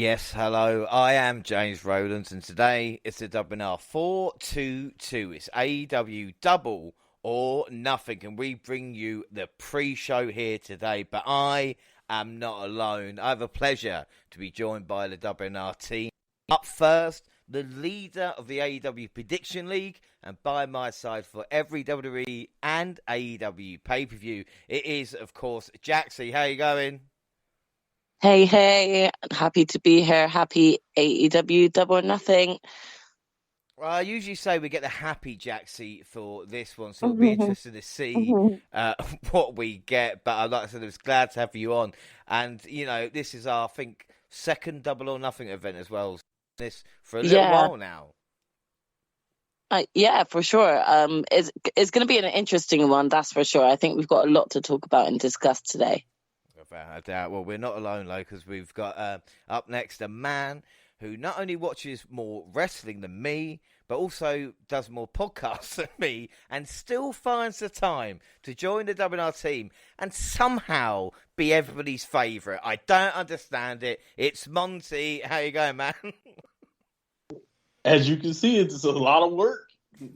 Yes, hello. I am James Rowlands, and today it's the WNR422. It's AEW Double or Nothing, and we bring you the pre-show here today. But I am not alone. I have a pleasure to be joined by the WNR team. Up first, the leader of the AEW Prediction League, and by my side for every WWE and AEW pay-per-view, it is, of course, Jaxie. How you going? Hey, happy to be here. Happy AEW Double or Nothing. Well, I usually say we get the happy Jaxie for this one, so it'll be interesting to see what we get. But like I said, I was glad to have you on. And, you know, this is our, I think, second Double or Nothing event as well. This for a little while now. Yeah, for sure. It's going to be an interesting one, that's for sure. I think we've got a lot to talk about and discuss today. Without a doubt. Well, we're not alone, though, because we've got up next a man who not only watches more wrestling than me, but also does more podcasts than me, and still finds the time to join the WNR team and somehow be everybody's favourite. I don't understand it. It's Monty. How you going, man? As you can see, it's a lot of work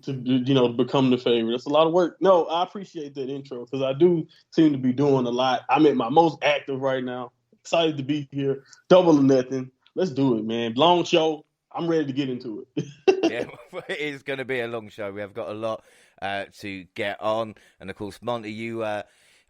to become the favorite. It's a lot of work. No, I appreciate that intro because I do seem to be doing a lot. I'm at my most active right now. Excited to be here. Double or Nothing. Let's do it, man. Long show. I'm ready to get into it. Yeah, it is going to be a long show. We have got a lot to get on. And, of course, Monty, you are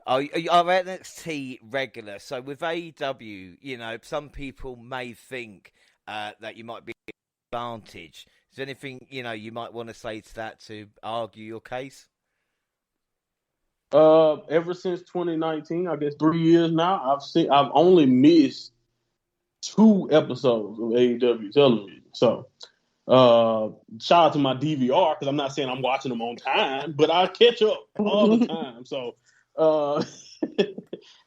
NXT regular. So with AEW, you know, some people may think that you might be an advantage. Is there anything, you know, you might want to say to that to argue your case? Ever since 2019, I guess 3 years now, I've only missed 2 episodes of AEW television. So, shout out to my DVR because I'm not saying I'm watching them on time, but I catch up all the time. So,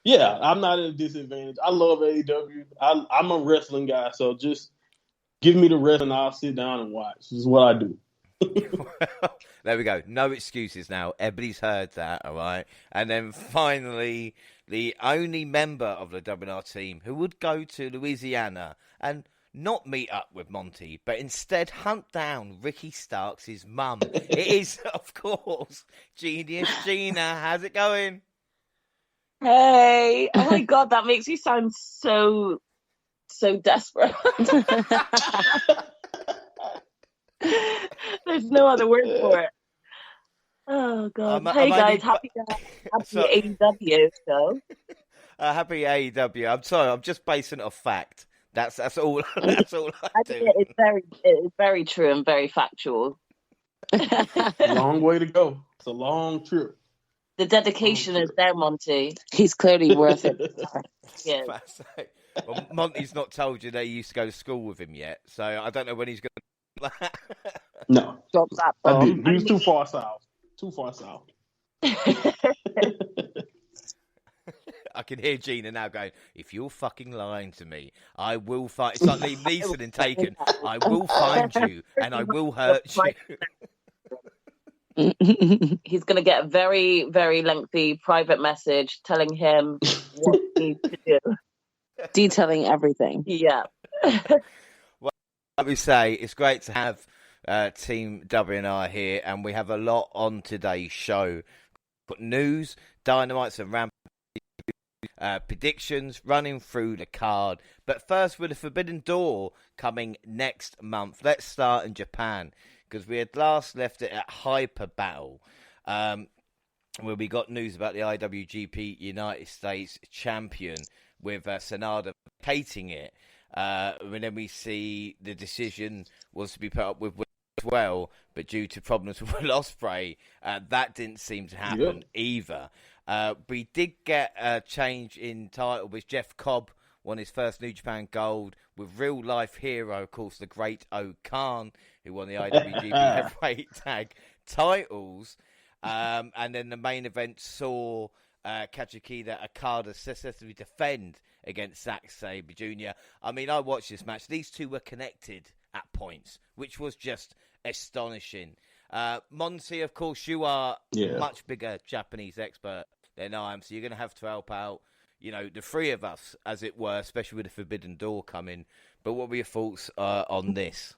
yeah, I'm not at a disadvantage. I love AEW. I'm a wrestling guy, so just give me the rest and I'll sit down and watch. This is what I do. Well, there we go. No excuses now. Everybody's heard that, all right? And then finally, the only member of the WNR team who would go to Louisiana and not meet up with Monty, but instead hunt down Ricky Starks' mum. It is, of course, Genius Gina. How's it going? Hey! Oh my God, that makes you sound so desperate. There's no other word for it. Oh God! Hey guys, happy AEW show. Happy AEW. I'm sorry, I'm just basing it off fact. That's all. That's all I do. It's very true and very factual. Long way to go. It's a long trip. The dedication is there, Monty. He's clearly worth it. Yeah. Well, Monty's not told you that he used to go to school with him yet, so I don't know when he's going to. No, drop that I bomb. didn't. He was too far south. Too far south. I can hear Gina now going, if you're fucking lying to me, I will find... It's like Liam Neeson in Taken. I will find you and I will hurt you. He's going to get a very, very lengthy private message telling him what he needs to do. Detailing everything. Yeah. Well, let me say, it's great to have Team WNR here, and we have a lot on today's show. But news, Dynamites and Rampage, predictions, running through the card. But first, with the Forbidden Door coming next month. Let's start in Japan, because we had last left it at Hyper Battle, where we got news about the IWGP United States champion, with Sanada vacating it. And then we see the decision was to be put up with as well, but due to problems with Osprey, that didn't seem to happen either. We did get a change in title with Jeff Cobb won his first New Japan Gold with real life hero, of course, the great O-Khan, who won the IWGP Heavyweight Tag titles. And then the main event saw Kazuchika Okada successfully defend against Zack Sabre Jr. I mean, I watched this match. These two were connected at points, which was just astonishing. Monty, of course, you are a much bigger Japanese expert than I am, so you're going to have to help out. the three of us, as it were, especially with the Forbidden Door coming. But what were your thoughts on this?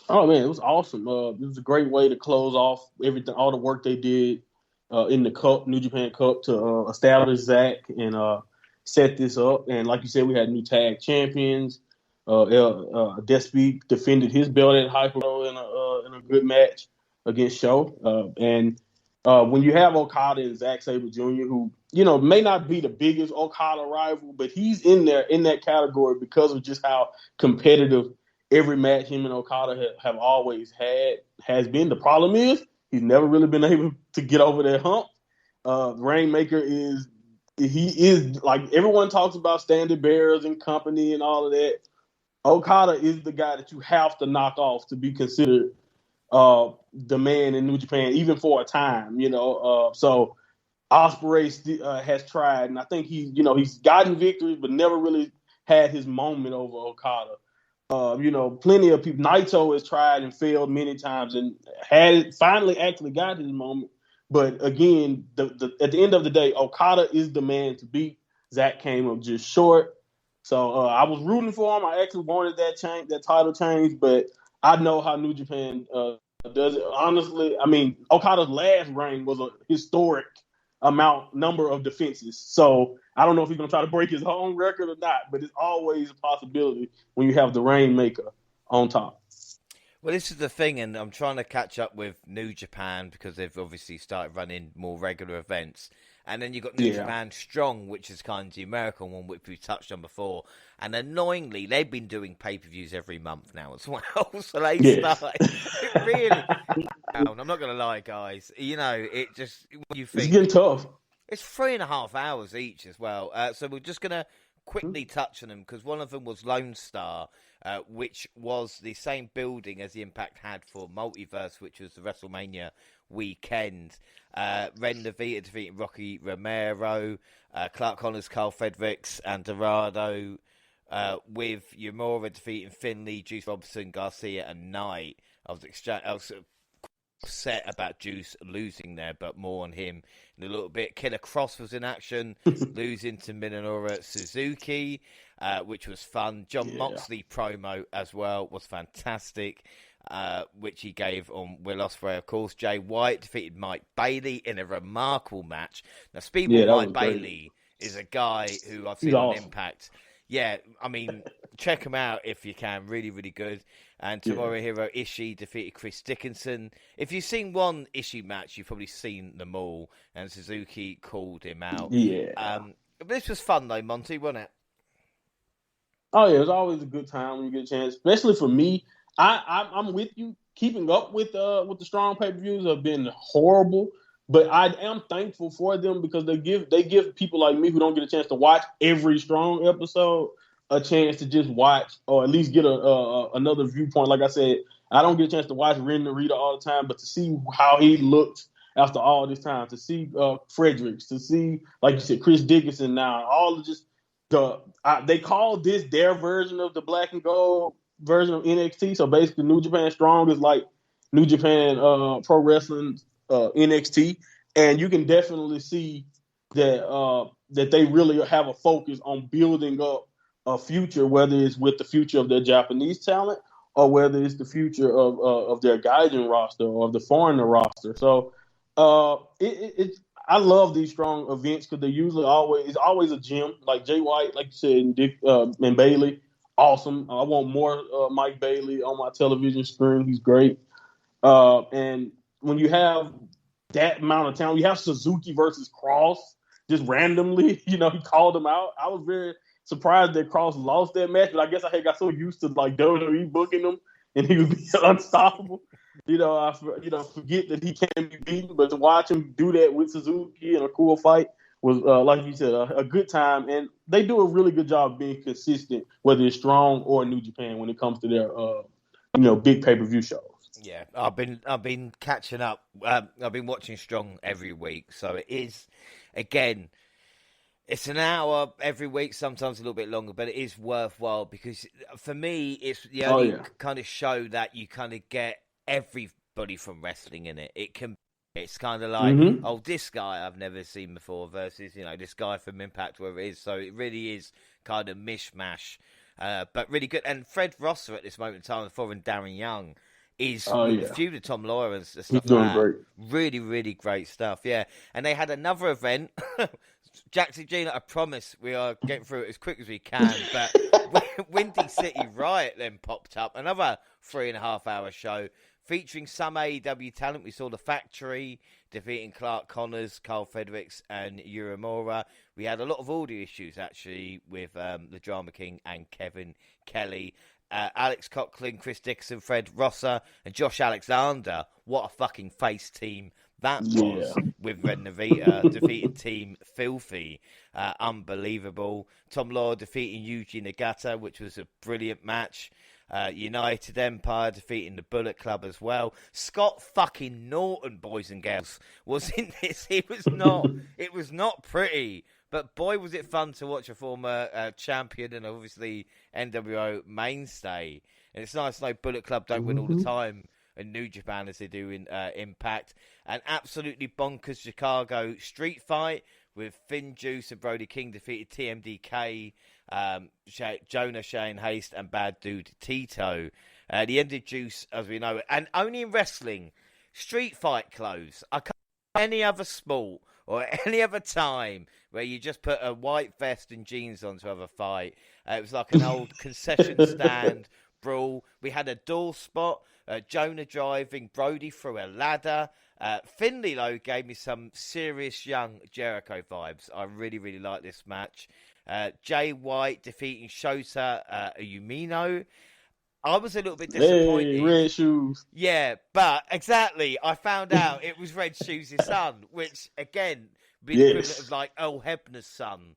Oh man, it was awesome. It was a great way to close off everything, all the work they did in the Cup, New Japan Cup, to establish Zack and set this up. And like you said, we had new tag champions. Despy defended his belt at Hyper in a good match against Show. And when you have Okada and Zack Sabre Jr., who may not be the biggest Okada rival, but he's in there in that category because of just how competitive every match him and Okada have always has been. The problem is he's never really been able to get over that hump. Rainmaker is like everyone talks about standard bearers and company and all of that. Okada is the guy that you have to knock off to be considered the man in New Japan, even for a time. So Osprey has tried, and I think he's gotten victories, but never really had his moment over Okada. Plenty of people. Naito has tried and failed many times, and finally actually got his moment. But again, at the end of the day, Okada is the man to beat. Zack came up just short. So I was rooting for him. I actually wanted that title change, but I know how New Japan does it. Honestly, I mean, Okada's last reign was a historic number of defenses. So I don't know if he's going to try to break his own record or not, but it's always a possibility when you have the Rainmaker on top. Well, this is the thing, and I'm trying to catch up with New Japan because they've obviously started running more regular events. And then you've got New Japan Strong, which is kind of the American one, which we touched on before. And annoyingly, they've been doing pay-per-views every month now as well. So they started really. I'm not going to lie, guys. It just, you think. It's getting tough. It's 3.5 hours each as well. So we're just going to quickly touch on them because one of them was Lone Star, which was the same building as the Impact had for Multiverse, which was the WrestleMania weekend. Ren Levita defeating Rocky Romero, Clark Connors, Carl Fredericks, and Dorado, with Yamura defeating Finlay, Deuce Robertson, Garcia, and Knight. I was upset about Deuce losing there, but more on him in a little bit. Killer Cross was in action, losing to Minoru Suzuki, which was fun. John Moxley promo as well was fantastic, which he gave on Will Ospreay, of course. Jay White defeated Mike Bailey in a remarkable match. Now, speaking of Mike Bailey is a guy who I've seen on Impact. Yeah, I mean, check him out if you can. Really, really good. And Tomohiro Ishii defeated Chris Dickinson. If you've seen one Ishii match, you've probably seen them all. And Suzuki called him out. Yeah. But this was fun, though, Monty, wasn't it? Oh, yeah. It was always a good time when you get a chance. Especially for me. I'm with you. Keeping up with the Strong pay-per-views have been horrible. But I am thankful for them because they give people like me who don't get a chance to watch every Strong episode a chance to just watch or at least get another viewpoint. Like I said, I don't get a chance to watch Ren Narita all the time, but to see how he looks after all this time, to see Fredericks, to see, like you said, Chris Dickinson now, all of just they call this their version of the black and gold version of NXT. So basically, New Japan Strong is like New Japan Pro Wrestling NXT, and you can definitely see that they really have a focus on building up a future, whether it's with the future of their Japanese talent or whether it's the future of their Gaijin roster or of the foreigner roster. So I love these Strong events because it's always a gem. Like Jay White, like you said, and Dick and Bailey, awesome. I want more Mike Bailey on my television screen. He's great. And when you have that amount of talent, you have Suzuki versus Cross just randomly. He called him out. I was very surprised that Cross lost that match, but I guess I had got so used to like WWE booking him and he would be unstoppable. I forget that he can't be beaten, but to watch him do that with Suzuki in a cool fight was, like you said, a good time. And they do a really good job being consistent, whether it's Strong or New Japan when it comes to their, big pay-per-view shows. Yeah, I've been catching up. I've been watching Strong every week, so it is, again, it's an hour every week, sometimes a little bit longer, but it is worthwhile because for me, it's the only kind of show that you kind of get everybody from wrestling in it. It can It's kind of like, Mm-hmm. oh, this guy I've never seen before versus, this guy from Impact, wherever it is. So it really is kind of mishmash, but really good. And Fred Rosser at this moment in time, following Darren Young, is with a few to Tom Lawyer and stuff He's doing like that. great. Really, really great stuff, yeah. And they had another event. Jaxie, Gina, I promise we are getting through it as quick as we can, but Windy City Riot then popped up, another 3.5-hour show featuring some AEW talent. We saw The Factory defeating Clark Connors, Carl Fredericks, and Uemura. We had a lot of audio issues, actually, with the Drama King and Kevin Kelly. Alex Coughlin, Chris Dixon, Fred Rosser, and Josh Alexander. What a fucking face team that was, with Red Navita defeating Team Filthy. Unbelievable. Tom Lawler defeating Yuji Nagata, which was a brilliant match. United Empire defeating the Bullet Club as well. Scott fucking Norton, boys and girls, was in this. It was not pretty, but boy was it fun to watch a former champion and obviously NWO mainstay. And it's nice to know Bullet Club don't win all the time in New Japan as they do in Impact. An absolutely bonkers Chicago street fight with Finn Juice and Brody King defeated TMDK, Jonah, Shane Haste, and Bad Dude Tito. The end of Juice, as we know it. And only in wrestling, street fight clothes. I can't any other sport or any other time where you just put a white vest and jeans on to have a fight. It was like an old concession stand brawl. We had a door spot. Jonah driving Brody through a ladder. Finley, though, gave me some serious young Jericho vibes. I really, really like this match. Jay White defeating Shota Umino. I was a little bit disappointed. Hey, Red Shoes. Yeah, but exactly. I found out it was Red Shoes' son, which, again, be the equivalent of like Earl Hebner's son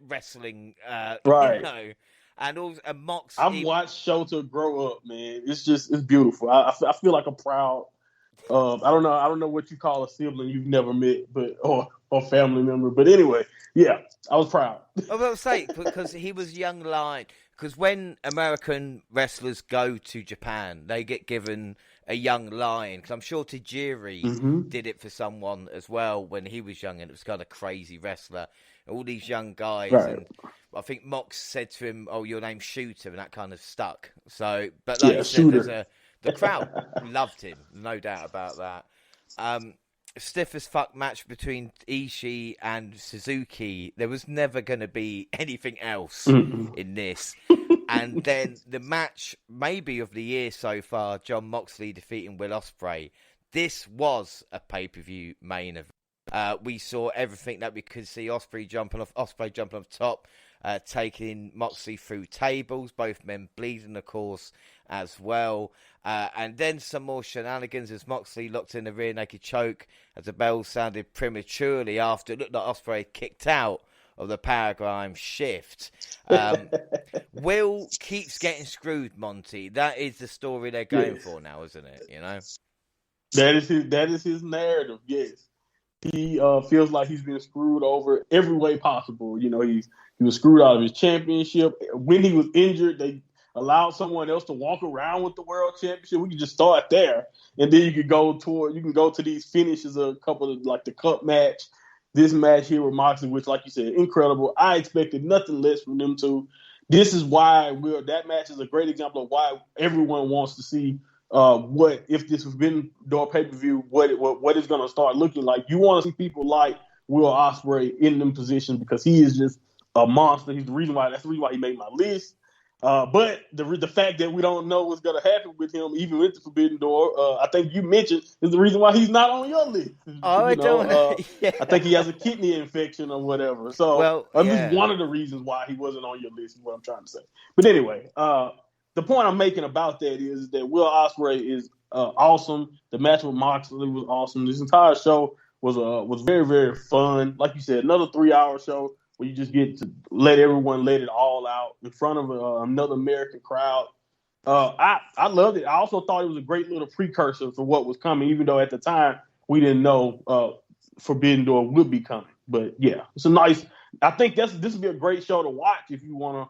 wrestling. Right. And also Mox. I've watched Shota grow up, man. It's beautiful. I feel like a proud. I don't know what you call a sibling you've never met, but or family member. But anyway, yeah, I was proud. I will say because he was young lion. Because when American wrestlers go to Japan, they get given a young lion. Because I'm sure Tajiri did it for someone as well when he was young, and it was kind of crazy wrestler. All these young guys, and I think Mox said to him, "Oh, your name's Shooter," and that kind of stuck. So, but like you said, the crowd loved him, no doubt about that. Stiff as fuck match between Ishii and Suzuki. There was never going to be anything else in this. And then the match, maybe of the year so far, Jon Moxley defeating Will Osprey. This was a pay-per-view main event. We saw everything that we could see. Osprey jumping off top, taking Moxley through tables, both men bleeding, of course, as well. And then some more shenanigans as Moxley locked in the rear naked choke as the bell sounded prematurely after it looked like Osprey kicked out of the paradigm shift. Will keeps getting screwed, Monty. That is the story they're going for now, isn't it? You know, that is his narrative. Yes, he feels like he's been screwed over every way possible. You know, he was screwed out of his championship. When he was injured, they allowed someone else to walk around with the world championship. We can just start there, and then you can go to these finishes, a couple of like the cup match. This match here with Moxley, which, like you said, incredible. I expected nothing less from them two. This is why that match is a great example of why everyone wants to see what if this was been door pay-per-view, what it's going to start looking like. You want to see people like Will Ospreay in them positions because he is just a monster. That's the reason why he made my list. But the fact that we don't know what's going to happen with him, even with the Forbidden Door, I think you mentioned, is the reason why he's not on your list. I think he has a kidney infection or whatever. So at least one of the reasons why he wasn't on your list is what I'm trying to say. But anyway, the point I'm making about that is that Will Ospreay is awesome. The match with Moxley was awesome. This entire show was very, very fun. Like you said, another 3-hour show where you just get to let everyone let it all out in front of another American crowd. I loved it. I also thought it was a great little precursor for what was coming, even though at the time we didn't know Forbidden Door would be coming. But yeah, it's a nice. I think this would be a great show to watch if you want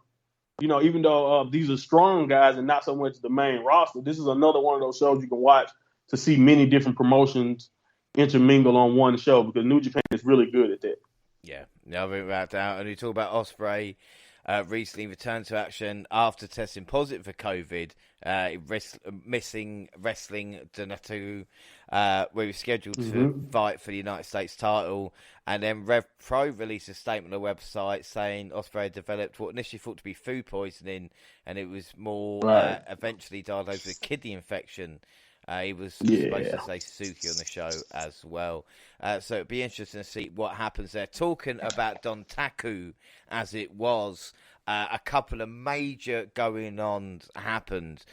to, even though these are strong guys and not so much the main roster. This is another one of those shows you can watch to see many different promotions intermingle on one show because New Japan is really good at that. Yeah, no, without doubt. And we talk about Osprey. Recently returned to action after testing positive for COVID, missing wrestling Donato, where he was scheduled to fight for the United States title. And then Rev Pro released a statement on the website saying Osprey had developed what initially thought to be food poisoning, and it was more eventually diagnosed with a kidney infection. He was supposed to say Suzuki on the show as well. So it'd be interesting to see what happens there. Talking about Don Taku as it was, a couple of major going-ons happened.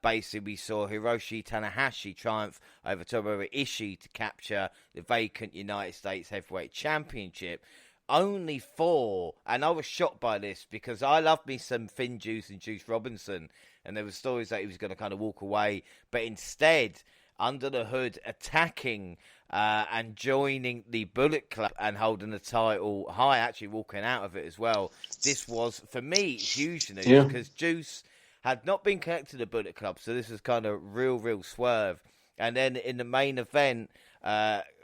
Basically, we saw Hiroshi Tanahashi triumph over Tomohiro Ishii to capture the vacant United States Heavyweight Championship. Only four, and I was shocked by this because I love me some Finn Deuce and Deuce Robertson, and there were stories that he was going to kind of walk away, but instead, under the hood, attacking and joining the Bullet Club and holding the title high, actually walking out of it as well. This was, for me, huge news because Deuce had not been connected to the Bullet Club, so this was kind of real swerve. And then in the main event,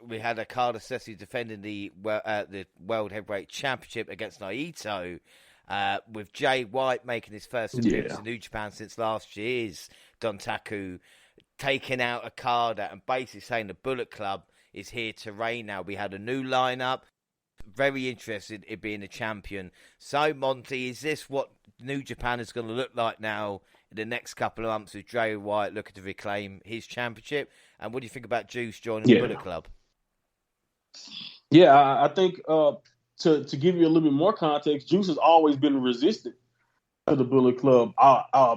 we had Okada Sessi defending the World Heavyweight Championship against Naito, with Jay White making his first appearance in New Japan since last year's Don Taku, taking out Okada and basically saying the Bullet Club is here to reign now. We had a new lineup, very interested in being a champion. So, Monty, is this what New Japan is going to look like now in the next couple of months with Jay White looking to reclaim his championship? And what do you think about Juice joining the Bullet Club? Yeah, I think to give you a little bit more context, Juice has always been resistant to the Bullet Club,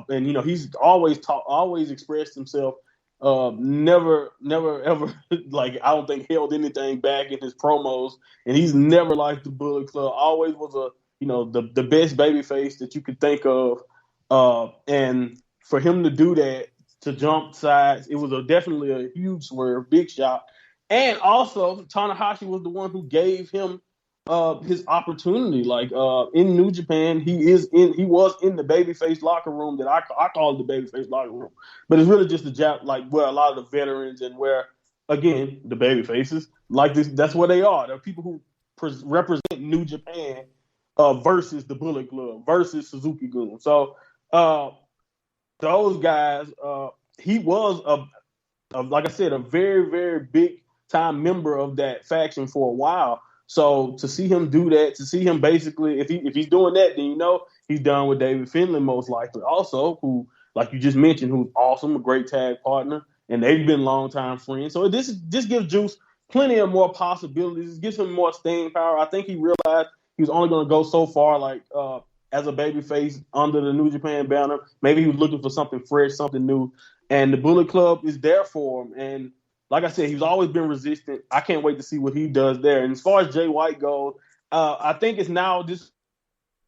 and he's always expressed himself. Never ever like I don't think held anything back in his promos, and he's never liked the Bullet Club. Always was the best babyface that you could think of, and for him to do that, to jump sides, it was definitely a huge swerve, big shot. And also, Tanahashi was the one who gave him his opportunity. Like in New Japan, he was in the babyface locker room that I call it the babyface locker room, but it's really just where a lot of the veterans and where again the babyfaces like this. That's where they are. They're people who represent New Japan versus the Bullet Club versus Suzuki-gun. So those guys, he was like I said, a very, very big time member of that faction for a while. So to see him do that, to see him basically, if he's doing that, then he's done with David Finlay most likely. Also, who, like you just mentioned, who's awesome, a great tag partner, and they've been longtime friends. So this gives Juice plenty of more possibilities. It gives him more staying power. I think he realized he was only going to go so far, like as a babyface under the New Japan banner. Maybe he was looking for something fresh, something new, and the Bullet Club is there for him. And like I said, he's always been resistant. I can't wait to see what he does there. And as far as Jay White goes, I think it's now this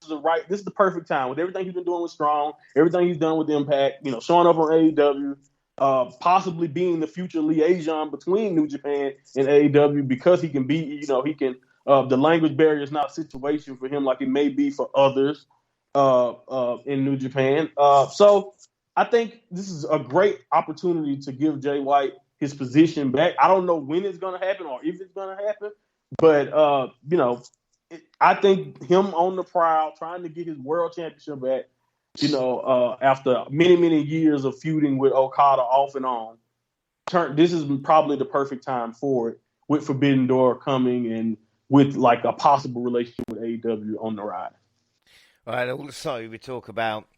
is the perfect time with everything he's been doing with Strong, everything he's done with Impact, showing up on AEW, possibly being the future liaison between New Japan and AEW because he can be, the language barrier is not a situation for him like it may be for others in New Japan. So I think this is a great opportunity to give Jay White his position back. I don't know when it's going to happen or if it's going to happen, but I think him on the prowl, trying to get his world championship back, after many years of feuding with Okada off and on, this is probably the perfect time for it, with Forbidden Door coming and with like a possible relationship with AEW on the rise. All right, also we talk about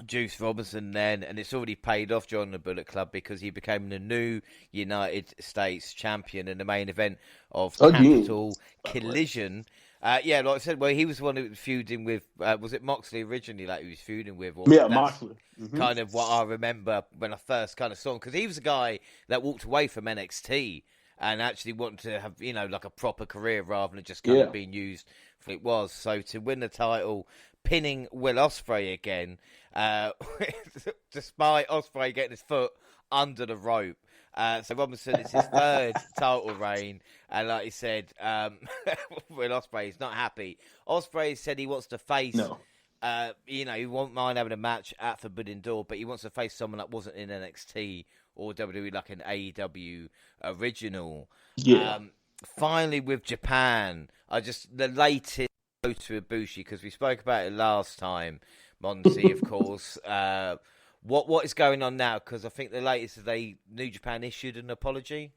Deuce Robertson then, and it's already paid off joining the Bullet Club because he became the new United States champion in the main event of Capital Collision. Like I said, he was the one who was feuding with, was it Moxley originally, like he was feuding with? Moxley. Mm-hmm. Kind of what I remember when I first kind of saw him, because he was a guy that walked away from NXT and actually wanted to have, like a proper career rather than just kind of being used for what it was. So to win the title, pinning Will Osprey again, despite Osprey getting his foot under the rope. So Robinson, it's his third title reign, and like he said, Will Osprey is not happy. Osprey said he wants to face He won't mind having a match at Forbidden Door, but he wants to face someone that wasn't in NXT or WWE, like an AEW original. Yeah. Finally, with Japan, the latest go to Ibushi, because we spoke about it last time, Monty, of course. What is going on now? Because I think the latest is New Japan issued an apology.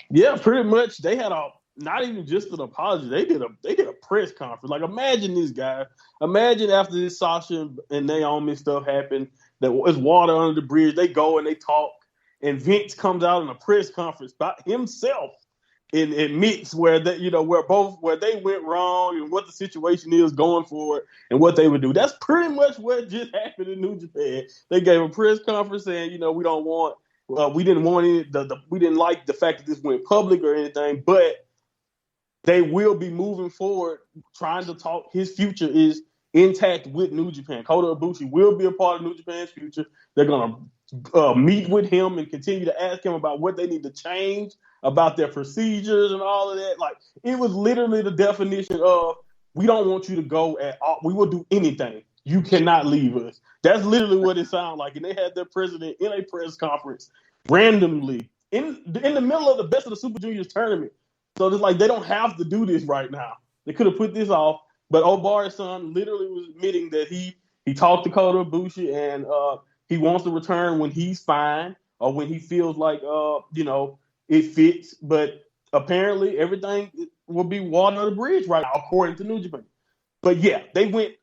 Yeah, pretty much. They had not even just an apology. They did a press conference. Like, imagine this guy. Imagine after this Sasha and Naomi stuff happened, that was water under the bridge. They go and they talk, and Vince comes out in a press conference by himself and admits where they went wrong and what the situation is going forward and what they would do. That's pretty much what just happened in New Japan. They gave a press conference saying, we don't want. We didn't want we didn't like the fact that this went public or anything, but they will be moving forward, trying to talk. His future is intact with New Japan. Kota Ibushi will be a part of New Japan's future. They're going to meet with him and continue to ask him about what they need to change about their procedures and all of that. Like, it was literally the definition of, we don't want you to go at all. We will do anything. You cannot leave us. That's literally what it sounded like. And they had their president in a press conference randomly in the middle of the Best of the Super Juniors tournament. So it's like, they don't have to do this right now. They could have put this off. But Obari's son literally was admitting that he talked to Kota Ibushi and he wants to return when he's fine or when he feels like, it fits. But apparently everything will be water under the bridge right now, according to New Japan. But yeah, they went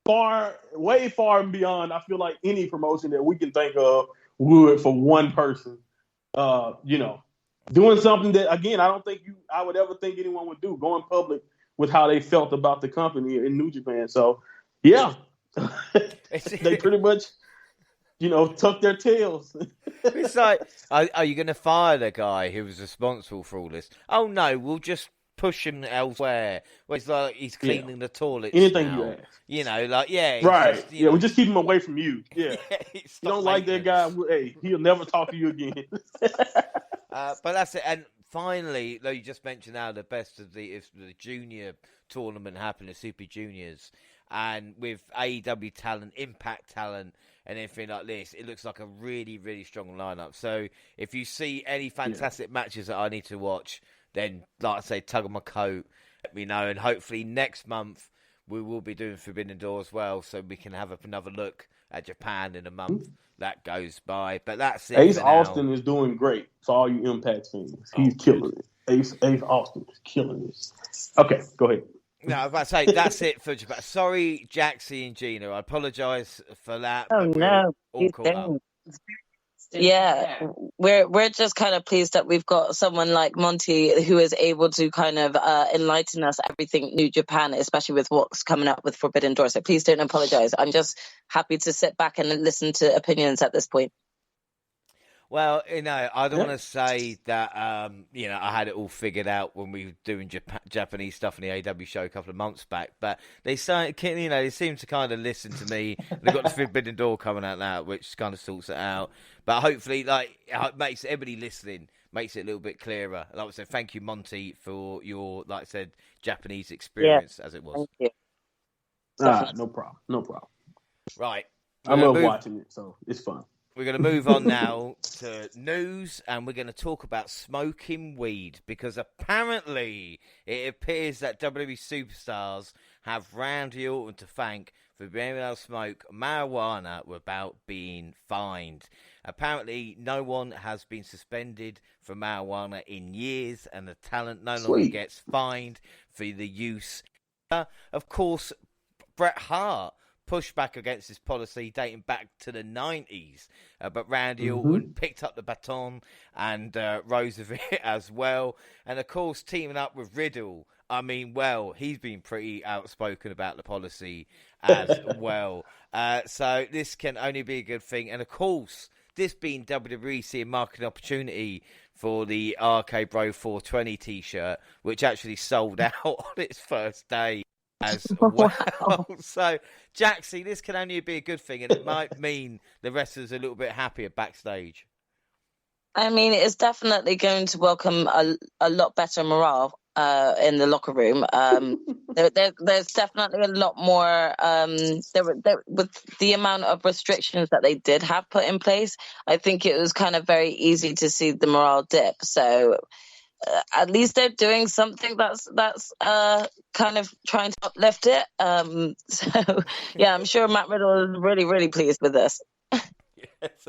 way far and beyond, I feel like, any promotion that we can think of would for one person. Doing something that, again, I don't think I would ever think anyone would do, going public with how they felt about the company in New Japan. So, yeah, they pretty much, tuck their tails. It's like, are you going to fire the guy who was responsible for all this? Oh, no, we'll just push him elsewhere. Well, it's like he's cleaning the toilets. Anything now. you ask. Right. Just, we just keep him away from you. Yeah. You don't like that guy, hey, he'll never talk to you again. But that's it. And finally, though, you just mentioned now the best of the junior tournament happened, the Super Juniors. And with AEW talent, Impact talent, and everything like this, it looks like a really, really strong lineup. So if you see any fantastic matches that I need to watch, then, like I say, tug on my coat, let me know. And hopefully next month we will be doing Forbidden Door as well, so we can have another look at Japan in a month that goes by. But that's it. Ace Austin is doing great for all you Impact fans. He's killing it. Ace Austin is killing it. Okay, go ahead. No, I was about to say, that's it for Japan. Sorry, Jaxie and Gina. I apologise for that. Oh, no. All caught up. Yeah, we're just kind of pleased that we've got someone like Monty who is able to kind of enlighten us everything New Japan, especially with what's coming up with Forbidden Door. So please don't apologize. I'm just happy to sit back and listen to opinions at this point. Well, I don't want to say that, I had it all figured out when we were doing Japanese stuff in the AEW show a couple of months back. But they seem to kind of listen to me. They've got the Forbidden Door coming out now, which kind of sorts it out. But hopefully, it makes everybody listening, makes it a little bit clearer. Like I said, thank you, Monty, for your, like I said, Japanese experience as it was. Thank you. No problem. Right. I love watching it, so it's fun. We're going to move on now to news, and we're going to talk about smoking weed, because apparently it appears that WWE superstars have Randy Orton to thank for being able to smoke marijuana without being fined. Apparently, no one has been suspended for marijuana in years, and the talent no longer gets fined for the use. Of course, Bret Hart pushed back against this policy dating back to the 90s. But Randy Orton picked up the baton and rose with it as well. And, of course, teaming up with Riddle. I mean, well, he's been pretty outspoken about the policy as well. So this can only be a good thing. And, of course, this being WWE seeing marketing opportunity for the RK Bro 420 T-shirt, which actually sold out on its first day as well. Wow. So, Jaxie, this can only be a good thing, and it might mean the wrestlers are a little bit happier backstage. I mean, it's definitely going to welcome a lot better morale. in the locker room. There's definitely a lot more. With the amount of restrictions that they did have put in place, I think it was kind of very easy to see the morale dip. So at least they're doing something that's kind of trying to uplift it. So yeah, I'm sure Matt Riddle is really, really pleased with this. Yes,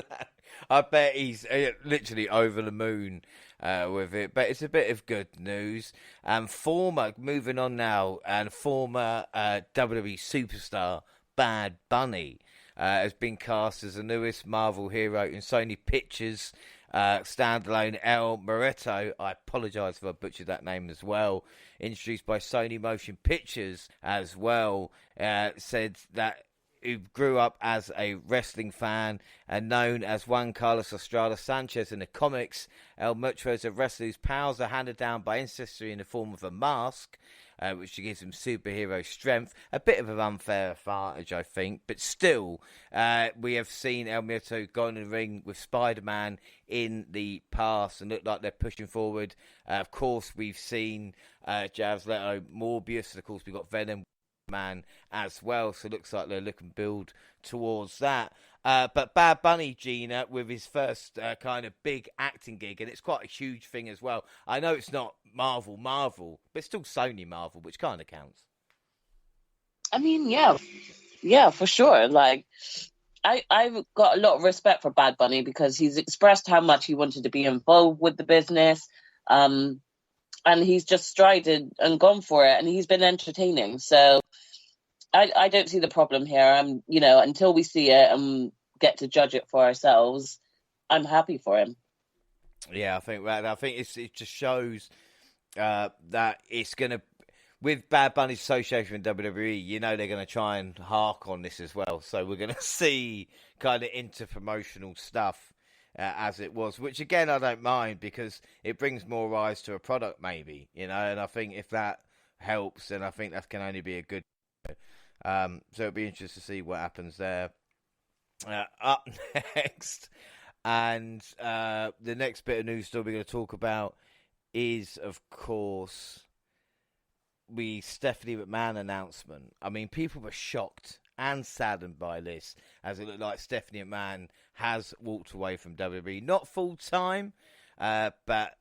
I bet he's literally over the moon with it. But it's a bit of good news. Moving on now, and former WWE superstar Bad Bunny has been cast as the newest Marvel hero in Sony Pictures standalone El Muerto. I apologise if I butchered that name as well. Introduced by Sony Motion Pictures as well. Said that who grew up as a wrestling fan and known as Juan Carlos Estrada Sanchez in the comics. El Muerto is a wrestler whose powers are handed down by ancestry in the form of a mask, which gives him superhero strength. A bit of an unfair advantage, I think, but still, we have seen El Muerto go in the ring with Spider-Man in the past and look like they're pushing forward. Of course, we've seen Jared Leto, Morbius, and of course we've got Venom Man as well, so it looks like they're looking build towards that. But Bad Bunny, Gina, with his first kind of big acting gig, and it's quite a huge thing as well. I know it's not Marvel, but it's still Sony Marvel, which kind of counts. I mean, yeah, for sure. Like, I've got a lot of respect for Bad Bunny because he's expressed how much he wanted to be involved with the business. And he's just strided and gone for it, and he's been entertaining. So I don't see the problem here. Until we see it and get to judge it for ourselves, I'm happy for him. Yeah, I think it just shows that it's gonna, with Bad Bunny's association with WWE, they're gonna try and hark on this as well. So we're gonna see kind of inter-promotional stuff. As it was, which again I don't mind because it brings more eyes to a product, maybe, and I think if that helps, then I think that can only be a good. So it'll be interesting to see what happens there. Up next, and the next bit of news story we're going to talk about is, of course, the Stephanie McMahon announcement. I mean, people were shocked and saddened by this, as it looked like Stephanie McMahon has walked away from WWE. Not full time, but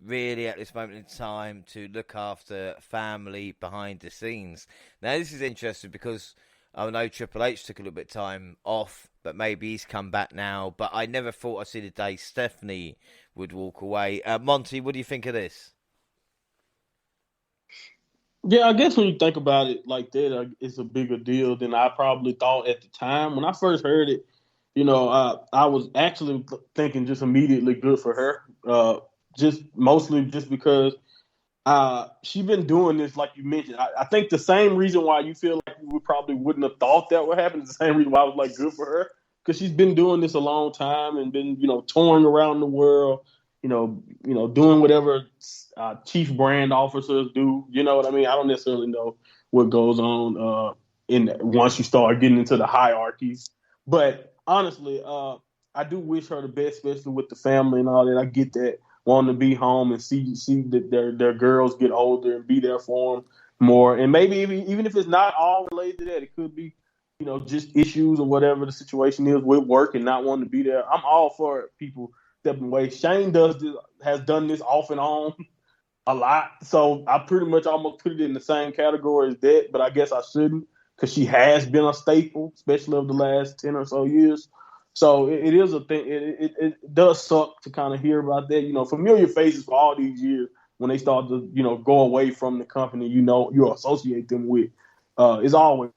really at this moment in time to look after family behind the scenes. Now, this is interesting because I know Triple H took a little bit of time off, but maybe he's come back now. But I never thought I'd see the day Stephanie would walk away. Monty, what do you think of this? Yeah, I guess when you think about it like that, it's a bigger deal than I probably thought at the time. When I first heard it, I was actually thinking just immediately good for her, mostly because she's been doing this, like you mentioned. I think the same reason why you feel like you probably wouldn't have thought that would happen is the same reason why I was like good for her, because she's been doing this a long time and been, touring around the world, doing whatever chief brand officers do. You know what I mean? I don't necessarily know what goes on once you start getting into the hierarchies. But honestly, I do wish her the best, especially with the family and all that. I get that, wanting to be home and see that their girls get older and be there for them more. And maybe even if it's not all related to that, it could be, just issues or whatever the situation is with work and not wanting to be there. I'm all for people stepping away. Shane has done this off and on a lot, so I pretty much almost put it in the same category as that, but I guess I shouldn't, because she has been a staple, especially over the last 10 or so years. So it is a thing. It does suck to kind of hear about that. Familiar faces for all these years, when they start to, go away from the company, you associate them with, is always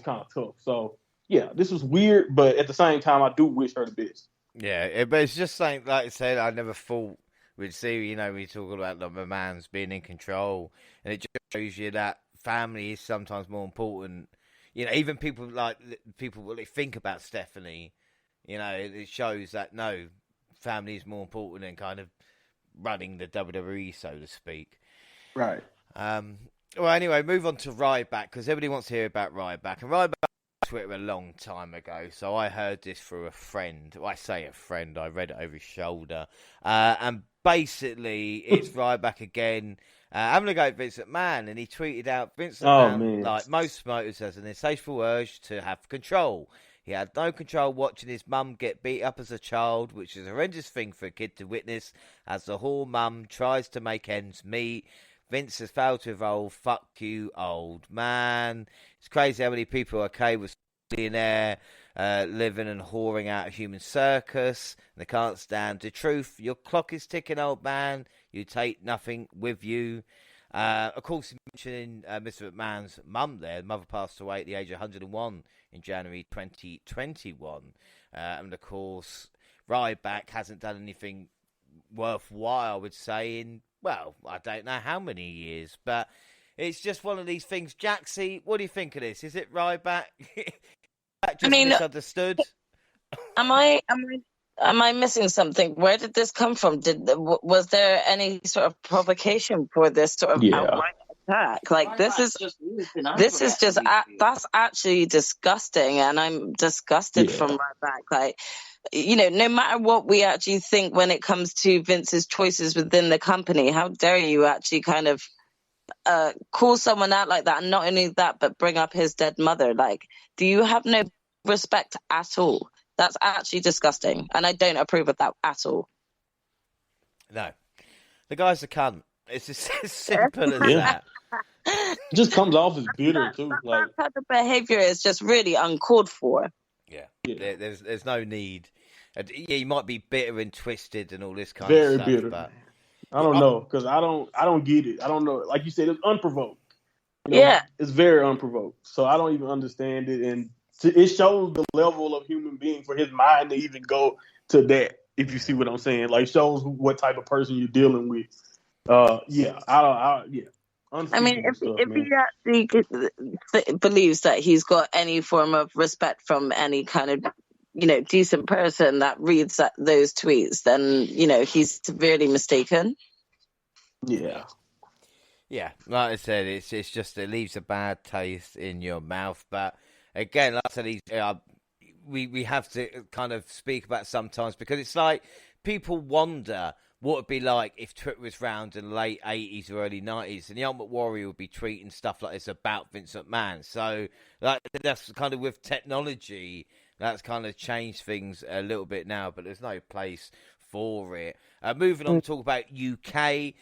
kind of tough. So, yeah, this was weird, but at the same time, I do wish her the best. Yeah, but it's just something, like I said, I never thought we'd see, we talk about the man's being in control, and it just shows you that family is sometimes more important. Even people when they think about Stephanie, it shows that, no, family is more important than kind of running the WWE, so to speak. Right. Well, anyway, move on to Ryback, because everybody wants to hear about Ryback. And Ryback on Twitter a long time ago, so I heard this through a friend. Well, I say a friend, I read it over his shoulder. And basically, it's Ryback again, Having a go at Vince McMahon, and he tweeted out, Vince Oh, McMahon, man. like most promoters, has an insatiable urge to have control. He had no control watching his mum get beat up as a child, which is a horrendous thing for a kid to witness as the whole mum tries to make ends meet. Vince has failed to evolve. Fuck you, old man. It's crazy how many people are okay with billionaire living and whoring out a human circus. They can't stand the truth. Your clock is ticking, old man. You take nothing with you. Of course, mentioning Mr. McMahon's mum there. The mother passed away at the age of 101 in January 2021. And of course, Ryback hasn't done anything worthwhile, I would say, in, well, I don't know how many years. But it's just one of these things. Jaxie, what do you think of this? Is it Ryback? Just misunderstood? Am I missing something? Where did this come from? Was there any sort of provocation for this sort of outright attack? Like, this is just that's actually disgusting, and I'm disgusted from Ryback. Like, you know, no matter what we actually think when it comes to Vince's choices within the company, how dare you actually kind of call someone out like that, and not only that, but bring up his dead mother? Like, do you have no respect at all? That's actually disgusting, and I don't approve of that at all. No. The guy's a cunt. It's as simple as that. It just comes off as bitter, too. That type of behaviour is just really uncalled for. Yeah. There's no need. Yeah, you might be bitter and twisted and all this kind Very of stuff. bitter. But I don't know, because I don't get it. I don't know. Like you said, it's unprovoked. You know, it's very unprovoked. So I don't even understand it, and it shows the level of human being for his mind to even go to that. If you see what I'm saying, like, shows what type of person you're dealing with. I mean, if he actually believes that he's got any form of respect from any kind of, you know, decent person that reads those tweets, then, you know, he's severely mistaken. Yeah. Yeah, like I said, it's just, it leaves a bad taste in your mouth. But again, like I said, we have to kind of speak about sometimes, because it's like people wonder what it'd be like if Twitter was round in the late 80s or early 90s, and the Ultimate Warrior would be tweeting stuff like this about Vince McMahon. So that's kind of, with technology, that's kind of changed things a little bit now, but there's no place for it. Moving on to talk about UK.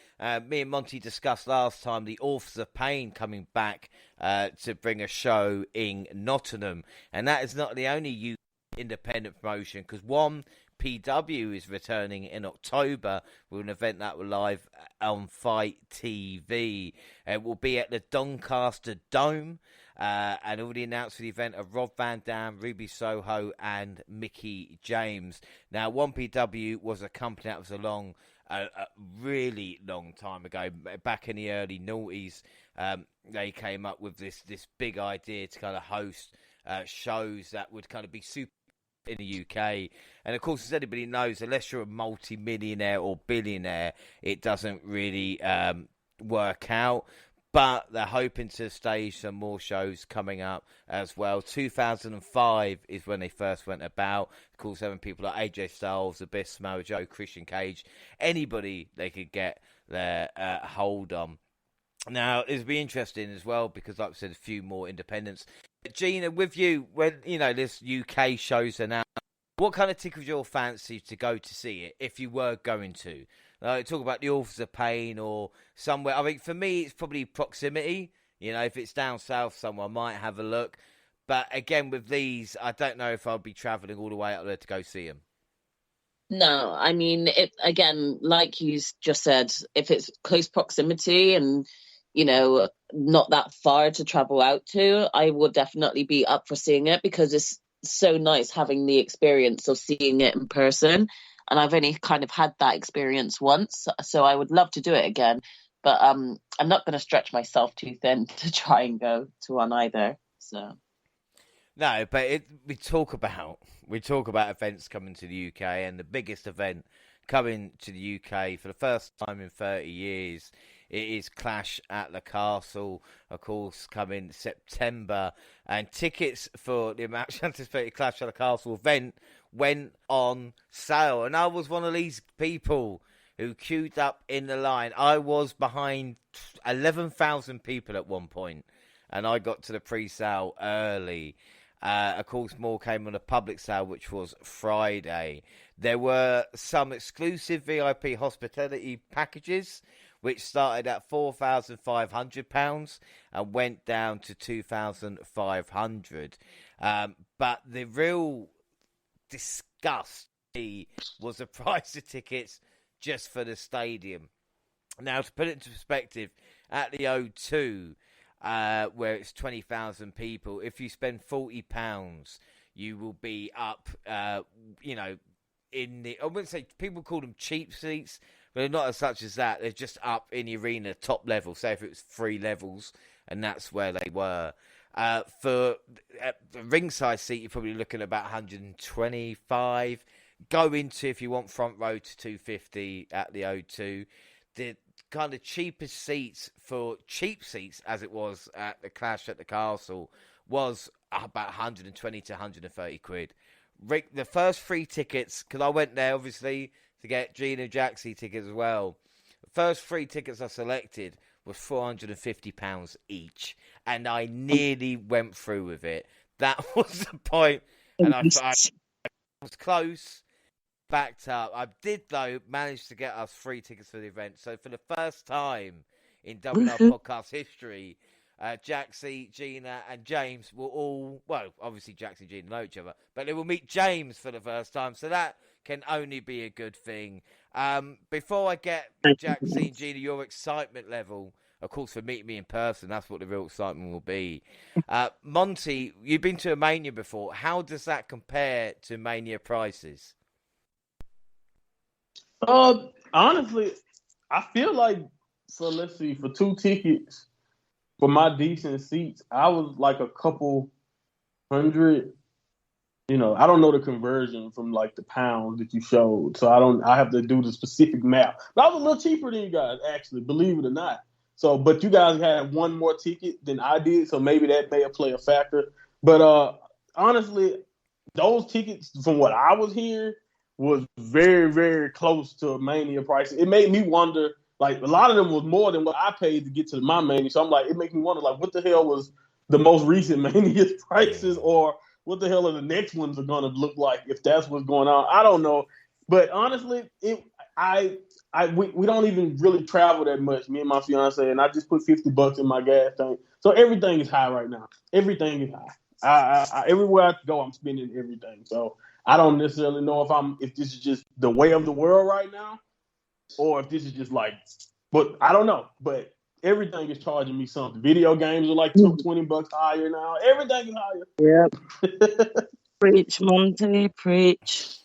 Me and Monty discussed last time the Authors of Pain coming back to bring a show in Nottingham. And that is not the only UK independent promotion, because one, PW is returning in October with an event that will live on Fight TV. It will be at the Doncaster Dome. And already announced for the event are Rob Van Dam, Ruby Soho, and Mickey James. Now, 1PW was a company that was along a really long time ago, back in the early noughties. They came up with this big idea to kind of host shows that would kind of be super in the UK. And of course, as anybody knows, unless you're a multi-millionaire or billionaire, it doesn't really work out. But they're hoping to stage some more shows coming up as well. 2005 is when they first went about. Of course, having people like AJ Styles, Abyss, Samoa Joe, Christian Cage, anybody they could get their hold on. Now, it'll be interesting as well, because like I said, a few more independents. Gina, with you, when you know this UK shows are now, what kind of tickles your fancy to go to see it if you were going to? Talk about the Authors of Pain or somewhere. I think for me, it's probably proximity. You know, if it's down south somewhere, I might have a look. But again, with these, I don't know if I'll be travelling all the way up there to go see them. No, I mean, again, like you just said, if it's close proximity and, you know, not that far to travel out to, I would definitely be up for seeing it, because it's so nice having the experience of seeing it in person. And I've only kind of had that experience once, so I would love to do it again. But I'm not going to stretch myself too thin to try and go to one either. So no, but we talk about events coming to the UK, and the biggest event coming to the UK for the first time in 30 years. It is Clash at the Castle, of course, coming September. And tickets for the much anticipated Clash at the Castle event went on sale. And I was one of these people who queued up in the line. I was behind 11,000 people at one point, and I got to the pre-sale early. Of course, more came on a public sale, which was Friday. There were some exclusive VIP hospitality packages, which started at £4,500 and went down to £2,500. But the real disgust was the price of tickets just for the stadium. Now, to put it into perspective, at the O2, where it's 20,000 people, if you spend £40, you will be up, in the, I wouldn't say, people call them cheap seats, but they're not as such as that. They're just up in the arena, top level. Say if it was 3 levels, and that's where they were. For the ringside seat, you're probably looking at about 125. Go into, if you want front row, to 250 at the O2. The kind of cheapest seats for cheap seats, as it was at the Clash at the Castle, was about 120 to 130 quid. The first 3 tickets, because I went there obviously to get Gina and Jaxie tickets as well. The first 3 tickets I selected was £450 each, and I nearly went through with it. That was the point, and I was close. Backed up. I did, though, manage to get us 3 tickets for the event. So for the first time in WNR podcast history, Jaxie, Gina, and James will all, well, obviously Jaxie and Gina know each other, but they will meet James for the first time. So that can only be a good thing. Before I get Jaxie and Gina, your excitement level, of course, for meeting me in person, that's what the real excitement will be. Monty, you've been to a Mania before. How does that compare to Mania prices? Honestly, I feel like, so let's see, for 2 tickets for my decent seats, I was like a couple hundred. I don't know the conversion from like the pounds that you showed, so I have to do the specific math. But I was a little cheaper than you guys, actually, believe it or not. So, but you guys had 1 more ticket than I did, so maybe that may have played a factor. But honestly, those tickets, from what I was hearing, was very, very close to Mania prices. It made me wonder, like, a lot of them was more than what I paid to get to my Mania. So I'm like, it makes me wonder, like, what the hell was the most recent Mania's prices, or what the hell are the next ones are going to look like if that's what's going on? I don't know. But honestly, we don't even really travel that much, me and my fiance, and I just put $50 in my gas tank. So everything is high right now. Everything is high. I everywhere I go, I'm spending everything. So I don't necessarily know if this is just the way of the world right now, or if this is just like, but I don't know. But everything is charging me something. Video games are like $20 higher now. Everything is higher. Yep. Preach, Monty, preach.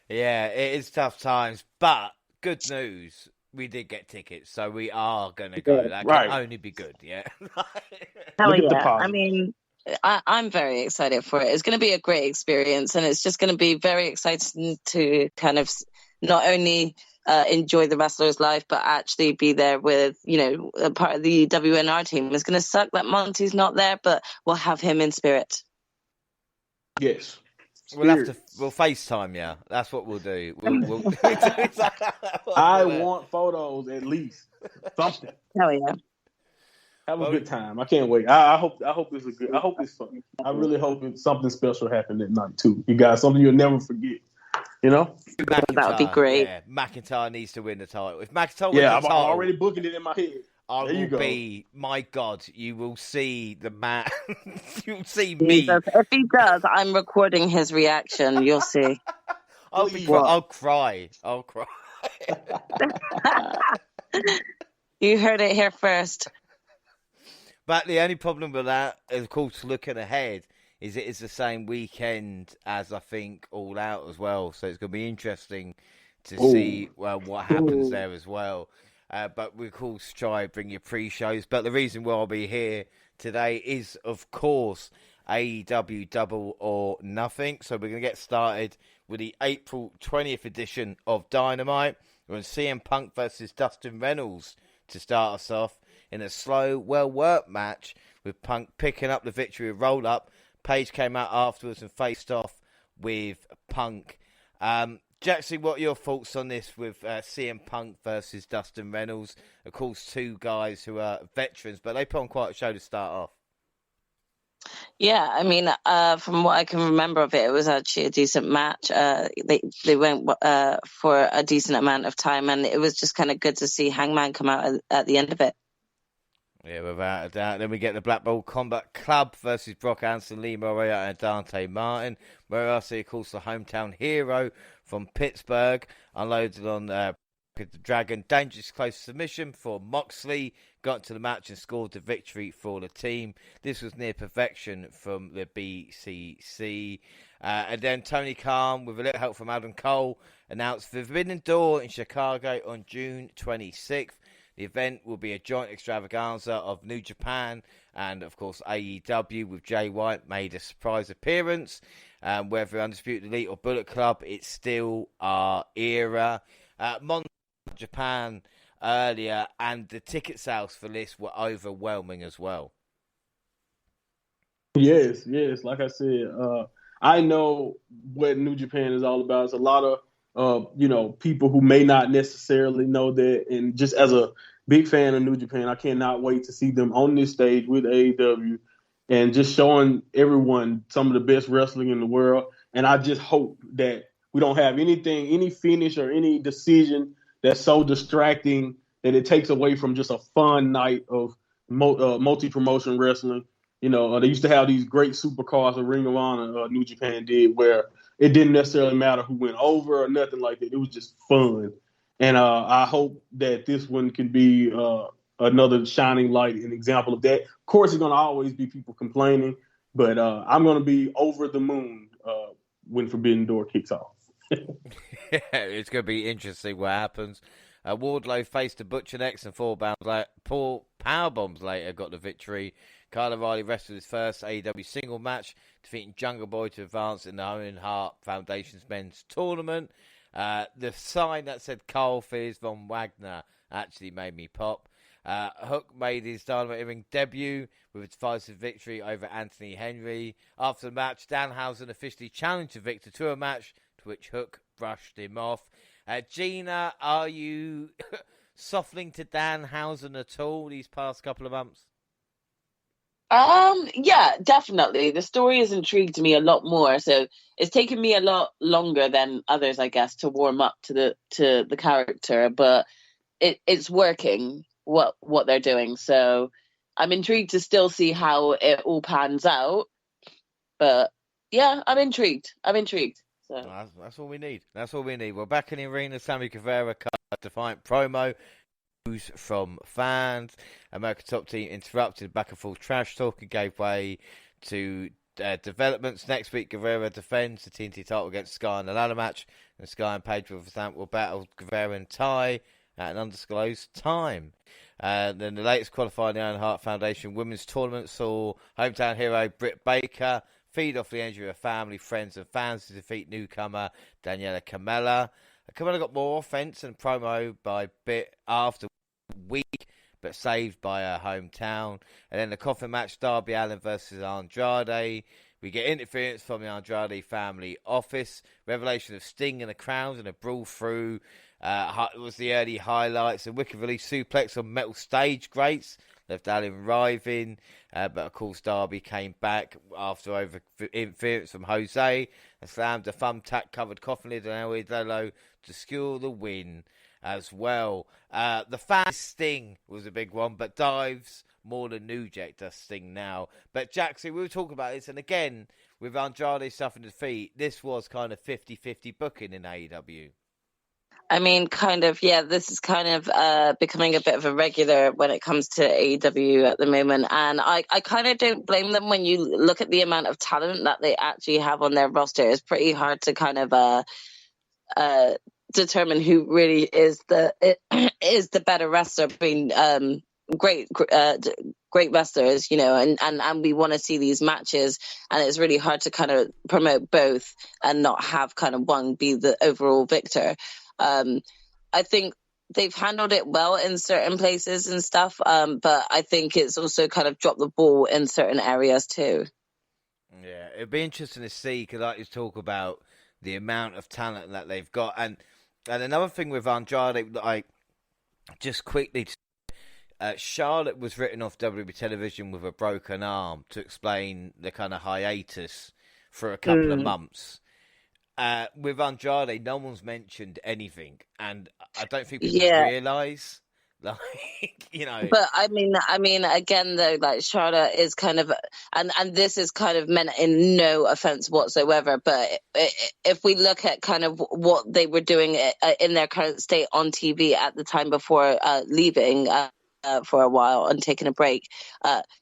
Yeah, it is tough times, but good news. We did get tickets, so we are going to go. That can only be good, yeah. Hell yeah. I mean, I'm very excited for it. It's going to be a great experience, and it's just going to be very exciting to kind of not only enjoy the wrestler's life, but actually be there with, a part of the WNR team. It's going to suck that Monty's not there, but we'll have him in spirit. Yes. We'll FaceTime, yeah. That's what we'll do. I want photos at least. Something. Hell yeah. Have a good time. I can't wait. I hope it's I hope it's fun. I really hope something special happened that night too. You guys, something you'll never forget. That would be great. Yeah, McIntyre needs to win the title. If McIntyre wins the title, I'm already booking it in my head. My God, you will see the man. You'll see me. If he does, I'm recording his reaction. You'll see. I'll cry. You heard it here first. But the only problem with that, of course, looking ahead, is it is the same weekend as, I think, All Out as well. So it's going to be interesting to see what happens there as well. But we, of course, try and bring you pre-shows. But the reason why I'll be here today is, of course, AEW Double or Nothing. So we're going to get started with the April 20th edition of Dynamite. We're on CM Punk versus Dustin Reynolds to start us off in a slow, well-worked match, with Punk picking up the victory with roll-up. Paige came out afterwards and faced off with Punk. Jaxie, what are your thoughts on this with CM Punk versus Dustin Reynolds? Of course, two guys who are veterans, but they put on quite a show to start off. Yeah, I mean, from what I can remember of it, it was actually a decent match. They went for a decent amount of time, and it was just kind of good to see Hangman come out at the end of it. Yeah, without a doubt. Then we get the Black Belt Combat Club versus Brock Anderson, Lee Moriarty, and Dante Martin. Moriarty, of course, the hometown hero from Pittsburgh, unloaded on the Dragon. Dangerous close submission for Moxley. Got to the match and scored the victory for the team. This was near perfection from the BCC. And then Tony Khan, with a little help from Adam Cole, announced the Forbidden Door in Chicago on June 26th. The event will be a joint extravaganza of New Japan and, of course, AEW, with Jay White made a surprise appearance. Whether Undisputed Elite or Bullet Club, it's still our era. Monty Japan earlier, and the ticket sales for this were overwhelming as well. Yes. Like I said, I know what New Japan is all about. It's a lot of people who may not necessarily know that. And just as a big fan of New Japan, I cannot wait to see them on this stage with AEW and just showing everyone some of the best wrestling in the world. And I just hope that we don't have any finish or any decision that's so distracting that it takes away from just a fun night of multi-promotion wrestling. They used to have these great supercars of Ring of Honor, New Japan did, where it didn't necessarily matter who went over or nothing like that. It was just fun. And I hope that this one can be another shining light, an example of that. Of course, there's going to always be people complaining, but I'm going to be over the moon when Forbidden Door kicks off. Yeah, it's going to be interesting what happens. Wardlow faced the Butcher next, and four powerbombs later got the victory. Kyle O'Reilly wrestled his first AEW single match, defeating Jungle Boy to advance in the Owen Hart Foundation's men's tournament. The sign that said Carl Fears von Wagner actually made me pop. Hook made his Dynamite ring debut with a decisive victory over Anthony Henry. After the match, Danhausen officially challenged Victor to a match, to which Hook brushed him off. Gina, are you softening to Danhausen at all these past couple of months? Yeah, definitely. The story has intrigued me a lot more. So it's taken me a lot longer than others, I guess, to warm up to the character. But it's working what they're doing. So I'm intrigued to still see how it all pans out. But yeah, I'm intrigued. So that's all we need. Well, back in the arena, Sammy Guevara cut a defiant promo. From fans. American Top Team interrupted back and forth trash talk and gave way to developments. Next week, Guevara defends the TNT title against Sky in a ladder match, and Sky and Paige will battle Guevara and Ty at an undisclosed time. Then the latest qualifying the Iron Heart Foundation Women's Tournament saw hometown hero Britt Baker feed off the energy of her family, friends, and fans to defeat newcomer Daniela Camella. Camella got more offense and promo by bit after week, but saved by her hometown. And then the coffin match, Darby Allin versus Andrade. We get interference from the Andrade family office. Revelation of Sting and the Crowns and a brawl through. It was the early highlights. A wicked release suplex on metal stage grates left Allin writhing. But of course, Darby came back after over interference from Jose and slammed a thumbtack covered coffin lid on Elidolo to secure the win as well. The fan Sting was a big one, but dives more than New Jack does Sting now. But Jaxie, we were talking about this, and again, with Andrade suffering defeat, this was kind of 50-50 booking in AEW. I mean, kind of, yeah, this is kind of becoming a bit of a regular when it comes to AEW at the moment. And I kind of don't blame them when you look at the amount of talent that they actually have on their roster. It's pretty hard to kind of determine who really is the better wrestler between great wrestlers, and we want to see these matches, and it's really hard to kind of promote both and not have kind of one be the overall victor. I think they've handled it well in certain places and stuff, but I think it's also kind of dropped the ball in certain areas too. Yeah, it'd be interesting to see, because like you talk about the amount of talent that they've got. And another thing with Andrade, like, just quickly, Charlotte was written off WWE television with a broken arm to explain the kind of hiatus for a couple of months. With Andrade, no one's mentioned anything, and I don't think people realise, like, you know. But I mean, again though, like Charlotte is kind of, and this is kind of meant in no offense whatsoever. But if we look at kind of what they were doing in their current state on TV at the time before leaving. For a while and taking a break,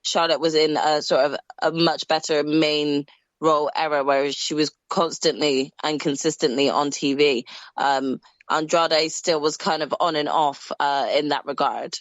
Charlotte was in a sort of a much better main role era where she was constantly and consistently on TV. Andrade still was kind of on and off in that regard.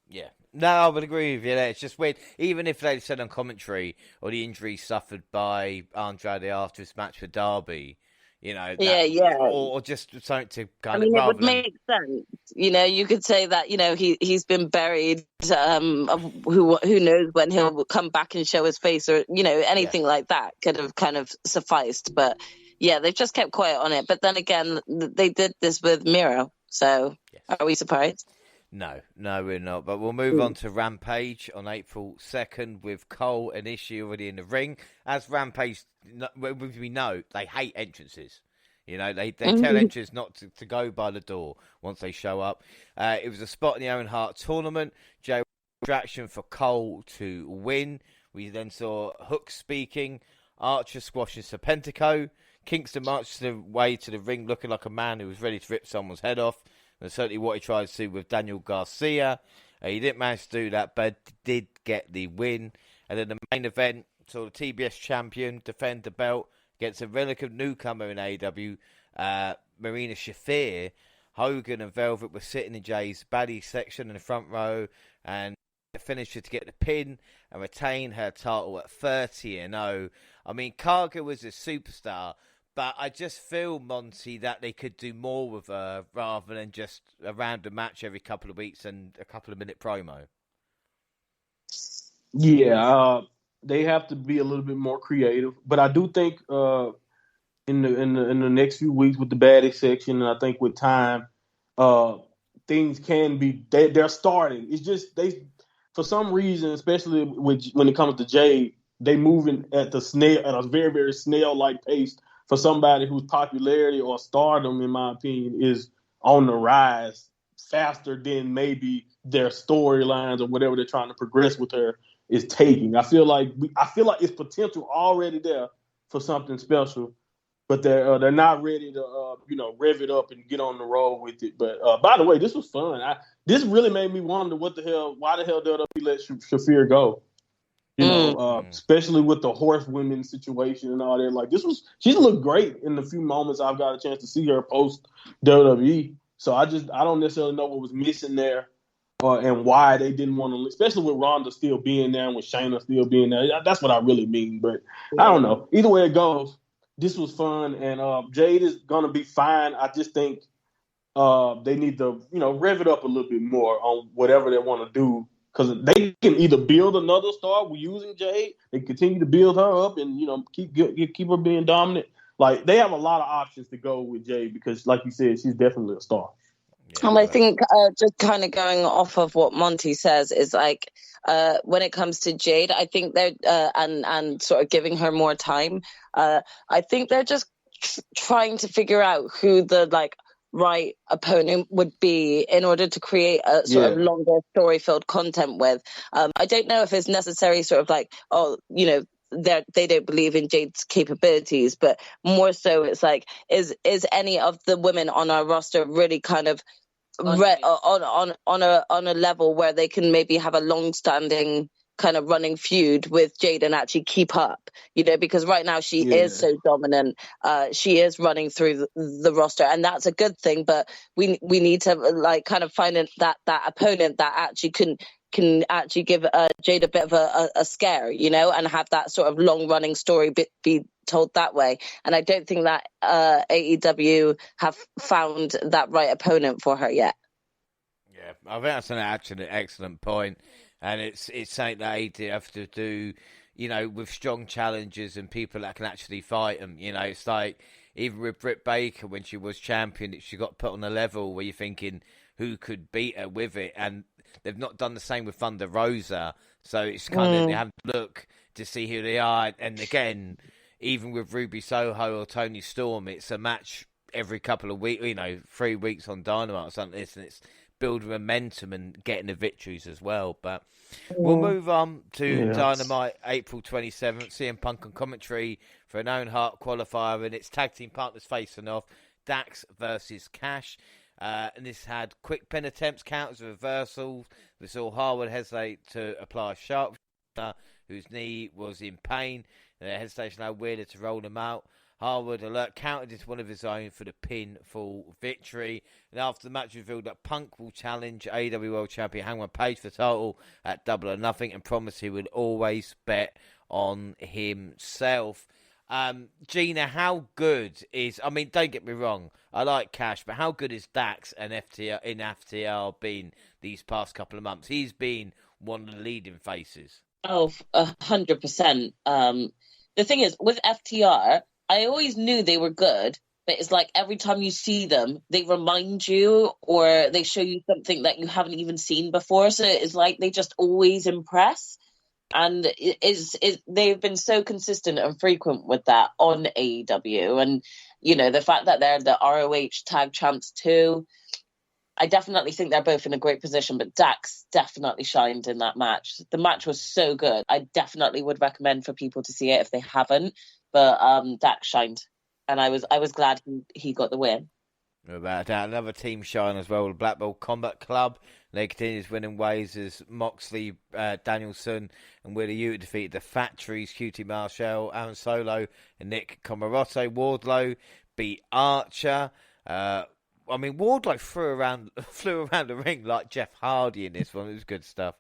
Yeah. No, I would agree with you there. It's just weird. Even if they said on commentary or the injury suffered by Andrade after his match with Darby, you know, that, or just something to kind of. It would make sense. You know, you could say that. You know, he's been buried. Who knows when he'll come back and show his face, or you know, anything like that could have kind of sufficed. But yeah, they've just kept quiet on it. But then again, they did this with Miro, so are we surprised? No, we're not. But we'll move on to Rampage on April 2nd with Cole and Ishii already in the ring. As Rampage, we know, they hate entrances. You know, they tell entrants not to go by the door once they show up. It was a spot in the Owen Hart tournament. Jay distraction for Cole to win. We then saw Hook speaking, Archer squashing Serpentico, Kingston marched the way to the ring looking like a man who was ready to rip someone's head off. That's certainly what he tried to do with Daniel Garcia. He didn't manage to do that, but did get the win. And then the main event, saw the TBS champion defend the belt against a relative newcomer in AEW, Marina Shafir. Hogan and Velvet were sitting in Jay's baddie section in the front row, and the finisher to get the pin and retain her title at 30-0. I mean, Karga was a superstar, but I just feel, Monty, that they could do more with her rather than just a random match every couple of weeks and a couple of minute promo. Yeah, they have to be a little bit more creative. But I do think in the next few weeks with the baddie section, and I think with time, things can be. They're starting. It's just for some reason, especially when it comes to Jade, they moving at a very, very snail-like pace. For somebody whose popularity or stardom, in my opinion, is on the rise faster than maybe their storylines or whatever they're trying to progress with her is taking. I feel like it's potential already there for something special, but they're not ready to rev it up and get on the road with it. But by the way, this was fun. This really made me wonder why the hell WWE let Shafir go. You know, especially with the horsewomen situation and all that. Like she's looked great in the few moments I've got a chance to see her post WWE. So I don't necessarily know what was missing there, and why they didn't want to, especially with Ronda still being there and with Shayna still being there. That's what I really mean. But I don't know. Either way it goes, this was fun, and Jade is gonna be fine. I just think they need to, rev it up a little bit more on whatever they want to do. Because they can either build another star using Jade, they continue to build her up and keep her being dominant. Like they have a lot of options to go with Jade because, like you said, she's definitely a star. Yeah, I think just kind of going off of what Monty says is like when it comes to Jade, I think they're and sort of giving her more time. I think they're just trying to figure out who the right opponent would be in order to create a sort of longer story-filled content with. I don't know if it's necessary sort of they don't believe in Jade's capabilities, but more so it's like, is any of the women on our roster really kind of on a level where they can maybe have a long-standing kind of running feud with Jade and actually keep up, because right now she is so dominant. She is running through the roster, and that's a good thing. But we need to kind of find that opponent that actually can actually give Jade a bit of a scare, and have that sort of long running story be told that way. And I don't think that AEW have found that right opponent for her yet. Yeah, I think that's an excellent point. And it's something that they have to do, with strong challenges and people that can actually fight them. It's like even with Britt Baker when she was champion, she got put on a level where you're thinking who could beat her with it, and they've not done the same with Thunder Rosa, so it's kind of you have to look to see who they are. And again, even with Ruby Soho or Toni Storm, it's a match every couple of weeks, 3 weeks on Dynamite or something, and it's building momentum and getting the victories as well. But we'll move on to Dynamite, April 27th, CM Punk on commentary for an Owen Hart qualifier, and its tag team partners facing off, Dax versus Cash. And this had quick pin attempts, counters, reversals. We saw Harwood hesitate to apply a sharp whose knee was in pain. And the hesitation allowed Wheeler to roll him out. Harwood alert countered into one of his own for the pinfall victory. And after the match revealed that Punk will challenge AEW World Champion Hangman Page for the title at Double or Nothing and promised he would always bet on himself. Gina, how good is, don't get me wrong, I like Cash, but how good is Dax and FTR been these past couple of months? He's been one of the leading faces. Oh, 100%. The thing is, with FTR, I always knew they were good, but it's like every time you see them, they remind you or they show you something that you haven't even seen before. So it's like they just always impress. And they've been so consistent and frequent with that on AEW. And, the fact that they're the ROH tag champs too, I definitely think they're both in a great position. But Dax definitely shined in that match. The match was so good. I definitely would recommend for people to see it if they haven't. But Dax shined. And I was glad he got the win. About that, another team shine as well, the Black Belt Combat Club. They continues winning ways as Moxley, Danielson, and Wheeler Yuta defeated the Factories, QT Marshall, Aaron Solo, and Nick Comoroto. Wardlow beat Archer. Wardlow flew around the ring like Jeff Hardy in this one. It was good stuff.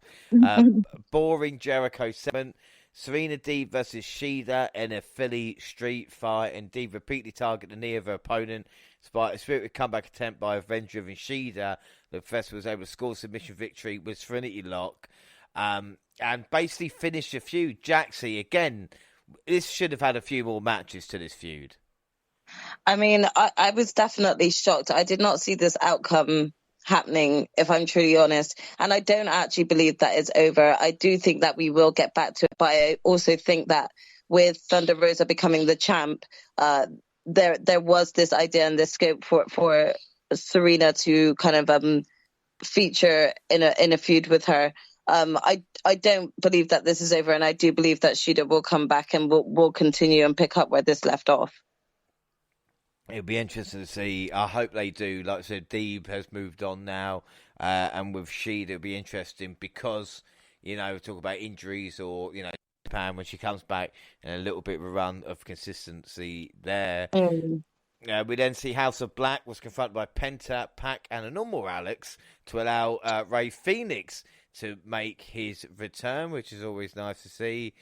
Boring Jericho 7. Serena Deeb versus Shida in a Philly street fight, and Deeb repeatedly targeted the knee of her opponent. Despite a spirited comeback attempt by revenge-driven Shida, the professor was able to score a submission victory with Trinity Lock, and basically finish the feud. Jaxie, again, this should have had a few more matches to this feud. I was definitely shocked. I did not see this outcome happening, if I'm truly honest. And I don't actually believe that it's over. I do think that we will get back to it, but I also think that with Thunder Rosa becoming the champ, there was this idea and this scope for Serena to kind of feature in a feud with her. I don't believe that this is over, and I do believe that Shida will come back and will continue and pick up where this left off. It'll be interesting to see. I hope they do. Like I said, Deeb has moved on now, and with Shida, it'll be interesting because, talk about injuries or, Japan when she comes back and a little bit of a run of consistency there. We then see House of Black was confronted by Penta, Pac, and a normal Alex to allow Rey Fenix to make his return, which is always nice to see.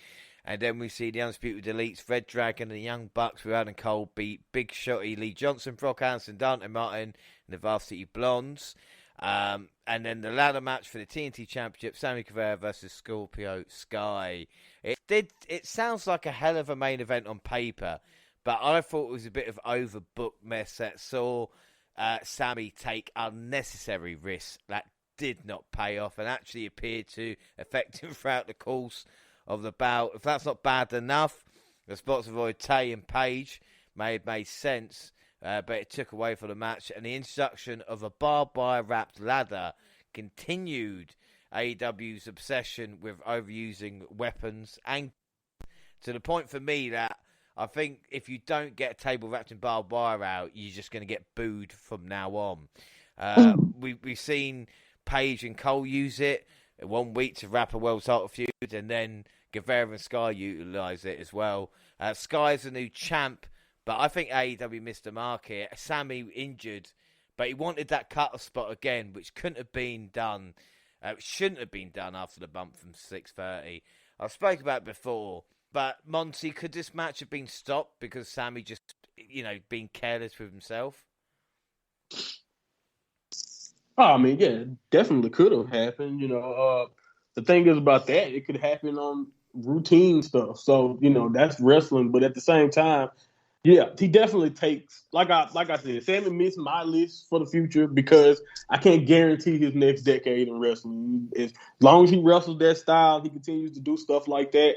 And then we see the Undisputed Elites, Red Dragon, and the Young Bucks with Adam Cole beat Big Shotty, Lee Johnson, Brock Anderson, Dante Martin, and the Varsity Blondes. And then the ladder match for the TNT Championship, Sammy Guevara versus Scorpio Sky. It sounds like a hell of a main event on paper, but I thought it was a bit of overbooked mess that saw Sammy take unnecessary risks that did not pay off and actually appeared to affect him throughout the course of the bout. If that's not bad enough, the spots of Tay and Paige made sense, but it took away from the match. And the introduction of a barbed wire wrapped ladder continued AEW's obsession with overusing weapons, and to the point for me that I think if you don't get a table wrapped in barbed wire out, you're just going to get booed from now on. We've seen Paige and Cole use it 1 week to wrap a world title feud, and then Guevara and Sky utilise it as well. Sky's the new champ, but I think AEW missed the mark here. Sammy injured, but he wanted that cut-off spot again, which couldn't have been done. Shouldn't have been done after the bump from 6:30. I've spoken about it before, but Monty, could this match have been stopped because Sammy just, being careless with himself? Yeah, definitely could have happened. The thing is about that, it could happen on routine stuff. So, that's wrestling. But at the same time, Yeah, he definitely takes like I said, Sammy missed my list for the future because I can't guarantee his next decade in wrestling. As long as he wrestles that style, he continues to do stuff like that,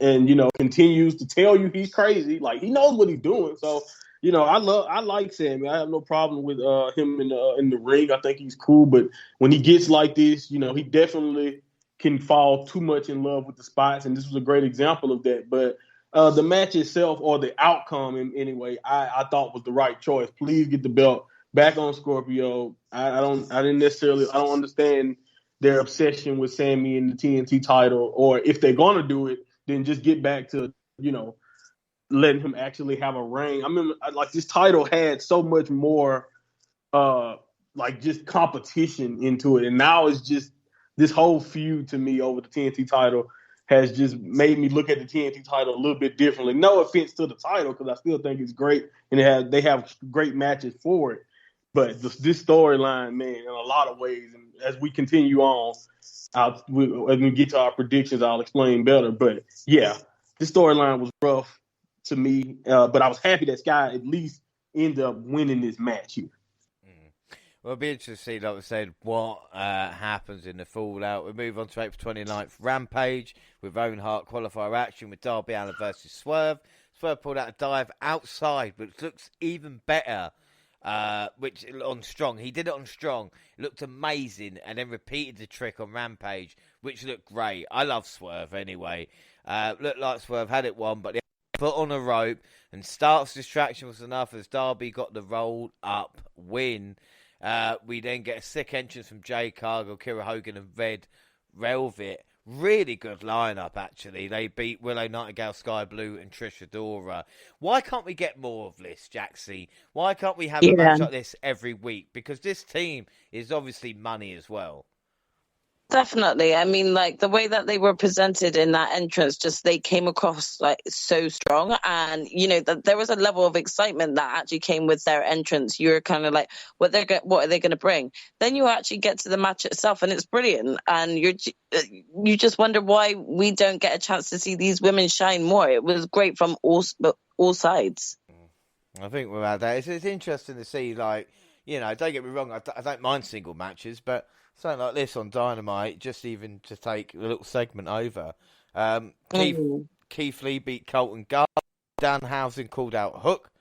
and continues to tell you he's crazy. Like he knows what he's doing. So I like Sammy. I have no problem with him in the ring. I think he's cool, but when he gets like this, he definitely can fall too much in love with the spots, and this was a great example of that. But the match itself or the outcome anyway, I thought was the right choice. Please get the belt back on Scorpio. I don't understand their obsession with Sammy and the TNT title, or if they're gonna do it, then just get back to letting him actually have a reign. I mean, like this title had so much more like just competition into it, and now it's just this whole feud to me over the TNT title has just made me look at the TNT title a little bit differently. No offense to the title, because I still think it's great, and they have great matches for it. But this storyline, man, in a lot of ways, and as we continue on, as we get to our predictions, I'll explain better. But yeah, this storyline was rough to me, but I was happy that Sky at least ended up winning this match here. Well, it'll be interesting to see, like we said, what happens in the fallout. We move on to April 29th, Rampage, with Owen Hart qualifier action with Darby Allin versus Swerve. Swerve pulled out a dive outside, which looks even better, which on Strong. He did it on Strong. It looked amazing, and then repeated the trick on Rampage, which looked great. I love Swerve anyway. Looked like Swerve had it won, but the foot on a rope, and Stark's distraction was enough as Darby got the rolled up win. We then get a sick entrance from Jay Cargill, Kira Hogan, and Red Velvet. Really good lineup, actually. They beat Willow Nightingale, Sky Blue, and Trish Adora. Why can't we get more of this, Jaxie? Why can't we have a match like this every week? Because this team is obviously money as well. Definitely. I mean, like the way that they were presented in that entrance, just they came across like so strong, and there was a level of excitement that actually came with their entrance. You're kind of like, what are they going to bring? Then you actually get to the match itself, and it's brilliant. And you just wonder why we don't get a chance to see these women shine more. It was great from all sides. I think without that, it's interesting to see. Like, don't get me wrong, I don't mind single matches, but something like this on Dynamite, just even to take a little segment over. Keith Lee beat Colton Gunn. Danhausen called out Hook.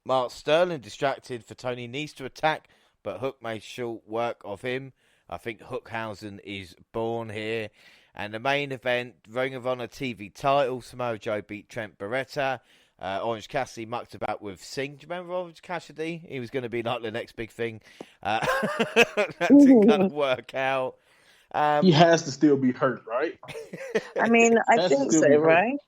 Mark Sterling distracted for Tony Nese to attack, but Hook made short work of him. I think Hookhausen is born here. And the main event, Ring of Honor TV title, Samoa Joe beat Trent Beretta. Orange Cassidy mucked about with Singh. Do you remember Orange Cassidy? He was going to be like the next big thing. That didn't kind of work out. He has to still be hurt, right? I mean, I think so, right?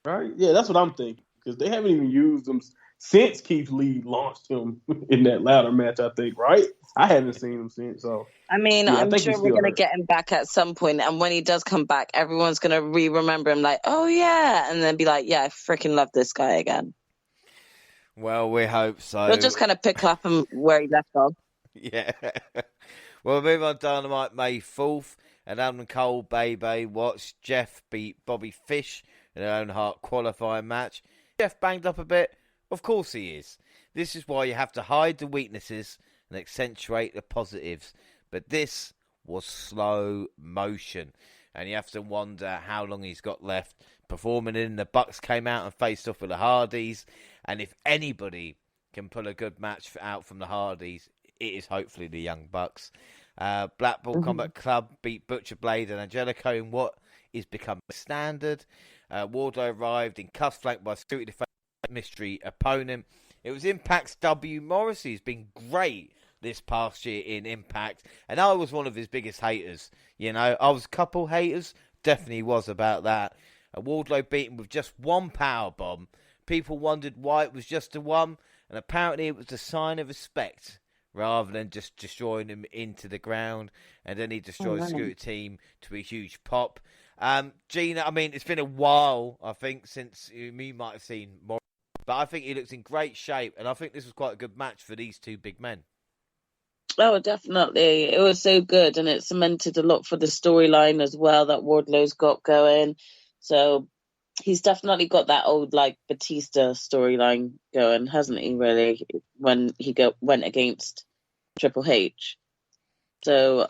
Right? Yeah, that's what I'm thinking. Because they haven't even used him since Keith Lee launched him in that ladder match, I think, right? I haven't seen him since. So I mean, yeah, I'm sure we're going to get him back at some point, and when he does come back, everyone's going to remember him like, oh yeah, and then be like, yeah, I freaking love this guy again. Well, we hope so. We'll just kind of pick up him where he left off. Yeah. Well, we'll move on to Dynamite May 4th, and Adam Cole, Baby Watts, Jeff beat Bobby Fish in their own Hart qualifying match. Jeff banged up a bit. Of course he is. This is why you have to hide the weaknesses and accentuate the positives. But this was slow motion, and you have to wonder how long he's got left performing in. The Bucks came out and faced off with the Hardys, and if anybody can pull a good match out from the Hardys, it is hopefully the Young Bucks. Blackpool Combat Club beat Butcher Blade and Angelico in what is becoming standard. Wardlow arrived in cuffs flanked by a security defense mystery opponent. It was Impact's W. Morrissey has been great this past year in Impact, and I was one of his biggest haters. I was a couple haters, definitely was about that. Wardlow beat him with just one power bomb. People wondered why it was just a one, and apparently it was a sign of respect rather than just destroying him into the ground, and then he destroyed Scooter Team to a huge pop. Gina, I mean, it's been a while, I think, since you might have seen more, but I think he looks in great shape, and I think this was quite a good match for these two big men. Oh, definitely. It was so good, and it cemented a lot for the storyline as well that Wardlow's got going. So, he's definitely got that old like Batista storyline going, hasn't he? Really, when he went against Triple H. So,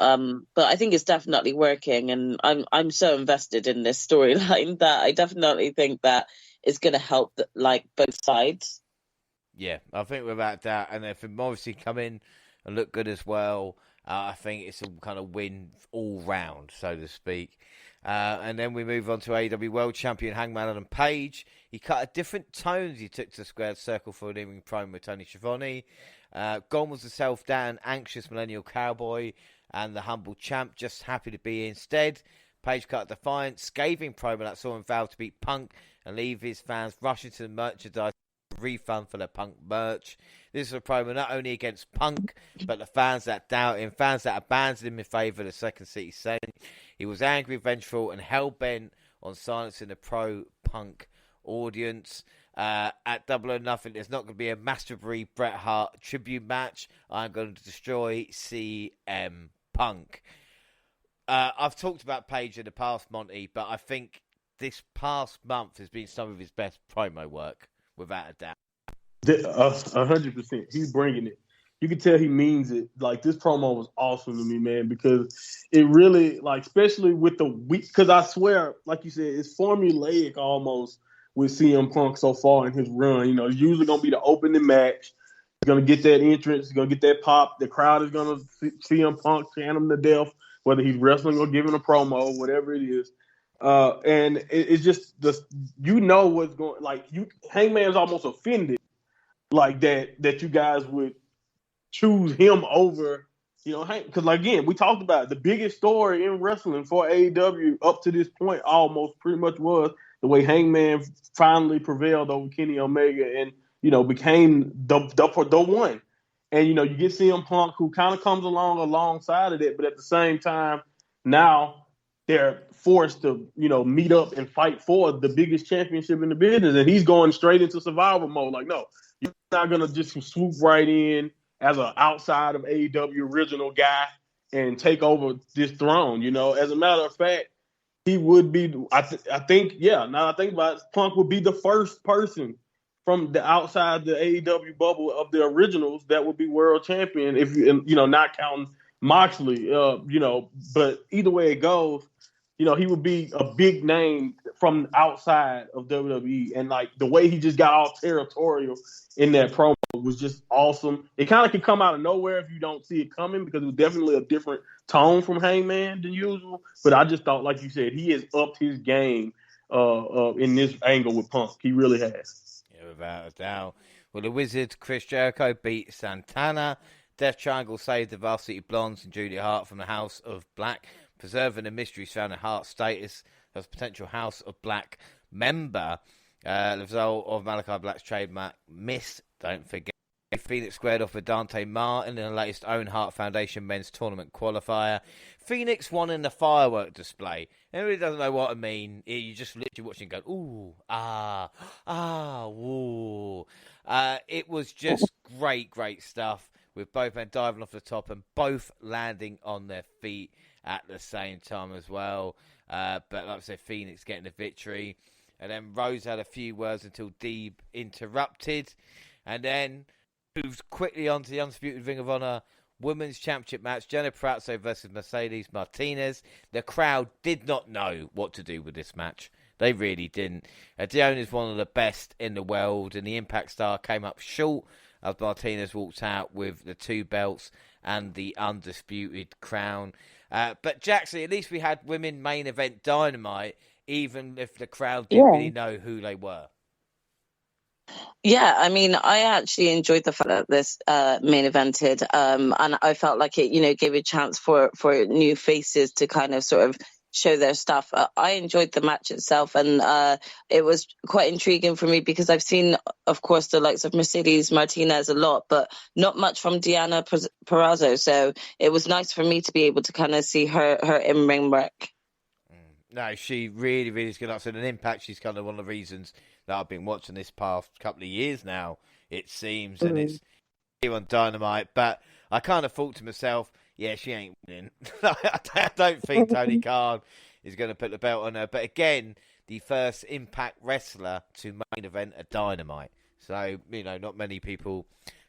but I think it's definitely working, and I'm so invested in this storyline that I definitely think that it's going to help like both sides. Yeah, I think without that, and if Morrissey come in and look good as well, I think it's a kind of win all round, so to speak. And then we move on to AEW World Champion Hangman Adam Page. He cut a different tone as he took to the squared circle for an in-ring promo with Tony Schiavone. Gone was the self-down, anxious millennial cowboy and the humble champ, just happy to be here instead. Page cut a defiant, scathing promo that saw him vow to beat Punk and leave his fans rushing to the merchandise refund for their Punk merch. This is a promo not only against Punk, but the fans that doubt him, fans that abandoned him in favour of the second city sent. He was angry, vengeful, and hell-bent on silencing the pro-Punk audience. At Double or Nothing, there's not going to be a Master Breed Bret Hart tribute match. I'm going to destroy CM Punk. I've talked about Paige in the past, Monty, but I think this past month has been some of his best promo work, without a doubt. 100%. He's bringing it. You can tell he means it. Like, this promo was awesome to me, man, because it really, like, especially with the week, because I swear, like you said, it's formulaic almost with CM Punk so far in his run. You know, it's usually going to be the opening match. He's going to get that entrance. He's going to get that pop. The crowd is going to see CM Punk chant him to death, whether he's wrestling or giving a promo, whatever it is. And it's just, you know what's going, like, Hangman's almost offended, like, that you guys would choose him over, you know, because, like, again, we talked about it. The biggest story in wrestling for AEW up to this point almost pretty much was the way Hangman finally prevailed over Kenny Omega and, you know, became the one. And, you know, you get CM Punk, who kind of comes alongside of it, but at the same time, now they're forced to, you know, meet up and fight for the biggest championship in the business. And he's going straight into survival mode. Like, no, you're not going to just swoop right in as an outside of AEW original guy and take over this throne. You know, as a matter of fact, he would be, I think, now I think about it, Punk would be the first person from the outside the AEW bubble of the originals that would be world champion, if you know, not counting Moxley, you know, but either way it goes, you know, he would be a big name from outside of WWE. And, like, the way he just got all territorial in that promo was just awesome. It kind of can come out of nowhere if you don't see it coming, because it was definitely a different tone from Hangman than usual. But I just thought, like you said, he has upped his game in this angle with Punk. He really has. Yeah, without a doubt. Well, the Wizard, Chris Jericho, beat Santana. Death Triangle saved the Varsity Blondes and Julia Hart from the House of Black, preserving the mystery surrounding Hart's status as potential House of Black member. The result of Malachi Black's trademark miss, don't forget. Phoenix squared off with Dante Martin in the latest Owen Hart Foundation men's tournament qualifier. Phoenix won in the firework display. Everybody doesn't know what I mean. You just literally watching go, ooh, woo. It was just great stuff, with both men diving off the top and both landing on their feet at the same time as well. But like I said, Phoenix getting the victory. And then Rose had a few words until Deeb interrupted. And then moved quickly on to the Undisputed Ring of Honor Women's Championship match. Jenna Pratso versus Mercedes Martinez. The crowd did not know what to do with this match. They really didn't. Dion is one of the best in the world, and the Impact Star came up short as Martinez walked out with the 2 belts and the Undisputed Crown. But Jaxie, at least we had women main event Dynamite, even if the crowd didn't really know who they were. Yeah, I mean, I actually enjoyed the fact that this main evented, and I felt like it, you know, gave a chance for new faces to kind of sort of show their stuff. I enjoyed the match itself, and it was quite intriguing for me because I've seen, of course, the likes of Mercedes Martinez a lot, but not much from Diana Purrazzo. So it was nice for me to be able to kind of see her in-ring work. No, she really is good. So an Impact, she's kind of one of the reasons that I've been watching this past couple of years now, it seems, and it's here on Dynamite. But I kind of thought to myself, yeah, she ain't winning. I don't think Tony Khan is going to put the belt on her. But again, the first Impact wrestler to main event a Dynamite. So, not many people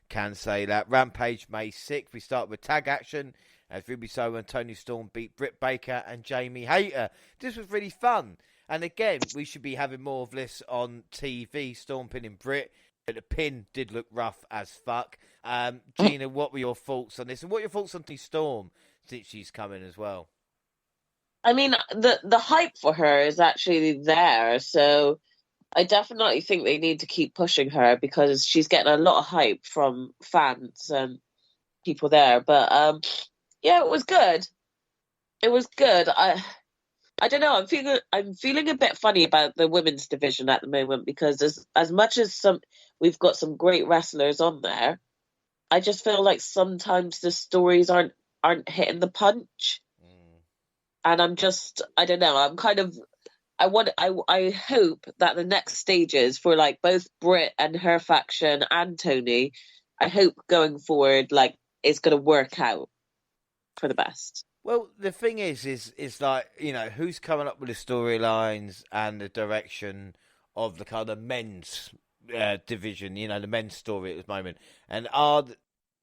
can say that. Rampage May 6th. We start with tag action as Ruby Soho and Toni Storm beat Britt Baker and Jamie Hayter. This was really fun. And again, we should be having more of this on TV. Storm pinning Britt. But the pin did look rough as fuck. Gina, what were your thoughts on this? And what are your thoughts on Toni Storm since she's coming as well? I mean, the hype for her is actually there. So I definitely think they need to keep pushing her because she's getting a lot of hype from fans and people there. But yeah, it was good. It was good. I don't know. I'm feeling a bit funny about the women's division at the moment because as much as we've got some great wrestlers on there, I just feel like sometimes the stories aren't hitting the punch, and I don't know. I'm kind of I hope that the next stages for like both Britt and her faction and Tony, I hope going forward like it's going to work out for the best. Well, the thing is like, who's coming up with the storylines and the direction of the kind of men's division, the men's story at the moment. And are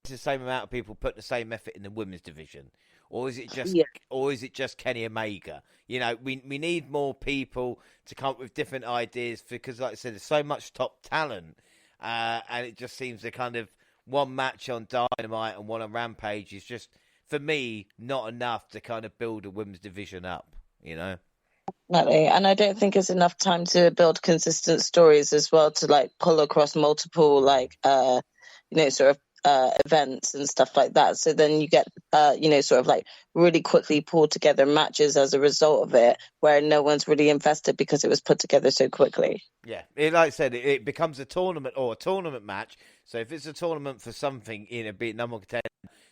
the same amount of people put the same effort in the women's division? Or is it just Kenny Omega? We need more people to come up with different ideas because, like I said, there's so much top talent. And it just seems the kind of one match on Dynamite and one on Rampage is just, for me, not enough to kind of build a women's division up, Definitely. And I don't think it's enough time to build consistent stories as well to like pull across multiple events and stuff like that. So then you get sort of like really quickly pulled together matches as a result of it where no one's really invested because it was put together so quickly. Yeah, like I said, it becomes a tournament or a tournament match. So if it's a tournament for something, be it number one contender,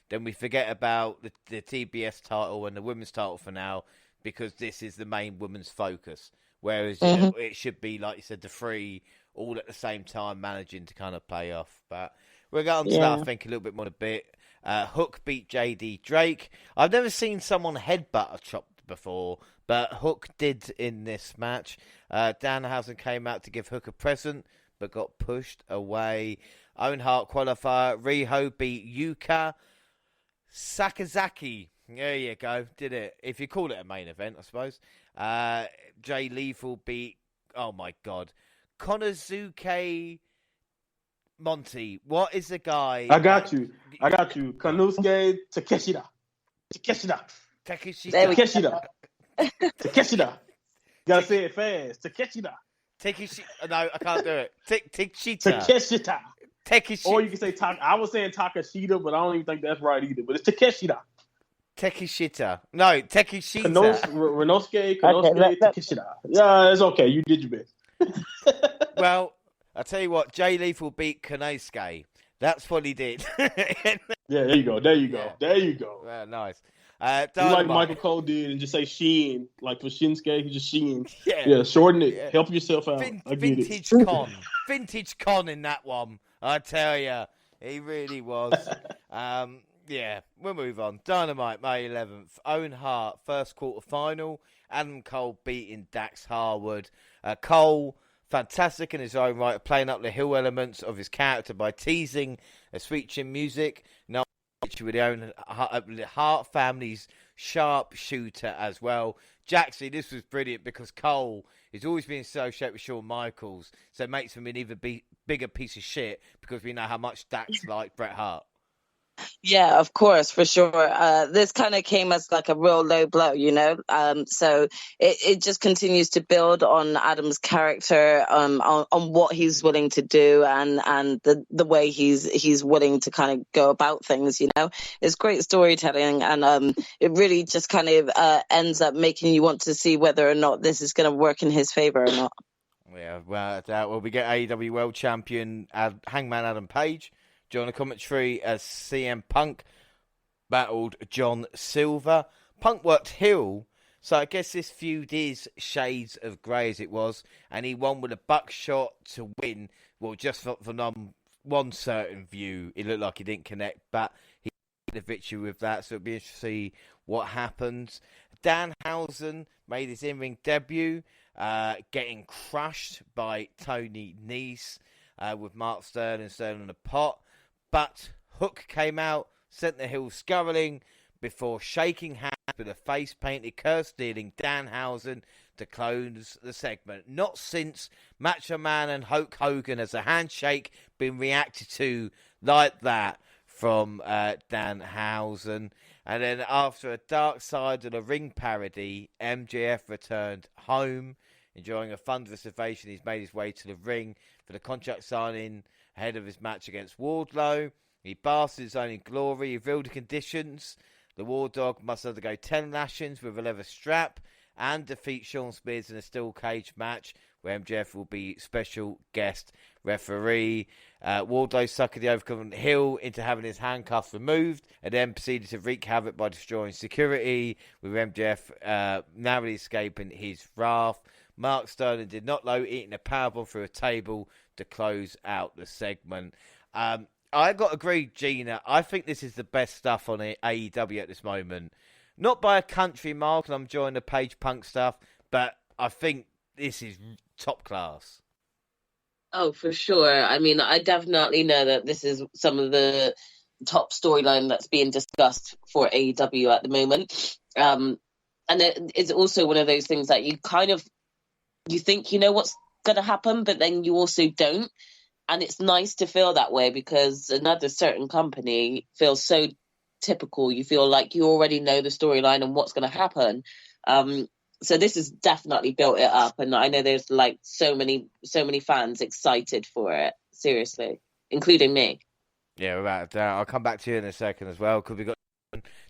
then we forget about the TBS title and the women's title for now because this is the main women's focus. Whereas it should be, like you said, the three all at the same time managing to kind of play off. But we'll get on to that, I think, a little bit more in a bit. Hook beat JD Drake. I've never seen someone headbutt a chop before, but Hook did in this match. Danhausen came out to give Hook a present, but got pushed away. Owen Hart qualifier. Riho beat Yuka Sakazaki. There you go. Did it. If you call it a main event, I suppose. Jay Lethal beat, oh my God, Konosuke Monty. What is the guy? I got you. Konosuke Takeshita. Gotta say it fast. Takeshita. No, I can't do it. Takeshita. Or you can say I was saying Takeshita, but I don't even think that's right either. But it's Takeshita. Takeshita. No, Takeshita. Renosuke Takeshita. Yeah, it's okay. You did your best. Well, I'll tell you what. Jay Lethal beat Konosuke. That's what he did. Yeah, there you go. Well, nice. Like Michael Cole did and just say Sheen. Like for Shinsuke, just Sheen. Yeah, shorten it. Yeah. Help yourself out. Vintage Con. Vintage Con in that one. I tell you. He really was. Yeah, we'll move on. Dynamite, May 11th. Owen Hart, first quarter final. Adam Cole beating Dax Harwood. Cole, fantastic in his own right, playing up the heel elements of his character by teasing a sweet chin music. Now, with the Owen Hart family's sharpshooter as well. Jaxie, this was brilliant because Cole has always been associated with Shawn Michaels, so it makes him an even bigger piece of shit because we know how much Dax liked Bret Hart. Yeah, of course, for sure. This kind of came as like a real low blow, so it just continues to build on Adam's character, on what he's willing to do and the way he's willing to kind of go about things. It's great storytelling, and it really just kind of ends up making you want to see whether or not this is going to work in his favor or not. Yeah, well, we get AEW World Champion Hangman Adam Page. Join the commentary as CM Punk battled John Silver. Punk worked heel, so I guess this feud is shades of grey as it was, and he won with a buckshot to win. Well, just from one certain view, it looked like he didn't connect, but he got the victory with that, so it'll be interesting to see what happens. Danhausen made his in-ring debut. getting crushed by Tony Nese with Mark Sterling in the pot. But Hook came out, sent the heel scurrying before shaking hands with a face-painted curse-stealing Danhausen to close the segment. Not since Macho Man and Hulk Hogan has a handshake been reacted to like that from Danhausen. And then after a Dark Side of the Ring parody, MJF returned home. Enjoying a thunderous ovation, he's made his way to the ring for the contract signing ahead of his match against Wardlow. He basks in his own glory, revealed the conditions. The War Dog must undergo 10 lashings with a leather strap and defeat Shawn Spears in a steel cage match where MJF will be special guest referee. Wardlow suckered the overconfident heel into having his handcuffs removed and then proceeded to wreak havoc by destroying security, with MJF narrowly escaping his wrath. Mark Sterling did not low, eating a powerbomb through a table to close out the segment. I got to agree, Gina. I think this is the best stuff on AEW at this moment. Not by a country mile, because I'm enjoying the Paige Punk stuff, but I think this is top class. Oh, for sure. I mean, I definitely know that this is some of the top storyline that's being discussed for AEW at the moment. And it's also one of those things that you think you know what's going to happen, but then you also don't. And it's nice to feel that way because another certain company feels so typical. You feel like you already know the storyline and what's going to happen. So this has definitely built it up. And I know there's like so many fans excited for it. Seriously, including me. Yeah, without a doubt. I'll come back to you in a second as well because we got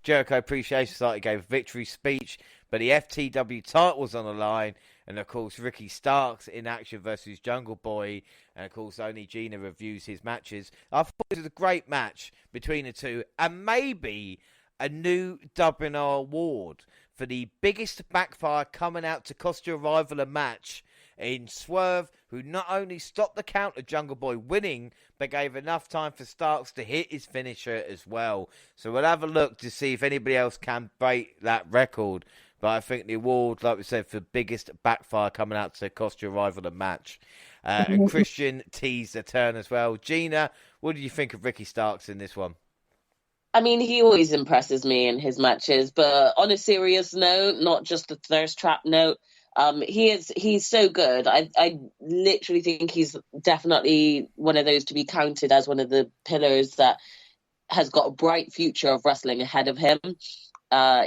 Jericho Appreciation Society gave a victory speech, but the FTW title was on the line. And, of course, Ricky Starks in action versus Jungle Boy. And, of course, only Gina reviews his matches. I thought it was a great match between the two. And maybe a new WNR award for the biggest backfire coming out to cost your rival a match in Swerve, who not only stopped the count of Jungle Boy winning, but gave enough time for Starks to hit his finisher as well. So we'll have a look to see if anybody else can break that record. But I think the award, like we said, for biggest backfire coming out to cost your rival a match. And Christian teased the turn as well. Gina, what did you think of Ricky Starks in this one? I mean, he always impresses me in his matches, but on a serious note, not just a thirst trap note, he's so good. I literally think he's definitely one of those to be counted as one of the pillars that has got a bright future of wrestling ahead of him.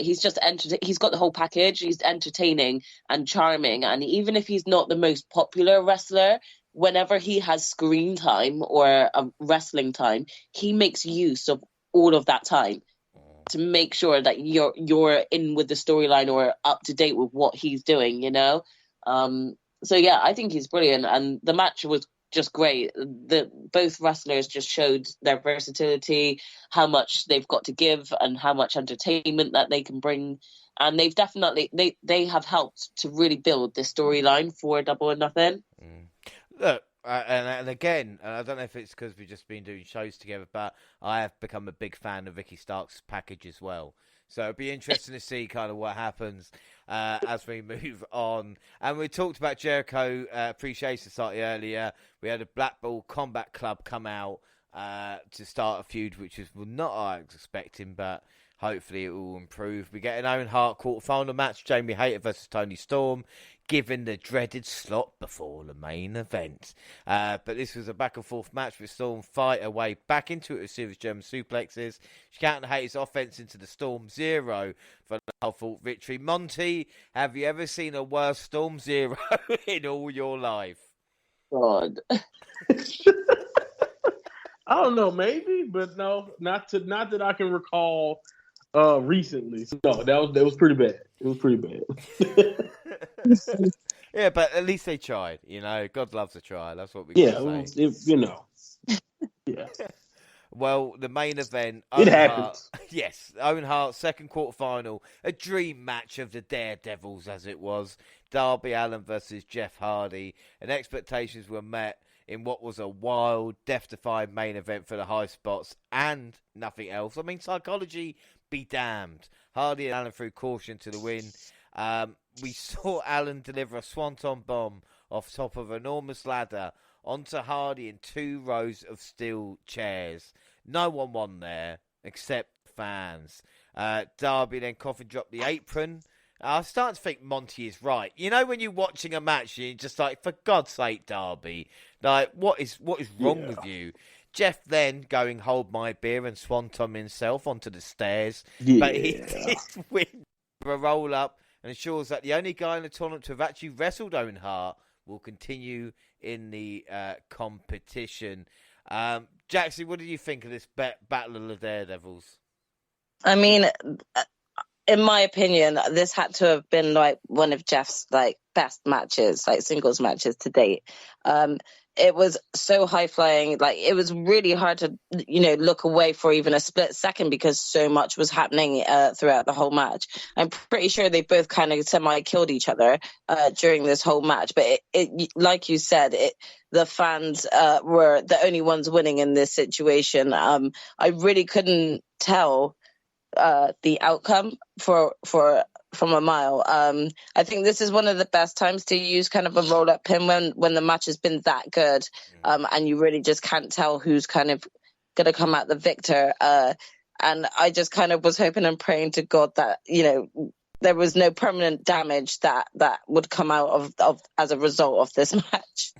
He's just he's got the whole package. He's entertaining and charming, and even if he's not the most popular wrestler, whenever he has screen time or wrestling time, he makes use of all of that time to make sure that you're in with the storyline or up to date with what he's doing, you know? So yeah, I think he's brilliant, and the match was just great. Both wrestlers just showed their versatility, how much they've got to give and how much entertainment that they can bring, and they've definitely they have helped to really build this storyline for Double or Nothing. Look, and again, I don't know if it's because we've just been doing shows together, but I have become a big fan of Ricky Stark's package as well. So it'll be interesting to see kind of what happens as we move on. And we talked about Jericho Appreciation Society earlier. We had a Black Ball Combat Club come out to start a feud, which is not what I was expecting, but hopefully it will improve. We get an Owen Hart quarterfinal match, Jamie Hayter versus Tony Storm, given the dreaded slot before the main event. But this was a back-and-forth match with Storm fight her way back into it with serious German suplexes. She countered Hayter's offense into the Storm Zero for a hard-fought victory. Monty, have you ever seen a worse Storm Zero in all your life? God. I don't know, maybe, but no, not that I can recall recently. So, no, that was pretty bad. It was pretty bad. Yeah, but at least they tried. You know, God loves a try. That's what we can say. You know. Yeah. Well, the main event. It happens. Yes, Owen Hart, second quarterfinal. A dream match of the Daredevils, as it was. Darby Allin versus Jeff Hardy. And expectations were met in what was a wild, death-defying main event for the high spots and nothing else. I mean, psychology be damned. Hardy and Allin threw caution to the win. We saw Alan deliver a swanton bomb off top of an enormous ladder onto Hardy in 2 rows of steel chairs. No one won there except fans. Darby then coffin dropped the apron. I'm starting to think Monty is right. You know, when you're watching a match, you're just like, for God's sake, Darby, like, what is wrong with you? Jeff then going, hold my beer, and swanton himself onto the stairs. Yeah. But he did win a roll up and ensures that the only guy in the tournament to have actually wrestled Owen Hart will continue in the competition. Jaxie, what did you think of this Battle of the Daredevils? I mean, in my opinion, this had to have been like one of Jeff's like best matches, like singles matches to date. It was so high flying, like it was really hard to, look away for even a split second because so much was happening throughout the whole match. I'm pretty sure they both kind of semi-killed each other during this whole match. But it like you said, the fans were the only ones winning in this situation. I really couldn't tell the outcome from a mile. I think this is one of the best times to use kind of a roll-up pin when the match has been that good, and you really just can't tell who's kind of going to come out the victor. And I just kind of was hoping and praying to God that, there was no permanent damage that would come out of as a result of this match.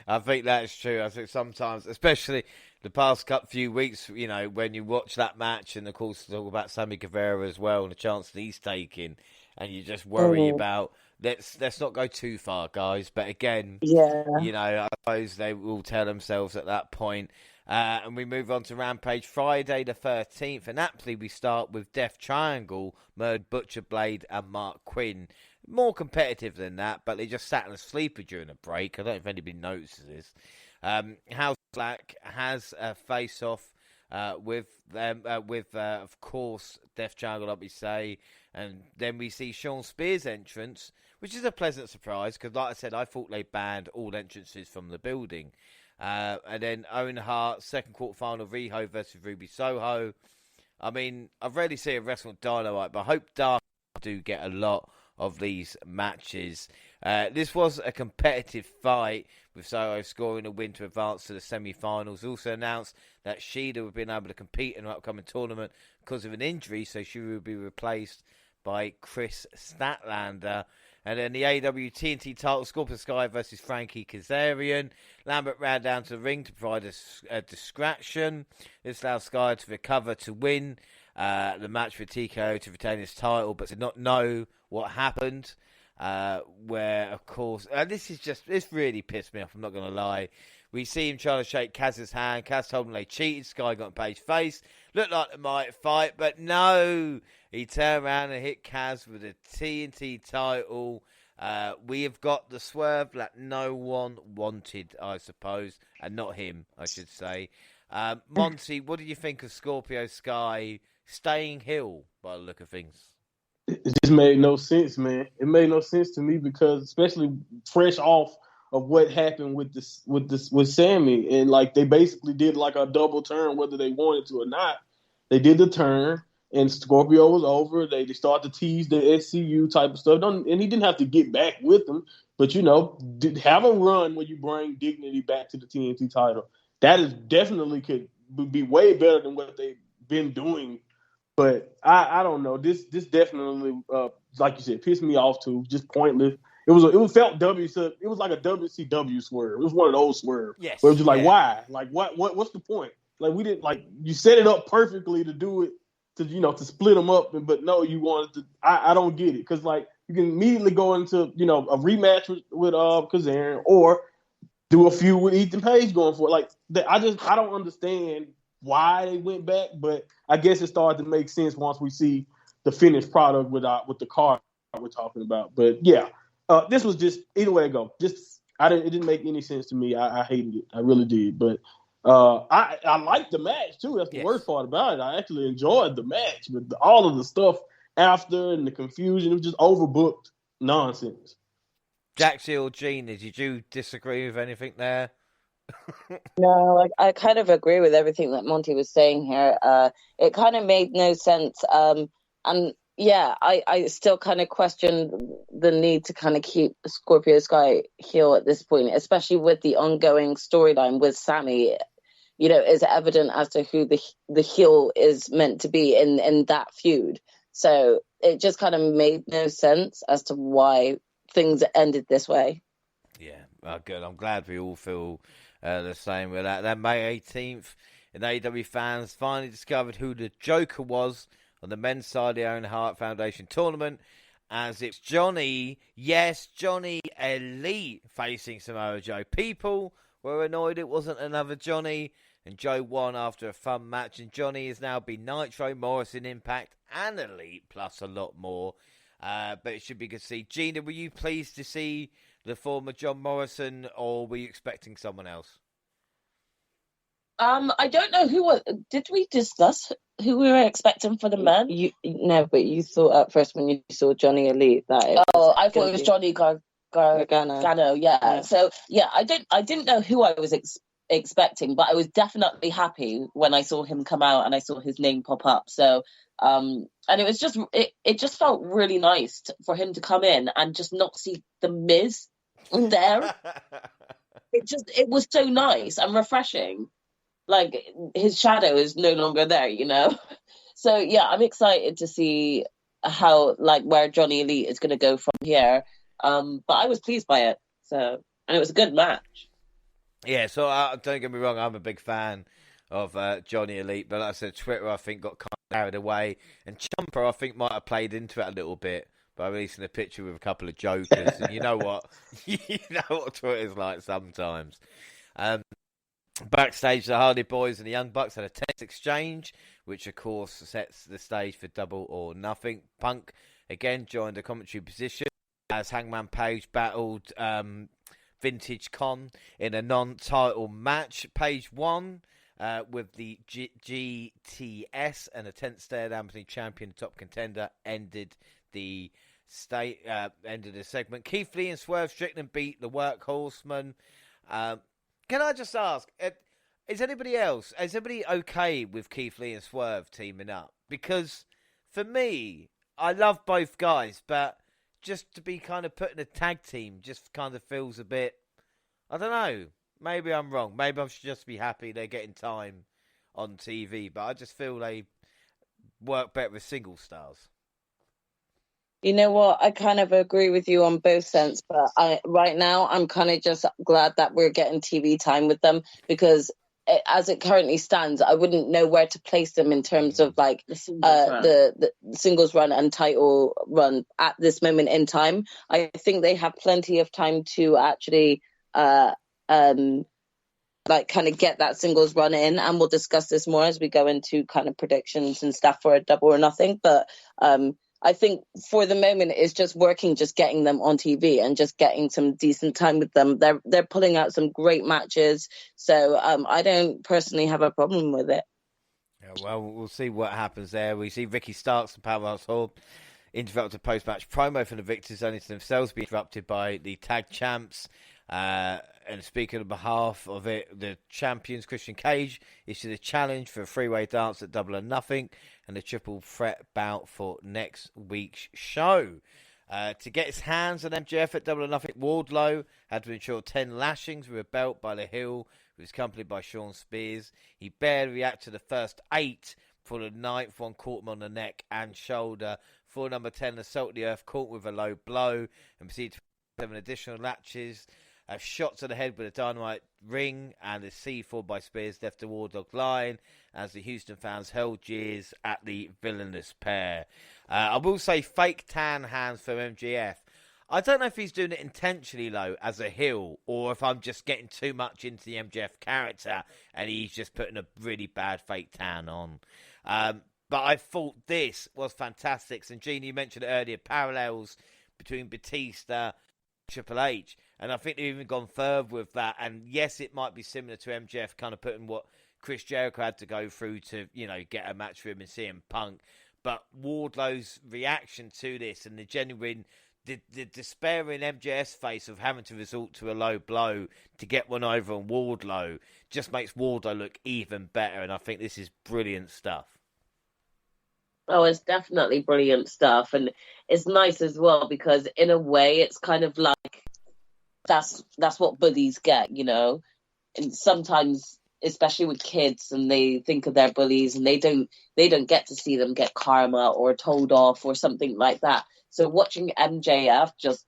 I think that's true. I think sometimes, especially the past few weeks, when you watch that match, and of course talk about Sammy Guevara as well and the chance that he's taking, and you just worry about let's not go too far, guys. But again, I suppose they will tell themselves at that point. And we move on to Rampage Friday the 13th, and aptly we start with Death Triangle, Murd, Butcher Blade, and Mark Quinn. More competitive than that, but they just sat in a sleeper during a break. I don't know if anybody notices this. House Black has a face-off with them, of course, Death Triangle, like we say. And then we see Sean Spears' entrance, which is a pleasant surprise, because like I said, I thought they banned all entrances from the building. And then Owen Hart, second quarterfinal, Riho versus Ruby Soho. I mean, I've rarely seen a wrestling Dynamite, but I hope Dark do get a lot of these matches. This was a competitive fight, with Soho scoring a win to advance to the semi-finals. Also announced that Shida would be able to compete in an upcoming tournament because of an injury, so she will be replaced by Chris Statlander. And then the AEW TNT title, Scorpio Sky versus Frankie Kazarian. Lambert ran down to the ring to provide a distraction. This allowed Sky to recover to win the match for TKO to retain his title, but did not know what happened. Where, of course, this really pissed me off, I'm not going to lie. We see him trying to shake Kaz's hand. Kaz told him they cheated. Sky got in Paige's face. Looked like they might fight, but no. He turned around and hit Kaz with a TNT title. We have got the swerve that no one wanted, I suppose. And not him, I should say. Monty, what do you think of Scorpio Sky staying heel by the look of things? It just made no sense, man. It made no sense to me because, especially fresh off of what happened with Sammy, and like they basically did like a double turn, whether they wanted to or not. They did the turn, and Scorpio was over. They started to tease the SCU type of stuff, and he didn't have to get back with them, but have a run when you bring dignity back to the TNT title. That is definitely could be way better than what they've been doing. But I don't know. This definitely, like you said, pissed me off too. Just pointless. It was like a WCW swerve. It was one of those swerves. Yes. Where it was just like, why? Like what's the point? Like we didn't you set it up perfectly to do it to split them up, but no, you wanted to. I don't get it because like you can immediately go into a rematch with Kazarian or do a feud with Ethan Page going for it. Like I don't understand why they went back, but I guess it started to make sense once we see the finished product with the card we're talking about. But yeah, this was just either way it go. It didn't make any sense to me. I hated it. I really did. But I liked the match too. That's the worst part about it. I actually enjoyed the match, but all of the stuff after and the confusion, it was just overbooked nonsense. Jaxie or Gina, did you disagree with anything there? No, I kind of agree with everything that Monty was saying here. It kind of made no sense. And yeah, I still kind of question the need to kind of keep Scorpio Sky heel at this point, especially with the ongoing storyline with Sammy. You know, is evident as to who the heel is meant to be in that feud. So it just kind of made no sense as to why things ended this way. Yeah, good. I'm glad we all feel the same with that. Then May 18th, and AEW fans finally discovered who the Joker was on the men's side of the Owen Hart Foundation tournament, as it's Johnny, yes, Johnny Elite facing Samoa Joe. People were annoyed it wasn't another Johnny, and Joe won after a fun match, and Johnny has now been Nitro, Morrison, Impact, and Elite, plus a lot more. But it should be good to see. Gina, were you pleased to see the former John Morrison, or were you expecting someone else? I don't know who was. Did we discuss who we were expecting for the men? No, but you thought at first when you saw Johnny Elite that it I thought it was Johnny Gargano. Yeah. So yeah, I didn't know who I was expecting, but I was definitely happy when I saw him come out and I saw his name pop up. So and it was just it just felt really nice for him to come in and just not see the Miz there. it was so nice and refreshing. Like his shadow is no longer there, you know. So yeah, I'm excited to see how where Johnny Elite is going to go from here. But I was pleased by it. So, and it was a good match. Yeah, so don't get me wrong, I'm a big fan of Johnny Elite, but like I said, Twitter I think got kind of carried away, and Chumper I think might have played into it a little bit by releasing a picture with a couple of jokers, and you know what, you know what Twitter's like sometimes. Backstage, the Hardy Boys and the Young Bucks had a tense exchange, which of course sets the stage for Double or Nothing. Punk again joined the commentary position as Hangman Page battled Vintage Con in a non-title match. Page won with the GTS, and a tense stare down between champion and top contender ended the segment. Keith Lee and Swerve Strickland beat the Workhorsemen. Can I just ask, is anybody okay with Keith Lee and Swerve teaming up? Because for me, I love both guys, but just to be kind of put in a tag team just kind of feels a bit, I don't know, maybe I'm wrong. Maybe I should just be happy they're getting time on TV, but I just feel they work better with single stars. You know what? I kind of agree with you on both sense, but right now I'm kind of just glad that we're getting TV time with them, because as it currently stands, I wouldn't know where to place them in terms of the singles run and title run at this moment in time. I think they have plenty of time to actually kind of get that singles run in, and we'll discuss this more as we go into kind of predictions and stuff for a Double or Nothing. But I think for the moment it's just working, just getting them on TV and just getting some decent time with them. They're pulling out some great matches, so I don't personally have a problem with it. Yeah, well, we'll see what happens there. We see Ricky Starks and Powerhouse Hall interrupt a post-match promo from the victors, only to themselves be interrupted by the tag champs. And speaking on behalf of it, the champions, Christian Cage, issued a challenge for a three-way dance at Double or Nothing and a triple threat bout for next week's show. To get his hands on MJF at Double or Nothing, Wardlow had to ensure 10 lashings with a belt by the heel, who was accompanied by Sean Spears. He barely reacted to the first 8 for the 9th one, caught him on the neck and shoulder. For number 10, assaulted the earth, caught with a low blow, and proceeded to 7 additional latches. A shot to the head with a dynamite ring, and a C4 by Spears left the War Dog line as the Houston fans held jeers at the villainous pair. I will say fake tan hands from MJF. I don't know if he's doing it intentionally, though, as a heel, or if I'm just getting too much into the MJF character and he's just putting a really bad fake tan on. But I thought this was fantastic. And Gene, you mentioned earlier, parallels between Batista Triple H, and I think they've even gone further with that. And yes, it might be similar to MJF kind of putting what Chris Jericho had to go through to, get a match for him and CM Punk. But Wardlow's reaction to this and the genuine, the despair in MJF's face of having to resort to a low blow to get one over on Wardlow just makes Wardlow look even better. And I think this is brilliant stuff. Oh, it's definitely brilliant stuff, and it's nice as well because in a way it's kind of like that's what bullies get, and sometimes, especially with kids, and they think of their bullies and they don't get to see them get karma or told off or something like that. So watching MJF just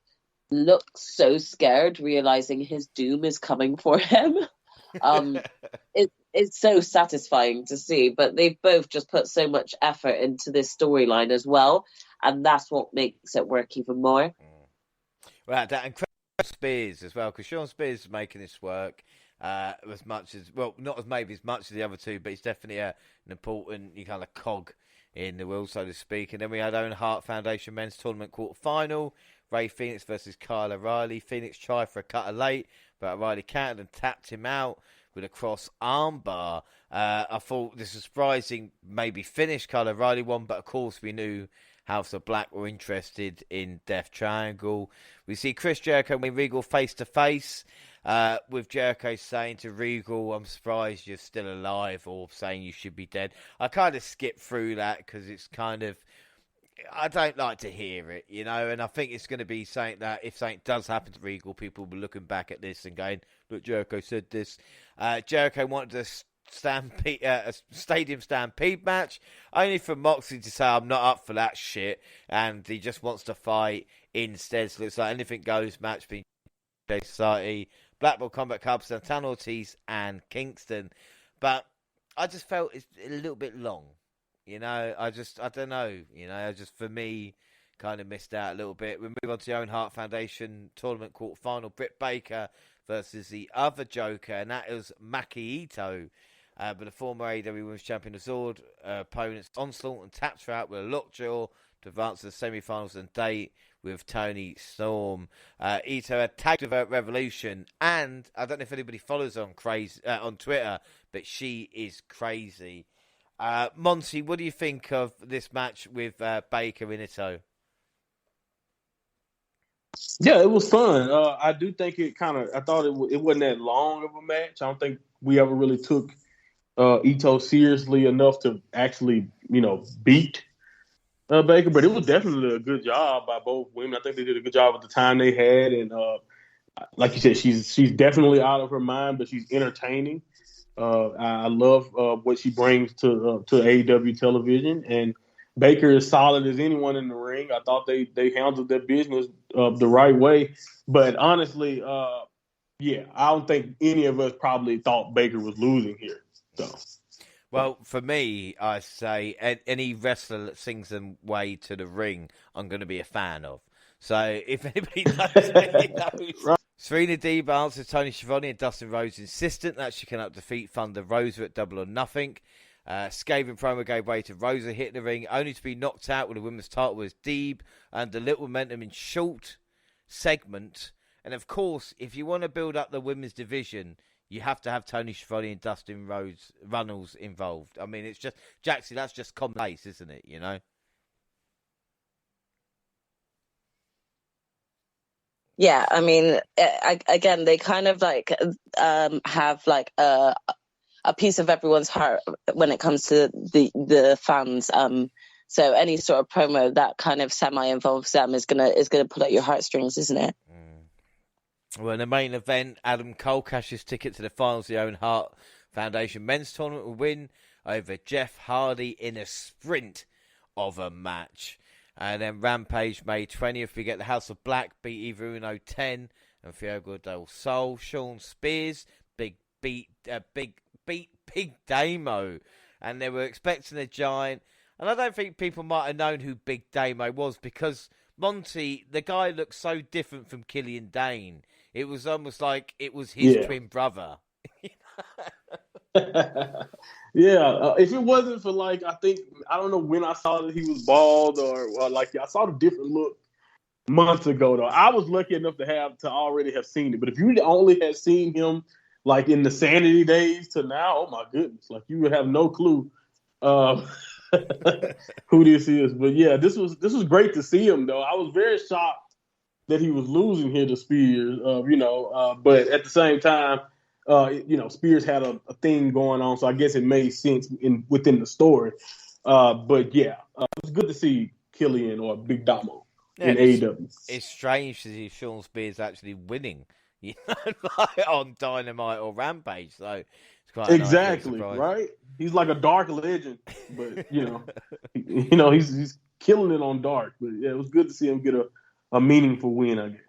look so scared, realizing his doom is coming for him, um, it's so satisfying to see. But they've both just put so much effort into this storyline as well, and that's what makes it work even more. Right, that incredible Spears as well, because Sean Spears is making this work as much as, well, not as maybe as much as the other two, but he's definitely an important kind of cog in the wheel, so to speak. And then we had Owen Hart Foundation Men's Tournament quarterfinal. Ray Phoenix versus Kyle O'Reilly. Phoenix tried for a cutter late, but O'Reilly countered and tapped him out with a cross armbar. I thought this was surprising, maybe finish. Kyle O'Reilly won, but of course we knew House of Black were interested in Death Triangle. We see Chris Jericho and Regal face to face, with Jericho saying to Regal, "I'm surprised you're still alive," or saying you should be dead. I kind of skipped through that because it's kind of, I don't like to hear it, and I think it's going to be something that if something does happen to Regal, people will be looking back at this and going, "Look, Jericho said this." Jericho wanted a stadium stampede match, only for Moxley to say, "I'm not up for that shit," and he just wants to fight instead. So it's like anything goes match between Society, Blackpool Combat Club, Santana Ortiz, and Kingston. But I just felt it's a little bit long. I don't know. For me, kind of missed out a little bit. We move on to the Owen Hart Foundation Tournament quarterfinal. Britt Baker versus the other Joker, and that is Maki Ito. But the former AEW Women's Champion of Zord opponents Onslaught and taps her out with a lockjaw to advance to the semi-finals and date with Tony Storm. Ito had tagged with her Revolution, and I don't know if anybody follows her on Twitter, but she is crazy. Monty, what do you think of this match with Baker and Ito? Yeah, it was fun. I do think I thought it wasn't that long of a match. I don't think we ever really took Ito seriously enough to actually, beat Baker, but it was definitely a good job by both women. I think they did a good job with the time they had, and like you said, she's definitely out of her mind, but she's entertaining. I love what she brings to AEW television, and Baker is solid as anyone in the ring. I thought they handled their business the right way, but honestly, I don't think any of us probably thought Baker was losing here. So. Well, for me, I say any wrestler that sings them way to the ring, I'm going to be a fan of. So if anybody knows, Right. Serena Deeb answers Tony Schiavone and Dustin Rhodes insistent that she cannot defeat Thunder Rosa at Double or Nothing. Scathing promo gave way to Rosa hitting the ring, only to be knocked out with the women's title was Deeb and a little momentum in short segment. And of course, if you want to build up the women's division, you have to have Tony Schiavone and Dustin Reynolds involved. I mean, it's just, Jaxie, that's just common place, isn't it, Yeah, I mean, again, they kind of have a piece of everyone's heart when it comes to the fans. So any sort of promo that kind of semi involves them is gonna pull at your heartstrings, isn't it? Well, in the main event, Adam Cole cashes ticket to the finals of the Owen Hart Foundation Men's Tournament with win over Jeff Hardy in a sprint of a match. And then Rampage, May 20th, we get the House of Black beat Evil Uno 10 and Fuego del Sol. Sean Spears, Big Damo. And they were expecting a giant. And I don't think people might have known who Big Damo was because Monty, the guy looked so different from Killian Dane. It was almost like it was his twin brother. If it wasn't for I don't know when I saw that he was bald or I saw the different look months ago though. I was lucky enough to already have seen it. But if you only had seen him in the Sanity days to now, oh my goodness, you would have no clue who this is. But yeah, this was great to see him though. I was very shocked that he was losing here to Spears, but at the same time, Spears had a thing going on, so I guess it made sense within the story. But yeah, it's good to see Killian or Big Damo in AEW. It's strange to see Sean Spears actually winning, you know, like on Dynamite or Rampage. So it's quite a exactly nice right. He's like a dark legend, but he's killing it on dark. But yeah, it was good to see him get a meaningful win, I guess.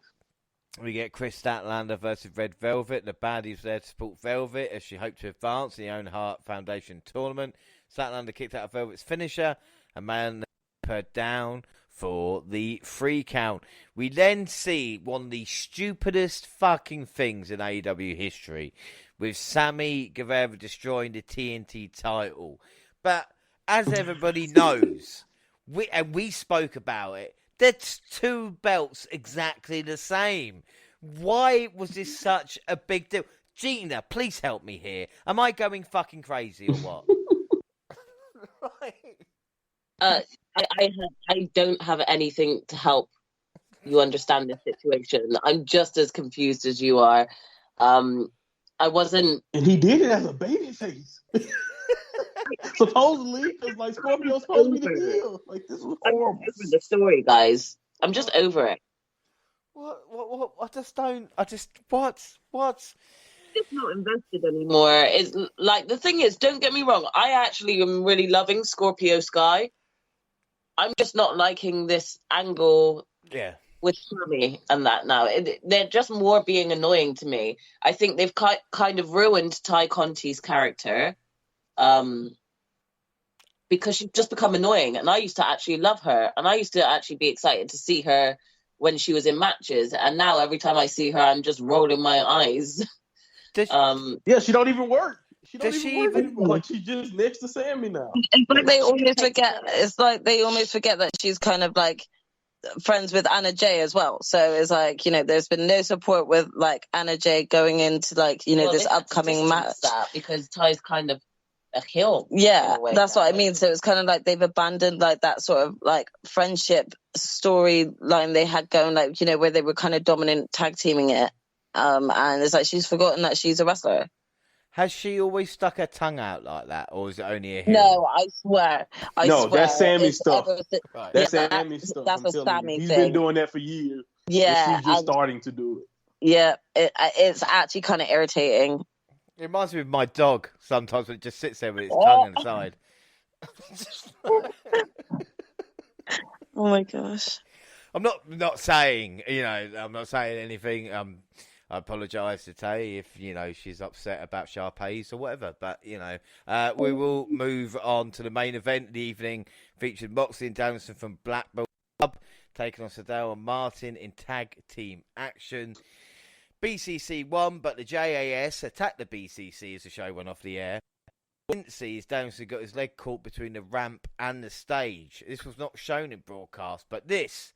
We get Chris Statlander versus Red Velvet. The baddies there to support Velvet as she hoped to advance in the Owen Hart Foundation tournament. Statlander kicked out of Velvet's finisher, and man put her down for the 3 count. We then see one of the stupidest fucking things in AEW history, with Sammy Guevara destroying the TNT title. But as everybody knows, we spoke about it, that's 2 belts exactly the same. Why was this such a big deal? Gina, please help me here. Am I going fucking crazy or what? I don't have anything to help you understand this situation. I'm just as confused as you are. I wasn't, and he did it as a babyface. Supposedly, because like Scorpio's supposed to be the heel. Like this was horrible. I'm over the story, guys. I'm just over it. What? What? Just not invested anymore. It's like, the thing is, don't get me wrong, I actually am really loving Scorpio Sky. I'm just not liking this angle with Sammy and that now. They're just more being annoying to me. I think they've kind of ruined Ty Conti's character because she's just become annoying. And I used to actually love her. And I used to actually be excited to see her when she was in matches. And now every time I see her, I'm just rolling my eyes. Yeah, she don't even work. She don't even work anymore. Like, she's just next to Sammy now. It's like they almost forget. It's like they almost forget that she's kind of like friends with Anna Jay as well. So it's like, there's been no support with like Anna Jay going into like, this upcoming match. Because Ty's kind of a heel. Yeah, that's what I mean. So it's kind of like they've abandoned like that sort of like friendship storyline they had going, like, where they were kind of dominant tag teaming it. And it's like she's forgotten that she's a wrestler. Has she always stuck her tongue out like that, or is it only a heel? No, I swear. That's Sammy's stuff. Right. That's Sammy's stuff. That's a Sammy thing. He's thing. been doing that for years. Yeah. She's just starting to do it. Yeah, it's actually kind of irritating. It reminds me of my dog sometimes when it just sits there with its tongue on the side. Oh my gosh. I'm not saying, I'm not saying anything. I apologise to Tay if, she's upset about Sharpay's or whatever. But, we will move on to the main event of the evening, featured Moxley and Danielson from Black Belt Club, taking on Sadal and Martin in tag team action. BCC won, but the JAS attacked the BCC as the show went off the air. Quincy as Danielson got his leg caught between the ramp and the stage. This was not shown in broadcast, but this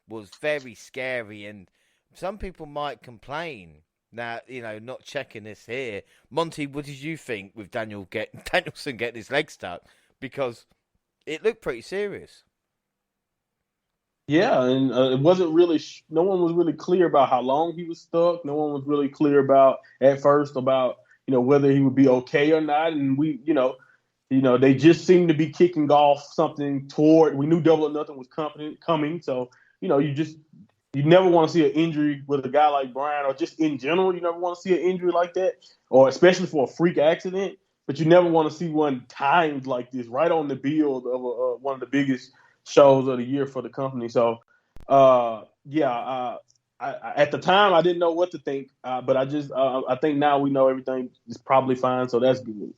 was very scary, and some people might complain that, not checking this here. Monty, what did you think with Danielson getting his leg stuck? Because it looked pretty serious. Yeah, and it wasn't really. No one was really clear about how long he was stuck. No one was really clear at first about whether he would be okay or not. And we, they just seemed to be kicking off something toward. We knew Double or Nothing was coming, so you never want to see an injury with a guy like Brian, or just in general, you never want to see an injury like that, or especially for a freak accident. But you never want to see one timed like this, right on the build of one of the biggest shows of the year for the company. So, I at the time I didn't know what to think, but I think now we know everything is probably fine, so that's good.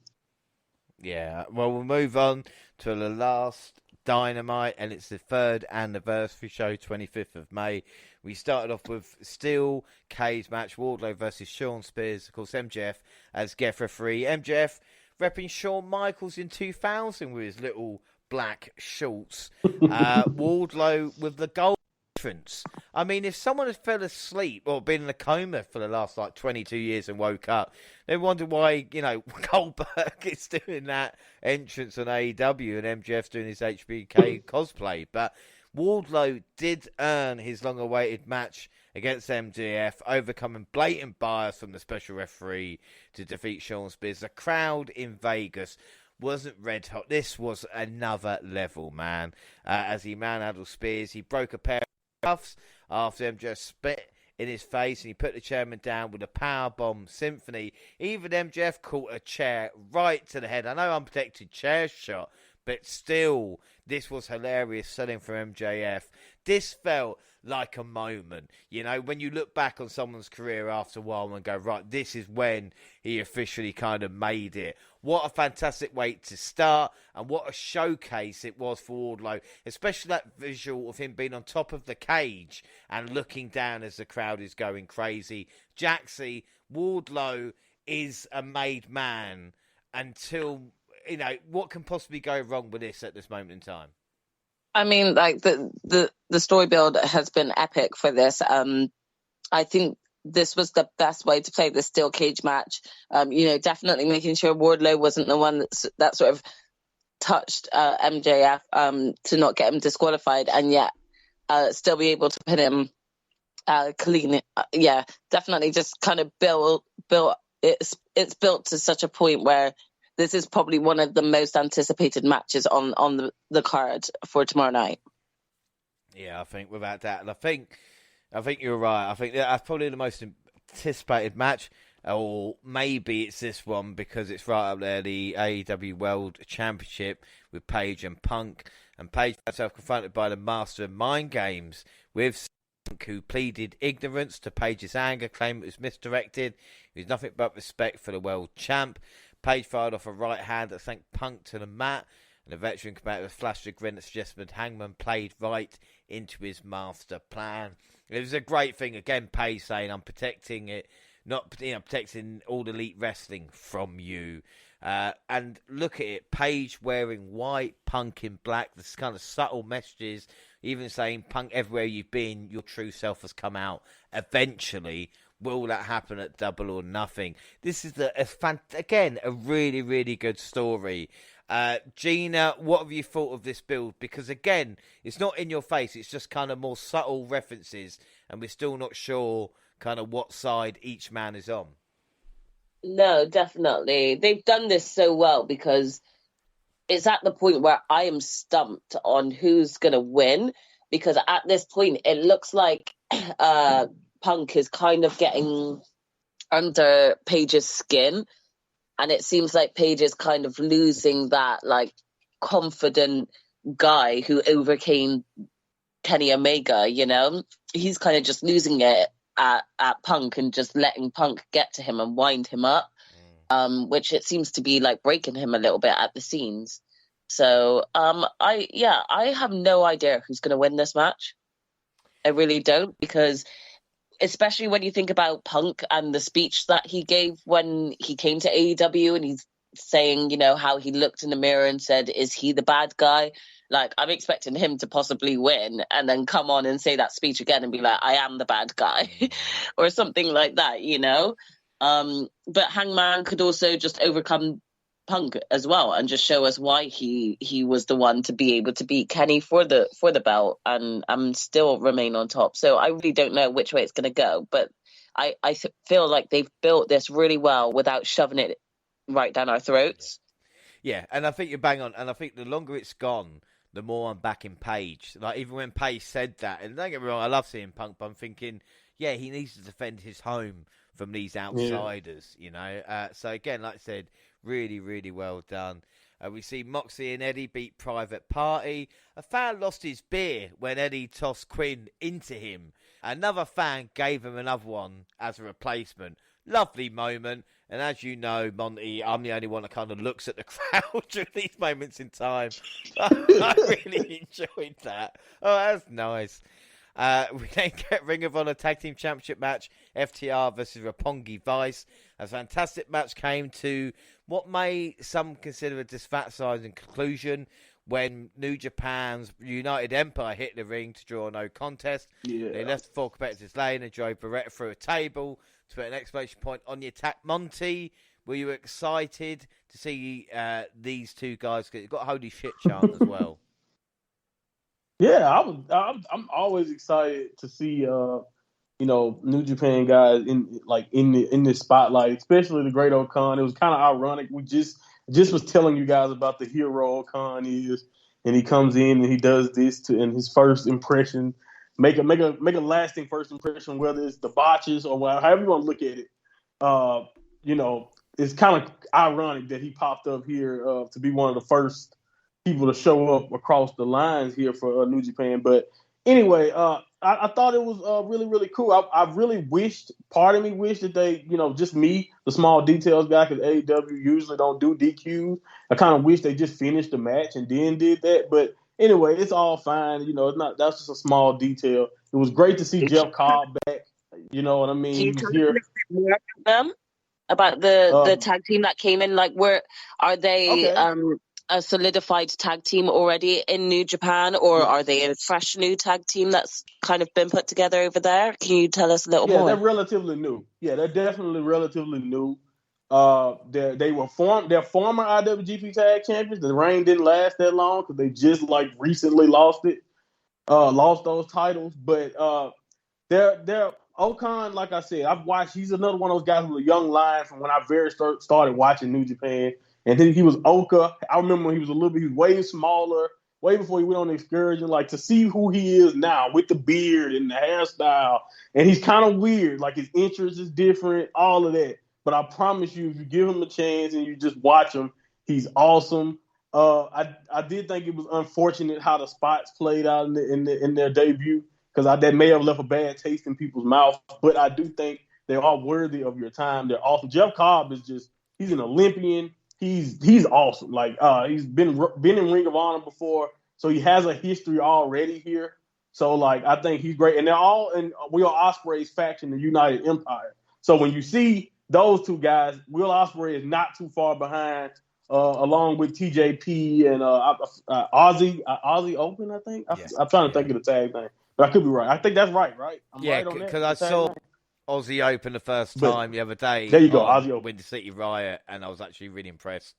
Yeah, well, we'll move on to the last Dynamite, and it's the 3rd anniversary show, 25th of May. We started off with steel cage match, Wardlow versus Shawn Spears, of course MJF as guest referee. MJF repping Shawn Michaels in 2000 with his little black shorts. Wardlow with the gold entrance. I mean, if someone had fell asleep or been in a coma for the last 22 years and woke up, they wonder why, Goldberg is doing that entrance on AEW and MJF's doing his HBK cosplay. But Wardlow did earn his long-awaited match against MJF, overcoming blatant bias from the special referee to defeat Shawn Spears. The crowd in Vegas wasn't red hot. This was another level, man. As he manhandled Spears, he broke a pair of cuffs after him just spit in his face, and he put the chairman down with a powerbomb symphony. Even MJF caught a chair right to the head. I know unprotected chair shot, but still, this was hilarious selling for MJF. This felt like a moment, you know, when you look back on someone's career after a while and go, right, this is when he officially kind of made it. What a fantastic way to start, and what a showcase it was for Wardlow, especially that visual of him being on top of the cage and looking down as the crowd is going crazy. Jaxie, Wardlow is a made man until, you know, what can possibly go wrong with this at this moment in time? I mean, like the story build has been epic for this. I think this was the best way to play the steel cage match. You know, definitely making sure Wardlow wasn't the one that sort of touched MJF to not get him disqualified, and yet still be able to put him clean. Yeah, definitely just kind of built. It's built to such a point where this is probably one of the most anticipated matches on the card for tomorrow night. Yeah, I think without that, and I think you're right. I think that's probably the most anticipated match, or maybe it's this one because it's right up there, the AEW World Championship with Paige and Punk, and Paige herself confronted by the Master of Mind Games with Punk, who pleaded ignorance to Paige's anger, claiming it was misdirected. It was nothing but respect for the world champ. Paige fired off a right hand that sent Punk to the mat, and the veteran combatant flashed a grin that suggested Hangman played right into his master plan. It was a great thing. Again, Paige saying, I'm protecting it, not protecting all the elite wrestling from you. And look at it, Paige wearing white, Punk in black, this kind of subtle messages, even saying, Punk, everywhere you've been, your true self has come out. Eventually, will that happen at Double or Nothing? This is again a really, really good story. Gina, what have you thought of this build? Because again, it's not in your face. It's just kind of more subtle references, and we're still not sure kind of what side each man is on. No, definitely. They've done this so well because it's at the point where I am stumped on who's going to win, because at this point, it looks like Punk is kind of getting under Paige's skin, and it seems like Paige is kind of losing that like confident guy who overcame Kenny Omega. You know, he's kind of just losing it at Punk and just letting Punk get to him and wind him up, which it seems to be like breaking him a little bit at the seams. So I have no idea who's going to win this match. I really don't, because especially when you think about Punk and the speech that he gave when he came to AEW, and he's saying, you know, how he looked in the mirror and said, is he the bad guy? Like, I'm expecting him to possibly win and then come on and say that speech again and be like, I am the bad guy or something like that, you know? But Hangman could also just overcome Punk as well and just show us why he was the one to be able to beat Kenny for the belt and still remain on top. So I really don't know which way it's going to go, but I feel like they've built this really well without shoving it right down our throats. Yeah, and I think you're bang on, and I think the longer it's gone, the more I'm backing Paige. Like, even when Paige said that, and don't get me wrong, I love seeing Punk, but I'm thinking, yeah, he needs to defend his home from these outsiders, you know. So again, like I said, really, really well done. We see Moxley and Eddie beat Private Party. A fan lost his beer when Eddie tossed Quinn into him. Another fan gave him another one as a replacement. Lovely moment. And as you know, Monty, I'm the only one that kind of looks at the crowd during these moments in time. I really enjoyed that. Oh, that's nice. We then get Ring of Honor Tag Team Championship match, FTR versus Roppongi Vice. A fantastic match came to what may some consider a dissatisfying conclusion when New Japan's United Empire hit the ring to draw no contest. Yeah. They left the four competitors lane and drove Beretta through a table to put an exclamation point on the attack. Monty, were you excited to see these two guys? Because you've got a holy shit chant as well. Yeah, I'm always excited to see New Japan guys in this spotlight, especially the Great Okan. It was kind of ironic. We just just was telling you guys about the hero Okan is, and he comes in and he does this in his first impression, make a lasting first impression, whether it's the botches or however you want to look at it. You know, it's kind of ironic that he popped up here to be one of the first people to show up across the lines here for New Japan. But anyway, I thought it was really, really cool. I really part of me wished that they, you know, just me, the small details guy, because AEW usually don't do DQs. I kind of wish they just finished the match and then did that. But anyway, it's all fine. You know, that's just a small detail. It was great to see Jeff Cobb back. You know what I mean? Can you He was tell here. us a bit more about them? About the tag team that came in? Like, are they a solidified tag team already in New Japan, or are they a fresh new tag team that's kind of been put together over there? Can you tell us a little more? Yeah, they're relatively new. Yeah, they're definitely relatively new. They're former IWGP Tag Champions. The reign didn't last that long because they just recently lost those titles. But they're Okan, like I said, I've watched. He's another one of those guys with a young lion from when I very started watching New Japan. And then he was Oka. I remember when he was he was way smaller, way before he went on the excursion. Like, to see who he is now with the beard and the hairstyle, and he's kind of weird. Like, his interest is different, all of that. But I promise you, if you give him a chance and you just watch him, he's awesome. I did think it was unfortunate how the spots played out in their debut, because that may have left a bad taste in people's mouths. But I do think they are worthy of your time. They're awesome. Jeff Cobb he's an Olympian. He's awesome. Like, he's been in Ring of Honor before, so he has a history already here. So, like, I think he's great. And they're all in Will Osprey's faction, the United Empire. So when you see those two guys, Will Ospreay is not too far behind, along with TJP and Aussie Open, I think. I'm trying to think of the tag name, but I could be right. I think that's right? I'm right on that. Because I saw Aussie Open the first time the other day. There you go, Aussie Open. Winter City Riot, and I was actually really impressed.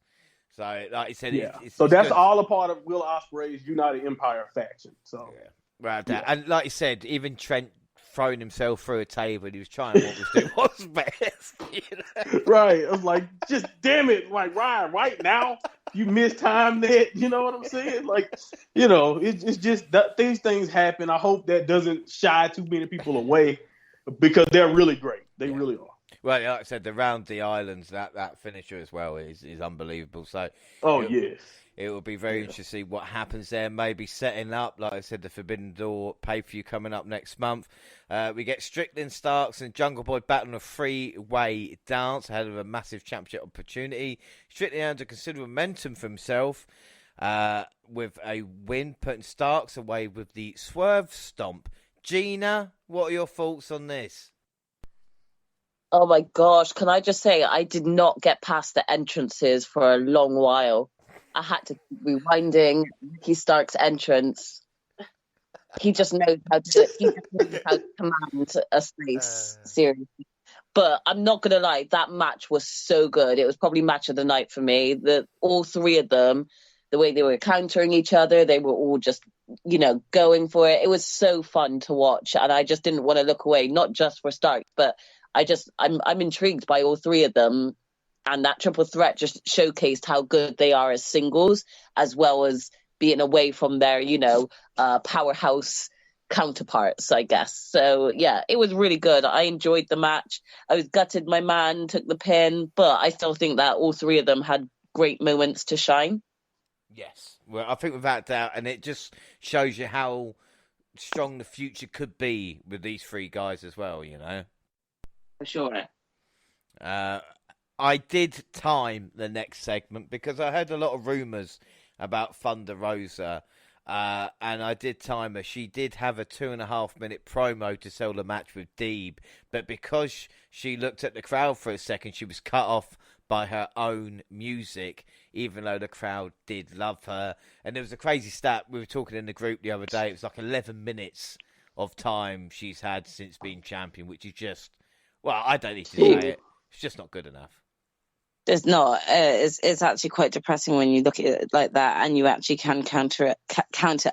So, like I said, it's that's good. all a part of Will Ospreay's United Empire faction. So, And like you said, even Trent throwing himself through a table, he was trying what was doing what's best. You know? Right. I was like, just damn it, like, Ryan, right now you mistimed that. You know what I'm saying? Like, you know, it's just that these things happen. I hope that doesn't shy too many people away, because they're really great. They really are. Well, like I said, the Round the Islands, that finisher as well is unbelievable. So, it will be very interesting to see what happens there. Maybe setting up, like I said, the Forbidden Door pay-per-view coming up next month. We get Strickland, Starks, and Jungle Boy battling a three-way dance ahead of a massive championship opportunity. Strickland earned a considerable momentum for himself with a win, putting Starks away with the Swerve Stomp. Gina, what are your thoughts on this? Oh my gosh, can I just say, I did not get past the entrances for a long while. I had to keep rewinding Ricky Stark's entrance. He just knows how to command a space, seriously. But I'm not going to lie, that match was so good. It was probably match of the night for me. All three of them, the way they were countering each other, they were all just, you know, going for it. It was so fun to watch, and I just didn't want to look away, not just for Stark, but I'm intrigued by all three of them, and that triple threat just showcased how good they are as singles, as well as being away from their, you know, powerhouse counterparts, I guess. So yeah, it was really good. I enjoyed the match. I was gutted my man took the pin, but I still think that all three of them had great moments to shine. Yes, well, I think without doubt, and it just shows you how strong the future could be with these three guys as well, you know. For sure. I did time the next segment because I heard a lot of rumours about Thunder Rosa, and I did time her. She did have a 2.5 minute promo to sell the match with Deeb, but because she looked at the crowd for a second, she was cut off by her own music, even though the crowd did love her. And there was a crazy stat, we were talking in the group the other day, it was like 11 minutes of time she's had since being champion, which is just, well, I don't need to say it. It's just not good enough. It's not. It's actually quite depressing when you look at it like that, and you actually can counter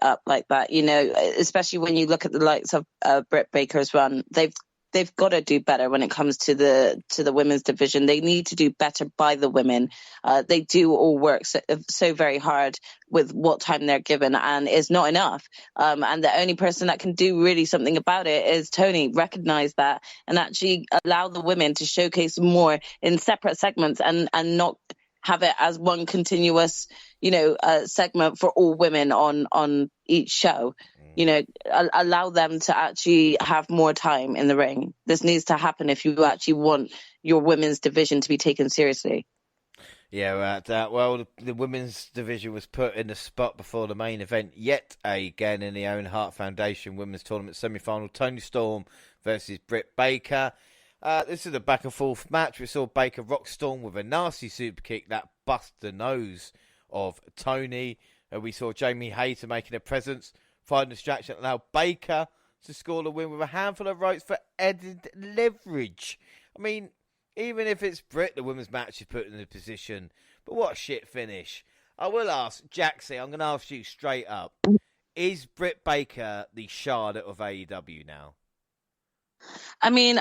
up like that. You know, especially when you look at the likes of Britt Baker's run. They've they've got to do better when it comes to the women's division. They need to do better by the women. They do all work so very hard with what time they're given, and it's not enough. And the only person that can do really something about it is Tony. Recognize that and actually allow the women to showcase more in separate segments and not have it as one continuous, segment for all women on each show. Allow them to actually have more time in the ring. This needs to happen if you actually want your women's division to be taken seriously. Yeah, right. Well, the women's division was put in the spot before the main event yet again in the Owen Hart Foundation Women's Tournament semi-final. Toni Storm versus Britt Baker. This is a back and forth match. We saw Baker rock Storm with a nasty super kick that bust the nose of Toni. We saw Jamie Hayter making a presence, finding distraction that allowed Baker to score the win with a handful of ropes for added leverage. I mean, even if it's Britt, the women's match is put in the position. But what a shit finish. I will ask, Jaxie, I'm going to ask you straight up. Is Britt Baker the Charlotte of AEW now? I mean,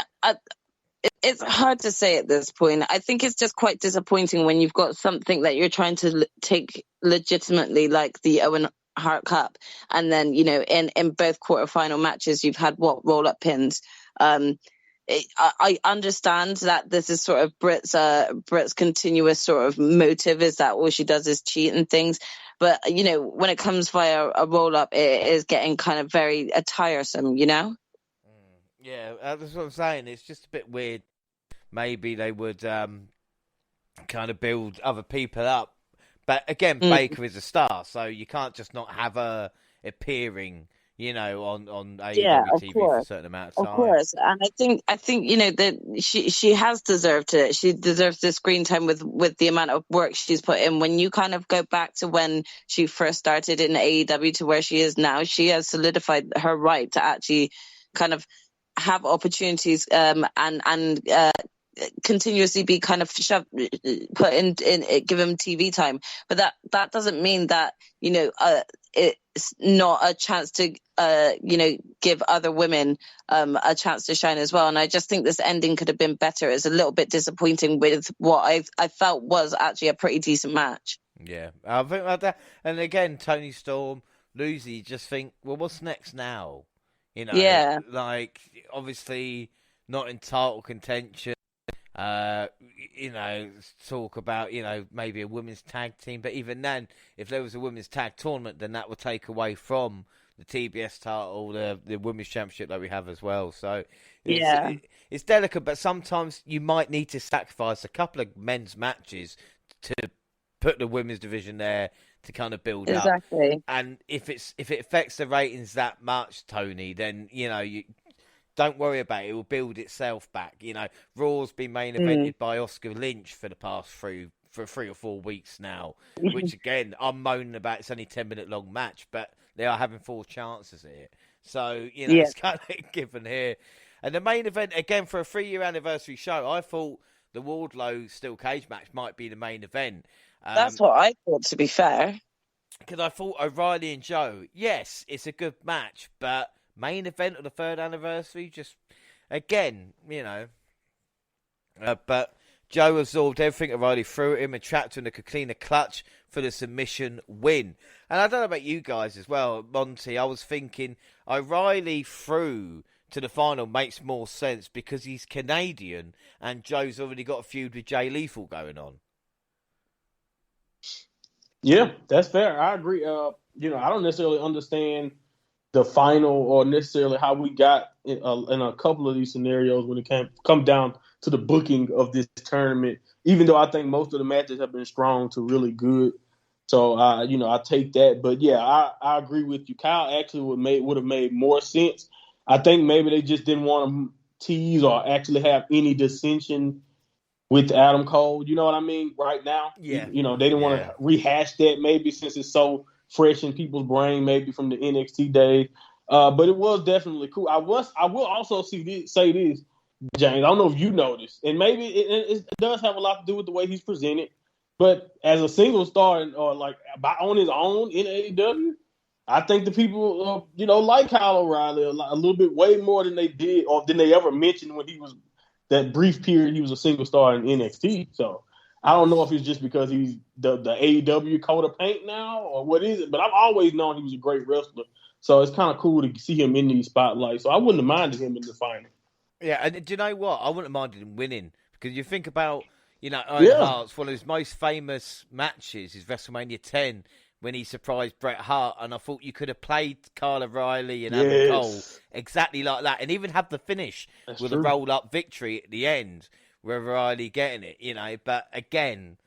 it's hard to say at this point. I think it's just quite disappointing when you've got something that you're trying to take legitimately, like the Owen Hart Cup, and then in both quarterfinal matches you've had roll-up pins. I understand that this is sort of Britt's continuous sort of motive, is that all she does is cheat and things. But when it comes via a roll-up, it is getting kind of very tiresome. Yeah, that's what I'm saying. It's just a bit weird. Maybe they would kind of build other people up. But again, Baker is a star, so you can't just not have her appearing, on AEW TV for a certain amount of time. Of course, and I think that she has deserved it. She deserves the screen time with the amount of work she's put in. When you kind of go back to when she first started in AEW to where she is now, she has solidified her right to actually kind of have opportunities and continuously be kind of put in give him TV time. But that doesn't mean that it's not a chance to give other women a chance to shine as well. And I just think this ending could have been better. It's a little bit disappointing with what I felt was actually a pretty decent match. Yeah, I think like that. And again, Toni Storm losing, you just think, well, what's next now? Yeah. Like, obviously not in title contention. Talk about, maybe a women's tag team. But even then, if there was a women's tag tournament, then that would take away from the TBS title, the women's championship that we have as well. So it's delicate, but sometimes you might need to sacrifice a couple of men's matches to put the women's division there to kind of build up. And if it affects the ratings that much, Tony, then you don't worry about it. It will build itself back. Raw's been main evented by Oscar Lynch for the past 3 or 4 weeks now, which again I'm moaning about. It's only 10-minute long match, but they are having 4 chances at it. So it's kind of given here. And the main event again for a 3-year anniversary show, I thought the Wardlow steel cage match might be the main event. That's what I thought, to be fair. Because I thought O'Reilly and Joe, yes, it's a good match, but main event of the 3rd anniversary, just, again, but Joe absorbed everything O'Reilly threw at him and trapped him in a Coquina clutch for the submission win. And I don't know about you guys as well, Monty, I was thinking O'Reilly through to the final makes more sense because he's Canadian and Joe's already got a feud with Jay Lethal going on. Yeah, that's fair. I agree. I don't necessarily understand the final or necessarily how we got in a couple of these scenarios when it come down to the booking of this tournament, even though I think most of the matches have been strong to really good. So, I take that. But, yeah, I agree with you. Kyle actually would have made more sense. I think maybe they just didn't want to tease or actually have any dissension with Adam Cole. You know what I mean? Right now. Yeah. They didn't want to rehash that maybe since it's so fresh in people's brain, maybe from the NXT days. But it was definitely cool. I will also say this, James. I don't know if you noticed, and maybe it does have a lot to do with the way he's presented. But as a single star or like on his own in AEW, I think the people, like Kyle O'Reilly a little bit way more than they did or than they ever mentioned when he was that brief period he was a single star in NXT. So I don't know if it's just because he's the AEW coat of paint now or what is it, but I've always known he was a great wrestler. So it's kind of cool to see him in these spotlights. So I wouldn't have minded him in the final. Yeah, and do you know what? I wouldn't have minded him winning because you think about, Owen Hart's one of his most famous matches is WrestleMania 10 when he surprised Bret Hart, and I thought you could have played Kyle O'Reilly and Adam Cole exactly like that, and even have the finish with a roll-up victory at the end with O'Reilly getting it, But again,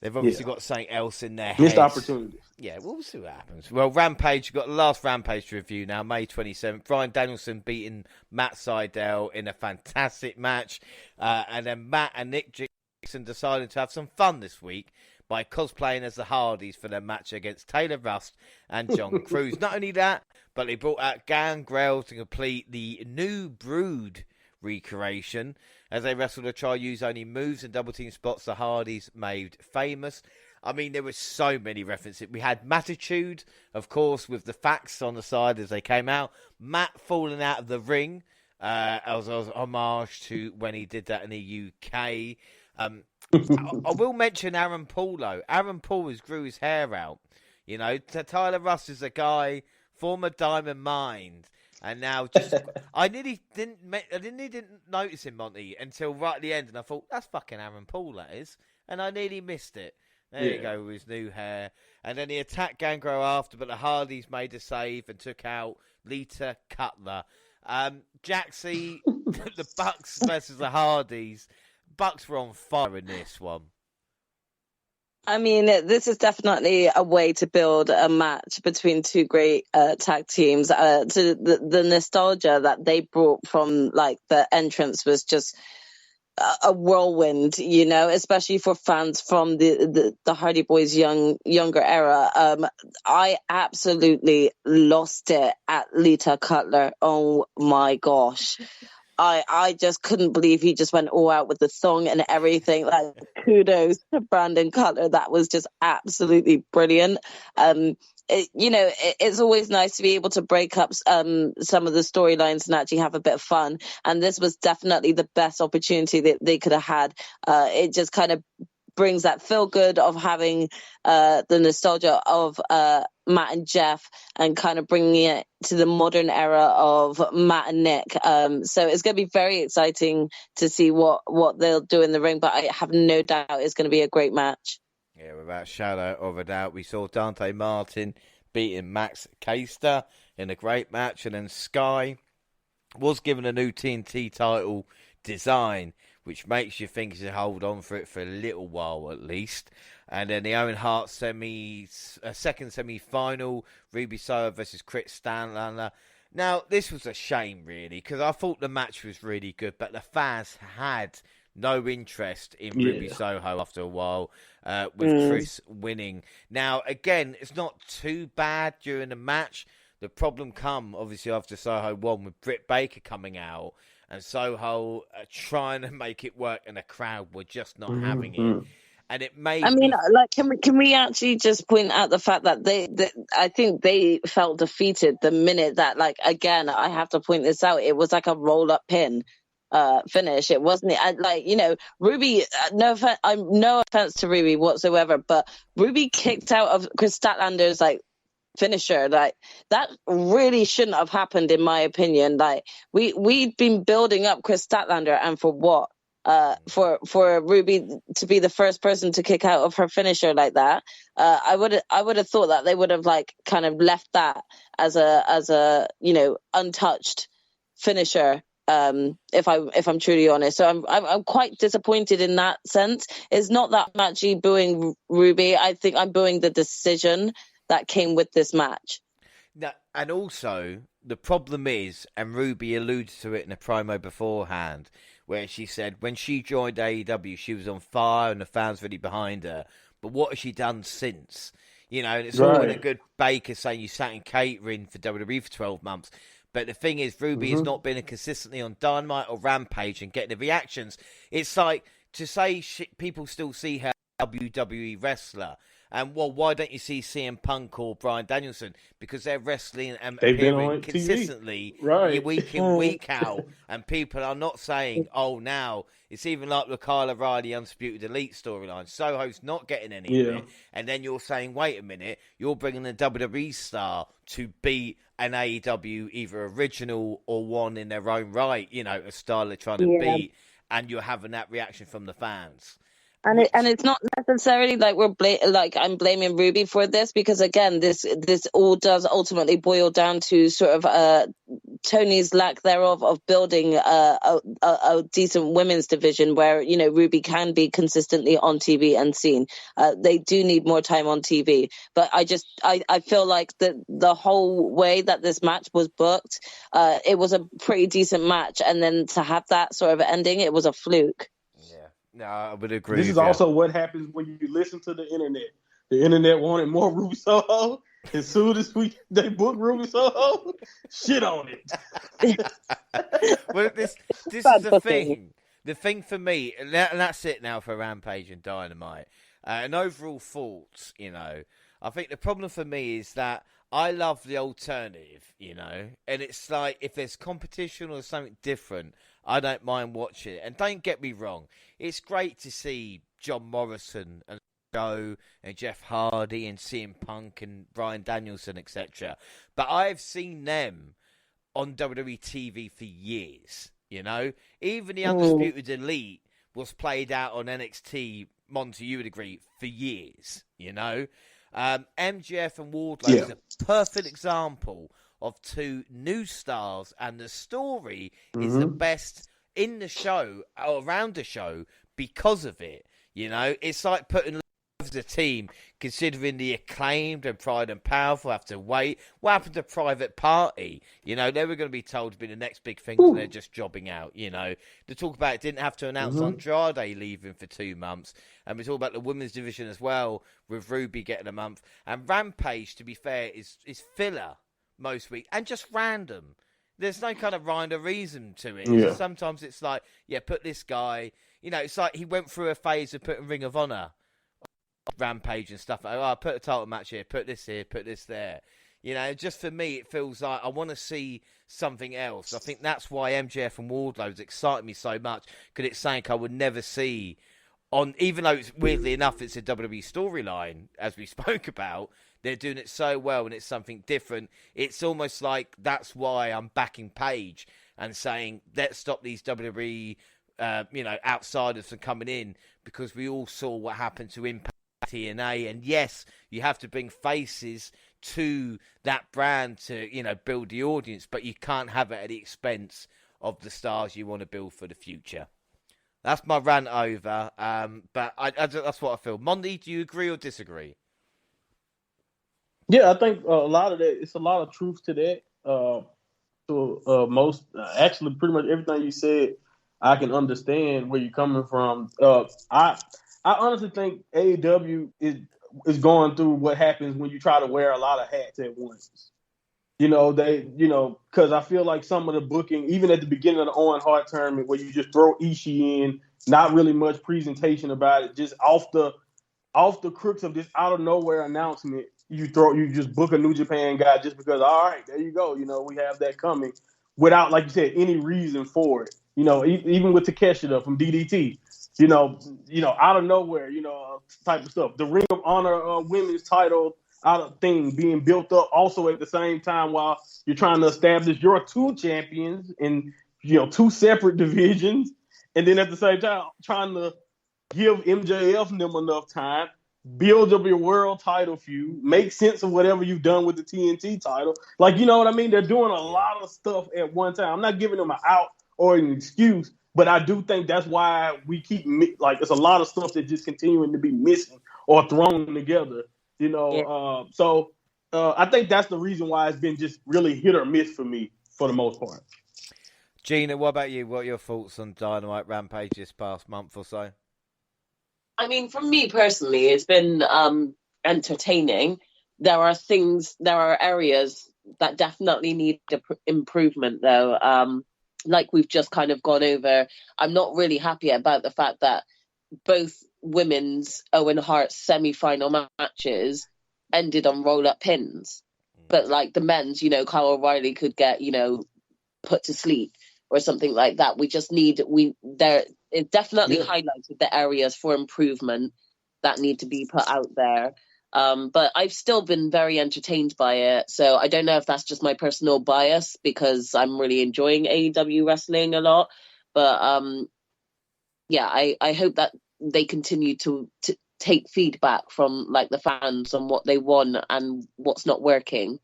they've obviously got something else in their heads. Missed opportunity. Yeah, we'll see what happens. Well, Rampage, you've got the last Rampage to review now, May 27th. Bryan Danielson beating Matt Sydal in a fantastic match. And then Matt and Nick Jackson decided to have some fun this week by cosplaying as the Hardys for their match against Taylor Rust and John Cruz. Not only that, but they brought out Gangrel to complete the New Brood recreation as they wrestled to try use only moves and double team spots the Hardys made famous. I mean, there were so many references. We had Mattitude, of course, with the facts on the side as they came out. Matt falling out of the ring as homage to when he did that in the UK. I will mention Aaron Paul, though. Aaron Paul grew his hair out. Tyler Rust is a guy, former Diamond Mind, and now just I nearly didn't notice him, Monty, until right at the end, and I thought that's fucking Aaron Paul, that is, and I nearly missed it. There you go with his new hair, and then he attacked Gangrel after, but the Hardys made a save and took out Lita Cutler. Jaxie, the Bucks versus the Hardys. Bucks were on fire in this one. I mean, this is definitely a way to build a match between two great tag teams. To the nostalgia that they brought from the entrance was just a whirlwind, especially for fans from the Hardy Boys younger era. I absolutely lost it at Lita Cutler. Oh my gosh. I just couldn't believe he just went all out with the song and everything. Kudos to Brandon Cutler. That was just absolutely brilliant. It's always nice to be able to break up some of the storylines and actually have a bit of fun. And this was definitely the best opportunity that they could have had. It just kind of brings that feel good of having the nostalgia of Matt and Jeff and kind of bringing it to the modern era of Matt and Nick. So it's going to be very exciting to see what they'll do in the ring, but I have no doubt it's going to be a great match. Yeah, without shadow of a doubt. We saw Dante Martin beating Max Caster in a great match, and then Sky was given a new TNT title design, which makes you think he should hold on for it for a little while at least. And then the Owen Hart second semi-final, Ruby Soho versus Chris Statlander. Now, this was a shame, really, because I thought the match was really good, but the fans had no interest in Ruby Soho after a while, with Chris winning. Now, again, it's not too bad during the match. The problem come, obviously, after Soho won with Britt Baker coming out, and Soho trying to make it work, and the crowd were just not having it. And it made can we actually just point out the fact that I think they felt defeated the minute that, again, I have to point this out, it was like a roll-up pin finish. It wasn't, Ruby, no offense to Ruby whatsoever, but Ruby kicked out of Chris Statlander's, finisher. That really shouldn't have happened, in my opinion. We'd been building up Chris Statlander, and for what? For Ruby to be the first person to kick out of her finisher like that, I would have thought that they would have kind of left that as a untouched finisher. If I'm truly honest, so I'm quite disappointed in that sense. It's not that I'm actually booing Ruby. I think I'm booing the decision that came with this match. Now, and also the problem is, and Ruby alluded to it in a promo beforehand, where she said when she joined AEW, she was on fire and the fans really behind her. But what has she done since? And it's all in a good Baker saying you sat in catering for WWE for 12 months. But the thing is, Ruby has not been consistently on Dynamite or Rampage and getting the reactions. It's like to say people still see her WWE wrestler. And well, why don't you see CM Punk or Bryan Danielson? Because they're wrestling and They've been appearing on TV. consistently, Right. week in, week out, and people are not saying, "Oh, now." It's even like the Kyle O'Reilly Undisputed Elite storyline. Soho's not getting any of it, and then you're saying, "Wait a minute, you're bringing a WWE star to beat an AEW either original or one in their own right, a style they're trying to beat." And you're having that reaction from the fans. And it's not necessarily like I'm blaming Ruby for this, because again, this all does ultimately boil down to sort of Tony's lack thereof of building a decent women's division where Ruby can be consistently on TV and seen. They do need more time on TV, but I feel like the whole way that this match was booked, it was a pretty decent match, and then to have that sort of ending, it was a fluke. No, I would agree. This is also what happens when you listen to the internet. The internet wanted more Ruby Soho. As soon as they book Ruby Soho, shit on it. Well, this is the thing. The thing for me, and that's it now for Rampage and Dynamite. And overall thoughts, I think the problem for me is that I love the alternative, and it's like if there's competition or something different, I don't mind watching it. And don't get me wrong, it's great to see John Morrison and Joe and Jeff Hardy and CM Punk and Bryan Danielson, etc. But I've seen them on WWE TV for years, Even the Undisputed Elite was played out on NXT, Monty, you would agree, for years, MJF and Wardlow is a perfect example of two new stars, and the story is the best in the show, or around the show, because of it. It's like putting as a team, considering the Acclaimed and Pride and Powerful have to wait. What happened to Private Party? They were going to be told to be the next big thing, and they're just jobbing out. To talk about it, didn't have to announce Andrade leaving for 2 months, and we talk about the women's division as well, with Ruby getting a month. And Rampage, to be fair, is filler most weeks, and just random. There's no kind of rhyme or reason to it. So sometimes it's like, put this guy. It's like he went through a phase of putting Ring of Honor, Rampage and stuff. I put a title match here, put this here, put this there. Just for me, it feels like I want to see something else. I think that's why MJF and Wardlow's excited me so much, because it's something I would never see on. Even though it's weirdly enough, it's a WWE storyline, as we spoke about. They're doing it so well, and it's something different. It's almost like that's why I'm backing Paige and saying, let's stop these WWE, outsiders from coming in, because we all saw what happened to Impact TNA. And yes, you have to bring faces to that brand to, build the audience, but you can't have it at the expense of the stars you want to build for the future. That's my rant over. But that's what I feel. Monty, do you agree or disagree? Yeah, I think a lot of that, it's a lot of truth to that. Actually, pretty much everything you said, I can understand where you're coming from. I honestly think AEW is going through what happens when you try to wear a lot of hats at once. Because I feel like some of the booking, even at the beginning of the Owen Hart tournament, where you just throw Ishii in, not really much presentation about it, just off the crooks of this out of nowhere announcement. You just book a New Japan guy just because, all right, there you go. We have that coming without, like you said, any reason for it. Even with Takeshita from DDT, out of nowhere, type of stuff. The Ring of Honor women's title out of thing being built up also at the same time while you're trying to establish your 2 champions in, 2 separate divisions. And then at the same time, trying to give MJF and them enough time, build up your world title feud, make sense of whatever you've done with the TNT title. Like, you know what I mean? They're doing a lot of stuff at one time. I'm not giving them an out or an excuse, but I do think that's why we keep, it's a lot of stuff that's just continuing to be missing or thrown together, So I think that's the reason why it's been just really hit or miss for me for the most part. Gina, what about you? What are your thoughts on Dynamite Rampage this past month or so? I mean, for me personally, it's been entertaining. There are areas that definitely need improvement, though. Like we've just kind of gone over, I'm not really happy about the fact that both women's Owen Hart semi-final matches ended on roll-up pins. But like the men's, you know, Kyle O'Reilly could get, you know, put to sleep or something like that. We just need, it definitely highlighted the areas for improvement that need to be put out there. But I've still been very entertained by it. So I don't know if that's just my personal bias because I'm really enjoying AEW wrestling a lot. But yeah, I hope that they continue to take feedback from like the fans on what they want and what's not working.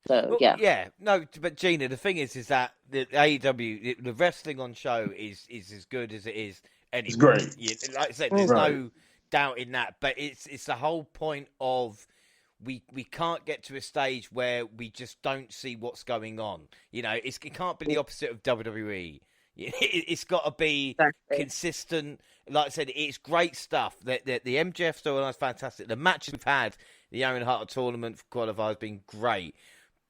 So yeah, no, but Gina, the thing is that the AEW, the wrestling on show is as good as it is anyway. It's great. Like I said, there's no doubt in that. But it's the whole point of we can't get to a stage where we just don't see what's going on. You know, it can't be the opposite of WWE. It's got to be consistent. Like I said, it's great stuff. The MJF storyline is fantastic. The matches we've had, the Owen Hart tournament for qualifier has been great.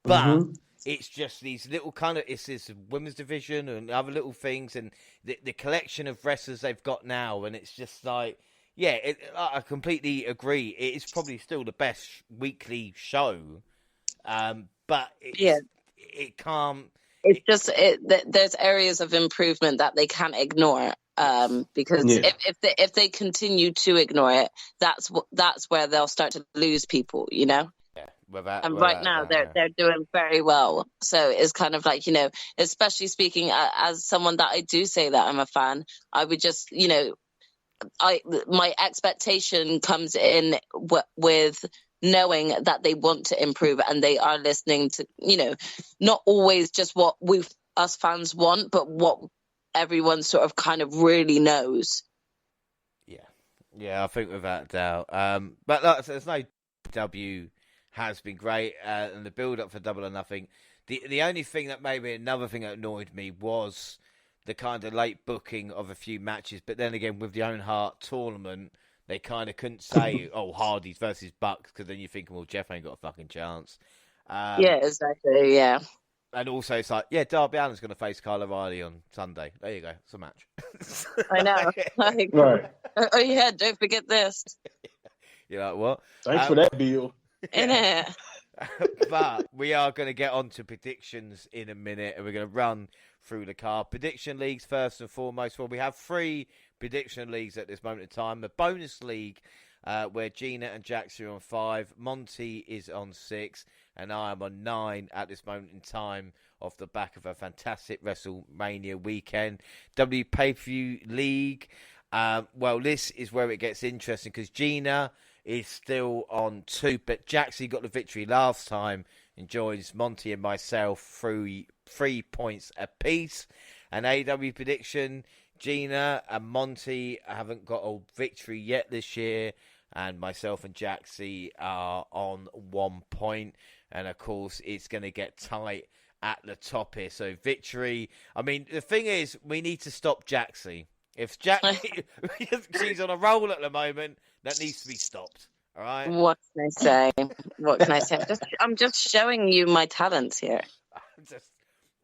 But it's just these little kind of, it's this women's division and other little things and the collection of wrestlers they've got now. And it's just like, I completely agree. It is probably still the best weekly show. But it can't. It's just there's areas of improvement that they can't ignore. Because if they continue to ignore it, that's where they'll start to lose people, you know. Right now they're doing very well. So it's kind of like, you know, especially speaking as someone that I do say that I'm a fan, I would just, you know, my expectation comes in with knowing that they want to improve and they are listening to, you know, not always just what us fans want, but what everyone sort of kind of really knows. Yeah, I think without a doubt. But like, there's no W has been great, and the build-up for Double or Nothing. The only thing that maybe another thing that annoyed me was the kind of late booking of a few matches. But then again, with the Owen Hart tournament, they kind of couldn't say, "Oh, Hardys versus Bucks," because then you're thinking, "Well, Jeff ain't got a fucking chance." Yeah, exactly. Yeah. And also, it's like, Darby Allin's going to face Kyle O'Reilly on Sunday. There you go, it's a match. I know. Like, right. Oh yeah, don't forget this. You're like, what? Thanks for that, Bill. Yeah. But we are going to get on to predictions in a minute, and we're going to run through the card. Prediction leagues first and foremost. Well, we have 3 prediction leagues at this moment in time. The bonus league, where Gina and Jaxie are on 5, Monty is on 6, and I am on 9 at this moment in time off the back of a fantastic WrestleMania weekend. W Pay-Per-View League. Well, this is where it gets interesting because Gina is still on 2, but Jaxie got the victory last time and joins Monty and myself through 3 points apiece. An AEW prediction, Gina and Monty haven't got a victory yet this year, and myself and Jaxie are on 1 point. And of course, it's going to get tight at the top here. So victory. I mean, the thing is, we need to stop Jaxie. If Jaxie, she's on a roll at the moment, that needs to be stopped. All right. What can I say? What can I say? I'm just showing you my talents here.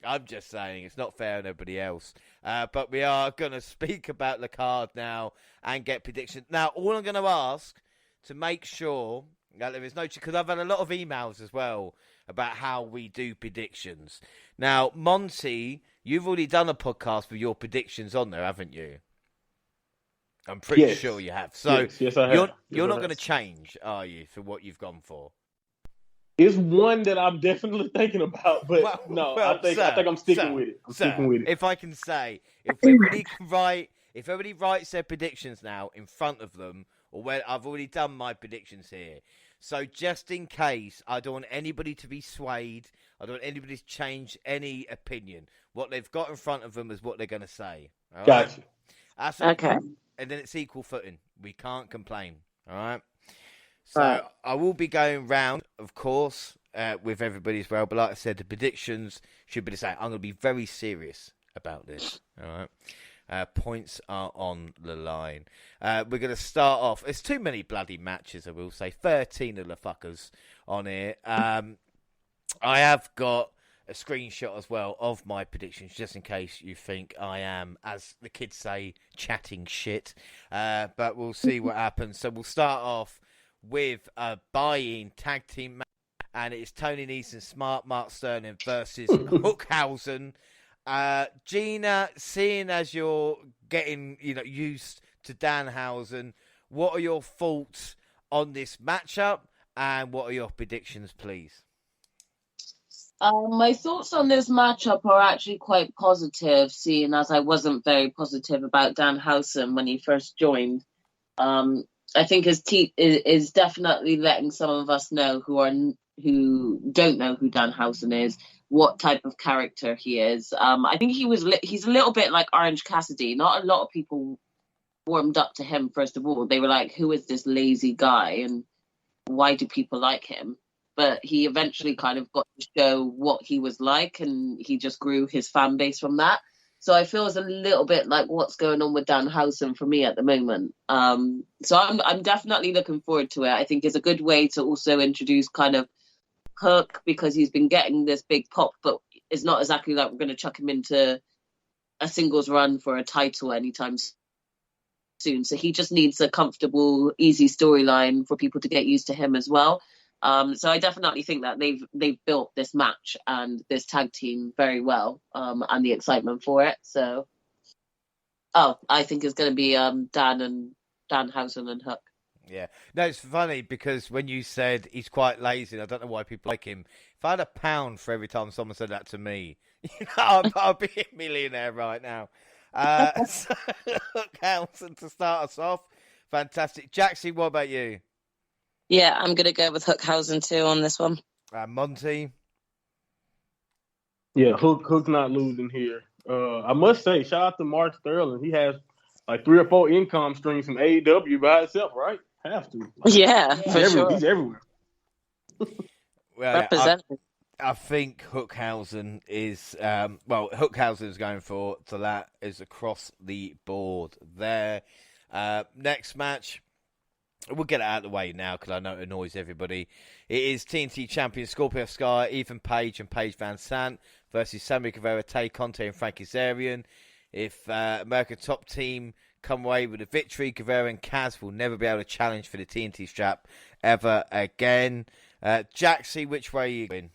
I'm just saying it's not fair on everybody else. But we are going to speak about the card now and get predictions. Now, all I'm going to ask to make sure that there is no, because I've had a lot of emails as well about how we do predictions. Now, Monty, you've already done a podcast with your predictions on there, haven't you? I'm pretty sure you have. So yes, I have. You're not going to change, are you, for what you've gone for? It's one that I'm definitely thinking about, but I think I'm sticking with it. Sticking with it. If I can say, if everybody writes their predictions now in front of them, or where I've already done my predictions here. So just in case, I don't want anybody to be swayed. I don't want anybody to change any opinion. What they've got in front of them is what they're going to say. All right? Gotcha. Okay. And then it's equal footing. We can't complain. All right? So I will be going round, of course, with everybody as well. But like I said, the predictions should be the same. I'm going to be very serious about this. All right? Points are on the line. We're going to start off. There's too many bloody matches, I will say. 13 of the fuckers on here. I have got a screenshot as well of my predictions, just in case you think I am, as the kids say, chatting shit. But we'll see what happens. So we'll start off with a buy-in tag team match, and it's Tony Nese and Mark Sterling versus Hookhausen. Gina, seeing as you're getting used to Danhausen, what are your thoughts on this matchup, and what are your predictions, please? My thoughts on this matchup are actually quite positive, seeing as I wasn't very positive about Danhausen when he first joined. I think his team is definitely letting some of us know who don't know who Danhausen is, what type of character he is. I think he's a little bit like Orange Cassidy. Not a lot of people warmed up to him. First of all, they were like, "Who is this lazy guy, and why do people like him?" But he eventually kind of got to show what he was like, and he just grew his fan base from that. So I feel it's a little bit like what's going on with Danhausen for me at the moment. So I'm definitely looking forward to it. I think it's a good way to also introduce kind of Hook, because he's been getting this big pop, but it's not exactly like we're going to chuck him into a singles run for a title anytime soon. So he just needs a comfortable, easy storyline for people to get used to him as well. So I definitely think that they've built this match and this tag team very well, and the excitement for it. So, I think it's going to be Danhausen and Hook. Yeah, no, it's funny because when you said he's quite lazy, I don't know why people like him. If I had £1 for every time someone said that to me, I'd be a millionaire right now. So, Hookhausen to start us off, fantastic. Jaxie, what about you? Yeah, I'm going to go with Hookhausen too on this one. Monty? Yeah, Hook's not losing here. I must say, shout out to Mark Sterling. He has like 3 or 4 income streams from AEW by itself, right? Have to. Yeah, for sure. He's everywhere. Well, representing. I think Hookhausen is Hookhausen is going for that is across the board there. Next match, we'll get it out of the way now because I know it annoys everybody. It is TNT champion Scorpio Sky, Ethan Page and Paige Van Sant versus Sammy Guevara, Tay Conte and Frankie Kazarian. If American Top Team come away with a victory, Guevara and Kaz will never be able to challenge for the TNT strap ever again. Jaxie, which way are you going?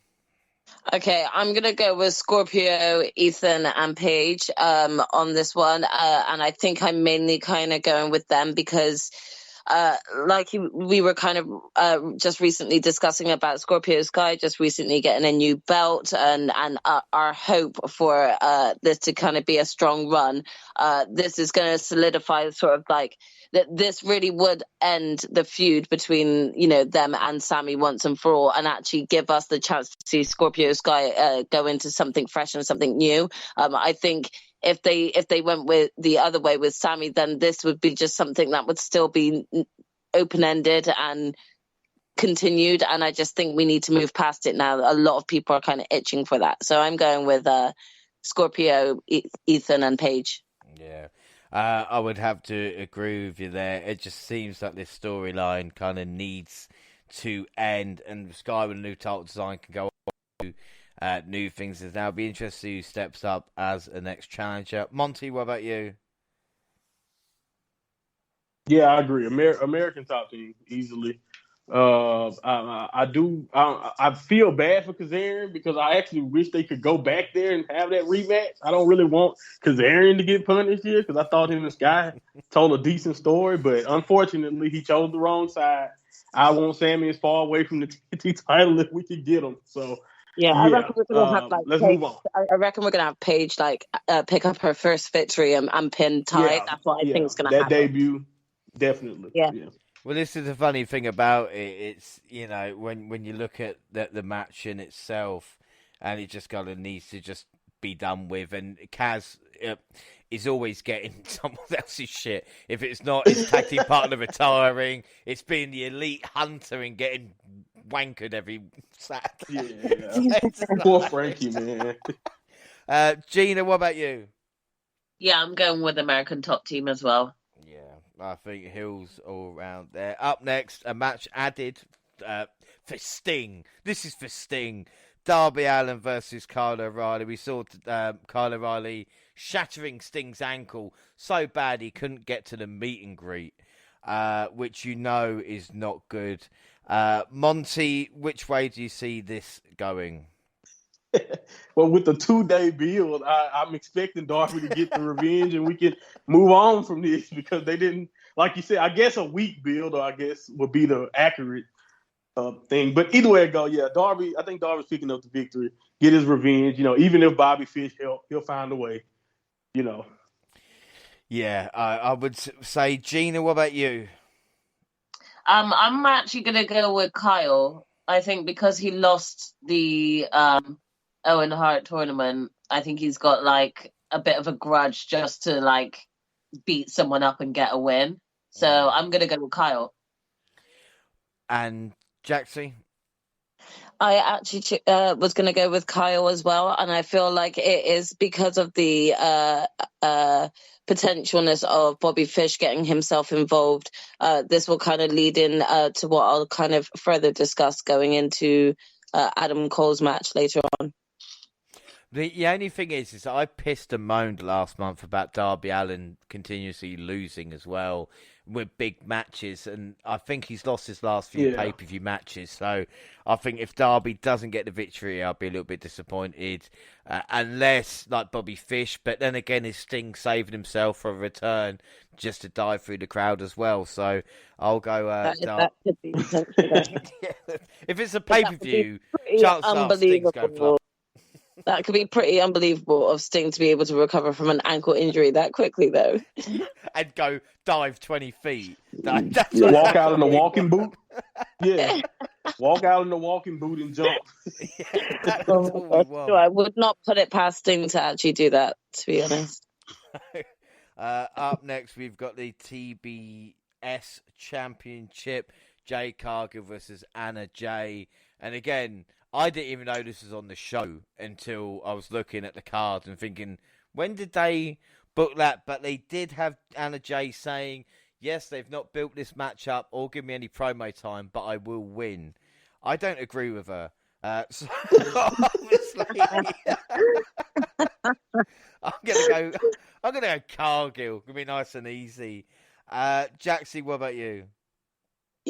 Okay, I'm going to go with Scorpio, Ethan, and Paige on this one. And I think I'm mainly kind of going with them because we were kind of just recently discussing about Scorpio Sky just recently getting a new belt and our hope for this to kind of be a strong run. This is going to solidify sort of like that this really would end the feud between, them and Sammy once and for all, and actually give us the chance to see Scorpio Sky go into something fresh and something new. I think if they went with the other way with Sammy, then this would be just something that would still be open-ended and continued, and I just think we need to move past it now. A lot of people are kind of itching for that, so I'm going with Scorpio, Ethan, and Paige. Yeah, I would have to agree with you there. It just seems like this storyline kind of needs to end, and Sky with a new title design can go on to new things. Now, it'll be interesting to see who steps up as the next challenger. Monty, what about you? Yeah, I agree. American Top Team easily. I feel bad for Kazarian because I actually wish they could go back there and have that rematch. I don't really want Kazarian to get punished here because I thought him and Sky told a decent story, but unfortunately he chose the wrong side. I want Sammy as far away from the TNT title if we could get him. So yeah, I reckon we're gonna have let's Paige, move on. I reckon we're gonna have Paige pick up her first victory and pin Ty. Yeah, that's what I think is gonna happen. That debut, definitely. Yeah. Well, this is the funny thing about it. It's, when you look at the match in itself, and it just kind of needs to just be done with. And Kaz is always getting someone else's shit. If it's not his tag team partner retiring, it's being the elite hunter and getting wankered every Saturday. Yeah. Poor Frankie, man. Gina, what about you? Yeah, I'm going with American Top Team as well. I think Hill's all around there. Up next, a match added for Sting. This is for Sting. Darby Allin versus Kyle O'Reilly. We saw Kyle O'Reilly shattering Sting's ankle so bad he couldn't get to the meet and greet, which you know is not good. Monty, which way do you see this going? Well, with the 2-day build, I'm expecting Darby to get the revenge and we can move on from this because they didn't, like you said, I guess a week build, or I guess would be the accurate thing. But either way it go, yeah, Darby, I think Darby's picking up the victory, get his revenge. Even if Bobby Fish help, he'll find a way. Yeah, I would say, Gina, what about you? I'm actually going to go with Kyle. I think because he lost the Owen Hart tournament, I think he's got like a bit of a grudge just to like beat someone up and get a win. So I'm going to go with Kyle. And Jaxie? I actually was going to go with Kyle as well, and I feel like it is because of the potentialness of Bobby Fish getting himself involved. This will kind of lead in to what I'll kind of further discuss going into Adam Cole's match later on. The only thing is I pissed and moaned last month about Darby Allin continuously losing as well with big matches, and I think he's lost his last few pay-per-view matches, so I think if Darby doesn't get the victory, I'll be a little bit disappointed, unless, like Bobby Fish, but then again, is Sting saving himself for a return just to dive through the crowd as well, so I'll go that could be If it's a pay-per-view, chances are Sting's going flop. That could be pretty unbelievable of Sting to be able to recover from an ankle injury that quickly, though. And go dive 20 feet. Walk out in a walking boot? Yeah. Walk out in a walking boot and jump. I would not put it past Sting to actually do that, to be honest. Up next, we've got the TBS Championship. Jade Cargill versus Anna Jay. And again, I didn't even know this was on the show until I was looking at the cards and thinking, when did they book that? But they did have Anna Jay saying, yes, they've not built this match up or given me any promo time, but I will win. I don't agree with her. So obviously, I'm gonna go Cargill. Gonna be nice and easy. Jaxie, what about you?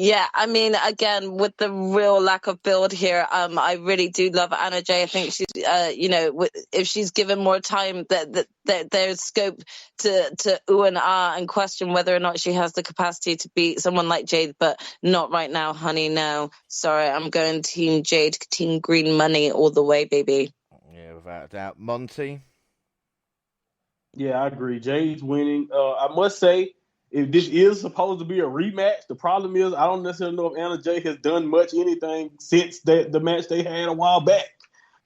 Yeah, I mean, again, with the real lack of build here, I really do love Anna Jay. I think she's, if she's given more time, that there's scope to ooh and ah and question whether or not she has the capacity to beat someone like Jade, but not right now, honey. No, sorry, I'm going Team Jade, Team Green Money all the way, baby. Yeah, without a doubt. Monty? Yeah, I agree. Jade's winning. I must say, if this is supposed to be a rematch, the problem is I don't necessarily know if Anna Jay has done much anything since the match they had a while back.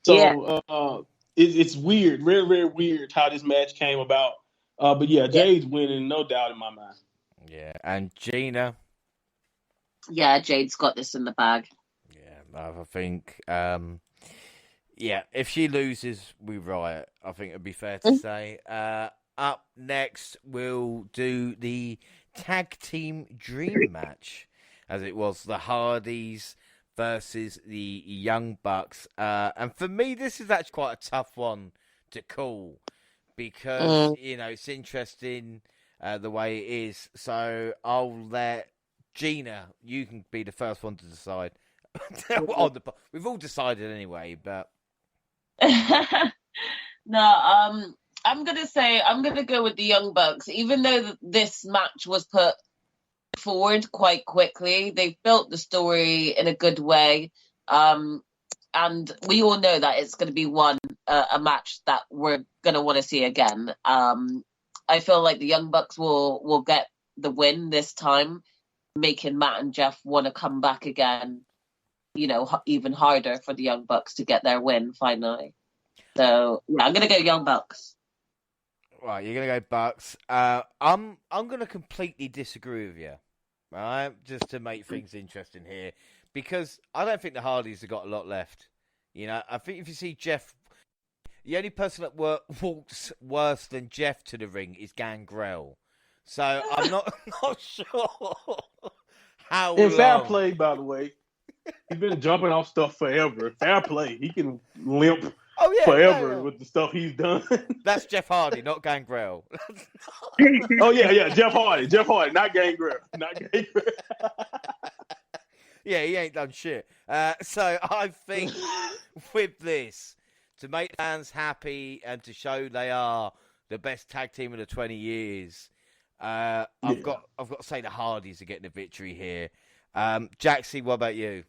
So it's weird, very, very weird how this match came about. But yeah, Jade's winning, no doubt in my mind. Yeah, and Gina? Yeah, Jade's got this in the bag. Yeah, I think, if she loses, we riot. I think it'd be fair to say. Up next, we'll do the tag team dream match, as it was the Hardys versus the Young Bucks. And for me, this is actually quite a tough one to call because, it's interesting the way it is. So I'll let Gina, you can be the first one to decide. We've all decided anyway, but... No, I'm going to go with the Young Bucks. Even though this match was put forward quite quickly, they've built the story in a good way. And we all know that it's going to be a match that we're going to want to see again. I feel like the Young Bucks will get the win this time, making Matt and Jeff want to come back again, even harder for the Young Bucks to get their win finally. So, yeah, I'm going to go Young Bucks. Right, you're going to go Bucks. I'm going to completely disagree with you, right? Just to make things interesting here. Because I don't think the Hardys have got a lot left. I think if you see Jeff... The only person that walks worse than Jeff to the ring is Gangrel. So I'm not sure how it's fair play, by the way. He's been jumping off stuff forever. Fair play. He can limp forever with the stuff he's done. That's Jeff Hardy, not Gangrel. yeah. Jeff Hardy, not Gangrel. Yeah, he ain't done shit. So I think with this, to make fans happy and to show they are the best tag team in the 20 years, I've got to say the Hardys are getting a victory here. Jaxie, what about you?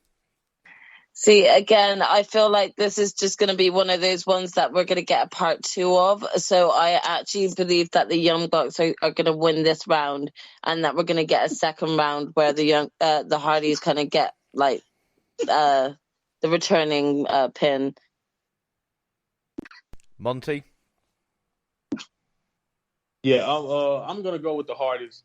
See, again, I feel like this is just going to be one of those ones that we're going to get a part 2 of. So I actually believe that the Young Bucks are going to win this round, and that we're going to get a second round where the Hardys kind of get like the returning pin. Monty? Yeah, I'm going to go with the Hardys.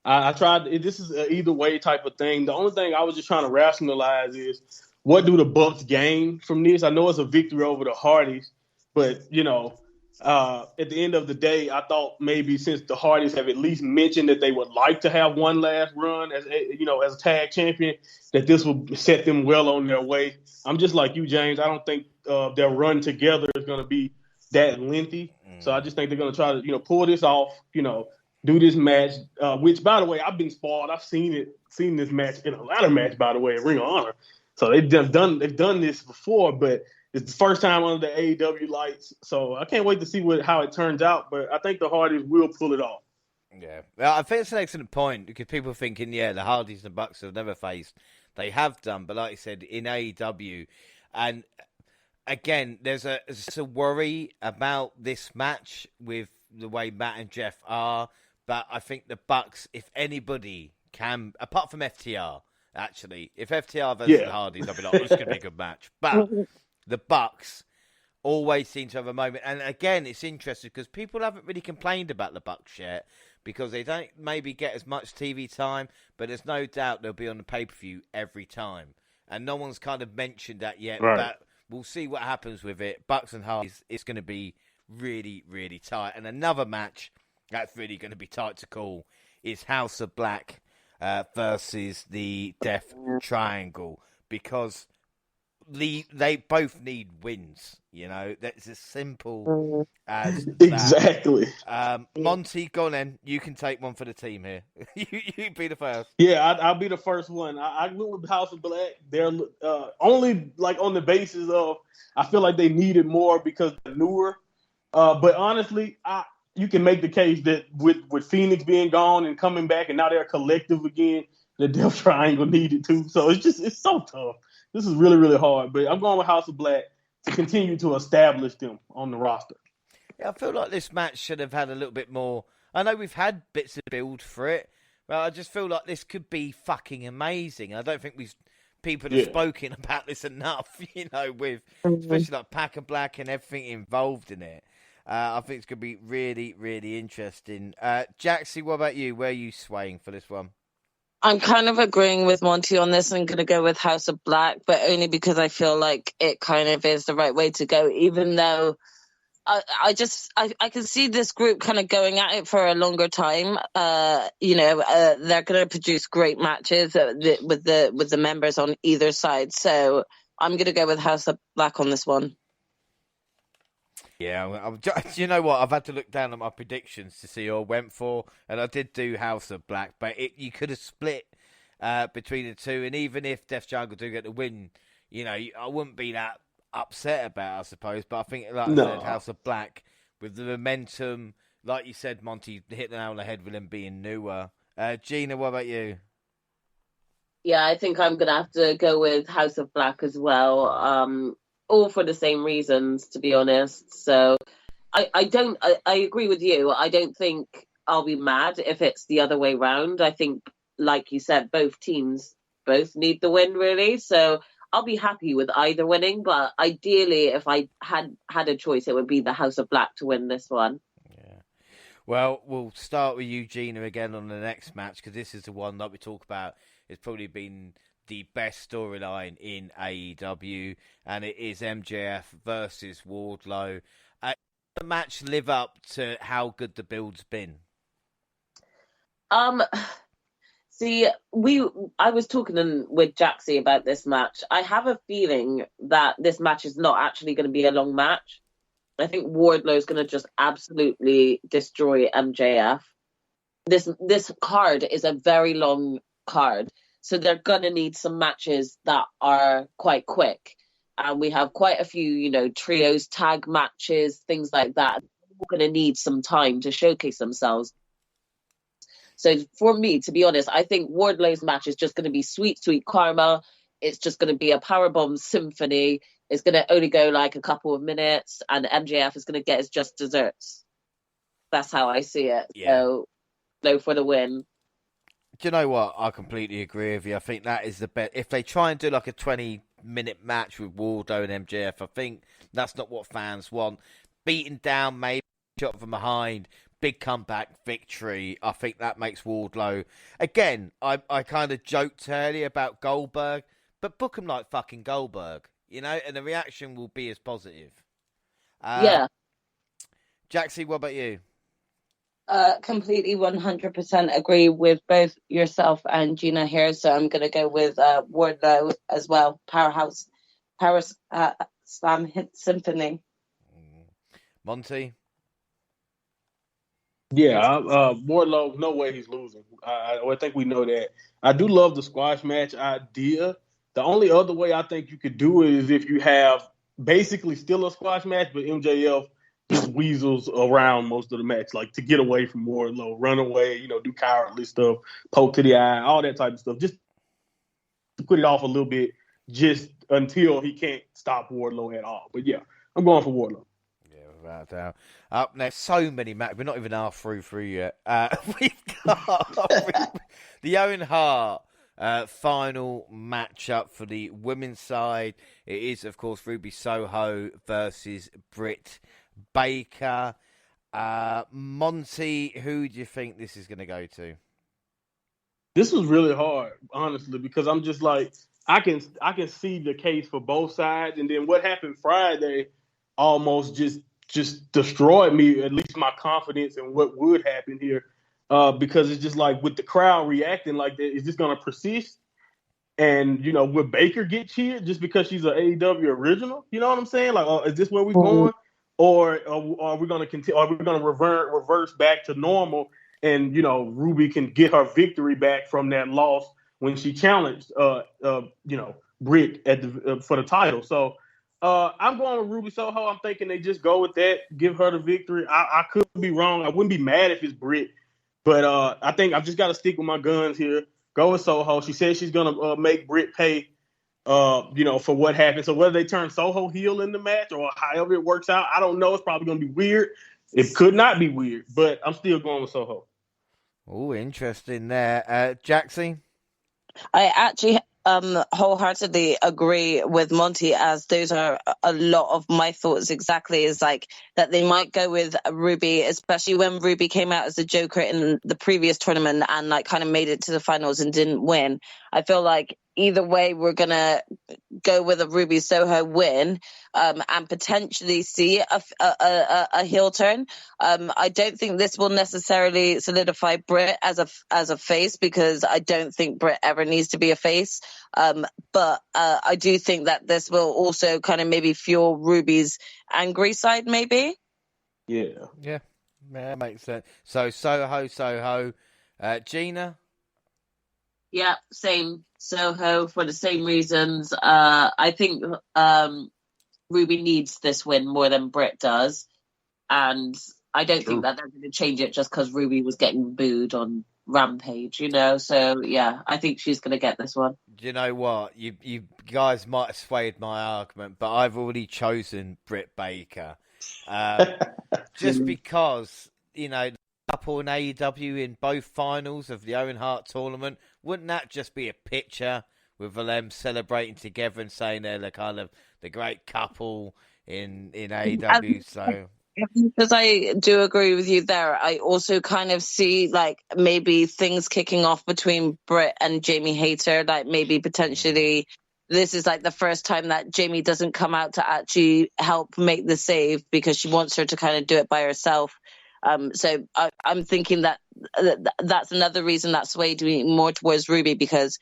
I tried. This is an either way type of thing. The only thing I was just trying to rationalize is what do the Bucks gain from this? I know it's a victory over the Hardys, but at the end of the day, I thought maybe since the Hardys have at least mentioned that they would like to have one last run as a tag champion, that this will set them well on their way. I'm just like you, James. I don't think their run together is going to be that lengthy. So I just think they're going to try to pull this off. Do this match, which, by the way, I've been spoiled. I've seen this match in a ladder match, by the way, at Ring of Honor. So they've done this before, but it's the first time under the AEW lights. So I can't wait to see how it turns out. But I think the Hardys will pull it off. Yeah, well, I think it's an excellent point because people are thinking, the Hardys and the Bucks have never faced. They have done, but like you said, in AEW, and again, there's a worry about this match with the way Matt and Jeff are. But I think the Bucks, if anybody can, apart from FTR, actually, if FTR versus the Hardys, I'll be like, it's going to be a good match. But the Bucks always seem to have a moment. And again, it's interesting because people haven't really complained about the Bucks yet because they don't maybe get as much TV time, but there's no doubt they'll be on the pay-per-view every time. And no one's kind of mentioned that yet, but we'll see what happens with it. Bucks and Hardys, it's going to be really, really tight. And another match that's really going to be tight to call is House of Black versus the Death Triangle because they both need wins. That's as simple as that. Exactly. Monty, go on then. You can take one for the team here. you be the first. Yeah, I'll be the first one. I went with House of Black. They're only on the basis of I feel like they needed more because they're newer. But honestly, you can make the case that with Phoenix being gone and coming back and now they're collective again, the Death Triangle needed to. So it's so tough. This is really, really hard. But I'm going with House of Black to continue to establish them on the roster. Yeah, I feel like this match should have had a little bit more. I know we've had bits of build for it, but I just feel like this could be fucking amazing. I don't think people have spoken about this enough, with especially like Pack and Black and everything involved in it. I think it's going to be really, really interesting. Jaxie, what about you? Where are you swaying for this one? I'm kind of agreeing with Monty on this and going to go with House of Black, but only because I feel like it kind of is the right way to go, even though I can see this group kind of going at it for a longer time. They're going to produce great matches with the members on either side. So I'm going to go with House of Black on this one. Yeah, you know what? I've had to look down at my predictions to see who I went for, and I did do House of Black, but you could have split between the two, and even if Death Triangle do get the win, I wouldn't be that upset about it, I suppose, but I think, like I said, House of Black, with the momentum, like you said, Monty, hit the nail on the head with them being newer. Gina, what about you? Yeah, I think I'm going to have to go with House of Black as well. All for the same reasons, to be honest. So I agree with you. I don't think I'll be mad if it's the other way round. I think, like you said, both teams need the win, really. So I'll be happy with either winning. But ideally, if I had a choice, it would be the House of Black to win this one. Yeah. Well, we'll start with you, Gina, again on the next match, because this is the one that we talk about. It's probably been the best storyline in AEW, and it is MJF versus Wardlow. Does the match live up to how good the build's been? See, I was talking with Jaxie about this match. I have a feeling that this match is not actually going to be a long match. I think Wardlow is going to just absolutely destroy MJF. This card is a very long card, so they're going to need some matches that are quite quick. And we have quite a few, trios, tag matches, things like that. We're going to need some time to showcase themselves. So for me, to be honest, I think Wardlow's match is just going to be sweet, sweet karma. It's just going to be a powerbomb symphony. It's going to only go like a couple of minutes, and MJF is going to get his just desserts. That's how I see it. Yeah. So, go for the win. Do you know what? I completely agree with you. I think that is the best. If they try and do like a 20-minute match with Waldo and MJF, I think that's not what fans want. Beaten down, maybe shot from behind. Big comeback victory. I think that makes Wardlow. Again, I kind of joked earlier about Goldberg, but book him like fucking Goldberg, and the reaction will be as positive. Yeah. Jaxie, what about you? Completely 100% agree with both yourself and Gina here. So I'm going to go with Wardlow as well. Powerhouse Slam Hit Symphony. Monty? Yeah, Wardlow, no way he's losing. I think we know that. I do love the squash match idea. The only other way I think you could do it is if you have basically still a squash match, but MJF just weasels around most of the match, like to get away from Wardlow, run away, do cowardly stuff, poke to the eye, all that type of stuff. Just to put it off a little bit, just until he can't stop Wardlow at all. But yeah, I'm going for Wardlow. Without doubt. Up next, so many matches. We're not even half through yet. We've got the Owen Hart final matchup for the women's side. It is, of course, Ruby Soho versus Britt Baker. Monty, who do you think this is going to go to? This was really hard, honestly, because I'm just like, I can see the case for both sides, and then what happened Friday almost just destroyed me, at least my confidence in what would happen here, because it's just like with the crowd reacting like that, is this going to persist? And, will Baker get cheered just because she's an AEW original? You know what I'm saying? Like, is this where we're going? Or are we going to continue? Are we going to reverse back to normal? And, Ruby can get her victory back from that loss when she challenged, Brit for the title. So, I'm going with Ruby Soho. I'm thinking they just go with that, give her the victory. I could be wrong. I wouldn't be mad if it's Brit, but I think I've just got to stick with my guns here. Go with Soho. She says she's gonna make Brit pay, for what happened. So whether they turn Soho heel in the match or however it works out, I don't know. It's probably gonna be weird. It could not be weird, but I'm still going with Soho. Oh, interesting there, Jaxie. I actually wholeheartedly agree with Monty, as those are a lot of my thoughts exactly, is like that they might go with Ruby, especially when Ruby came out as the Joker in the previous tournament and like kind of made it to the finals and didn't win. I feel like either way we're gonna go with a Ruby Soho win, and potentially see a heel turn. I don't think this will necessarily solidify Brit as a face, because I don't think Brit ever needs to be a face. But I do think that this will also kind of maybe fuel Ruby's angry side, maybe. Yeah, that makes sense. So Soho, Gina. Yeah, same. Soho for the same reasons. I think Ruby needs this win more than Brit does. And I don't think that they're going to change it just because Ruby was getting booed on Rampage, So, yeah, I think she's going to get this one. Do you know what? You guys might have swayed my argument, but I've already chosen Britt Baker. Just because, the couple in AEW in both finals of the Owen Hart tournament, wouldn't that just be a picture with them celebrating together and saying they're the great couple in AEW? So, because I do agree with you there, I also kind of see like maybe things kicking off between Britt and Jamie Hayter, like maybe potentially this is like the first time that Jamie doesn't come out to actually help make the save because she wants her to kind of do it by herself. So I'm thinking that's another reason that swayed me more towards Ruby, because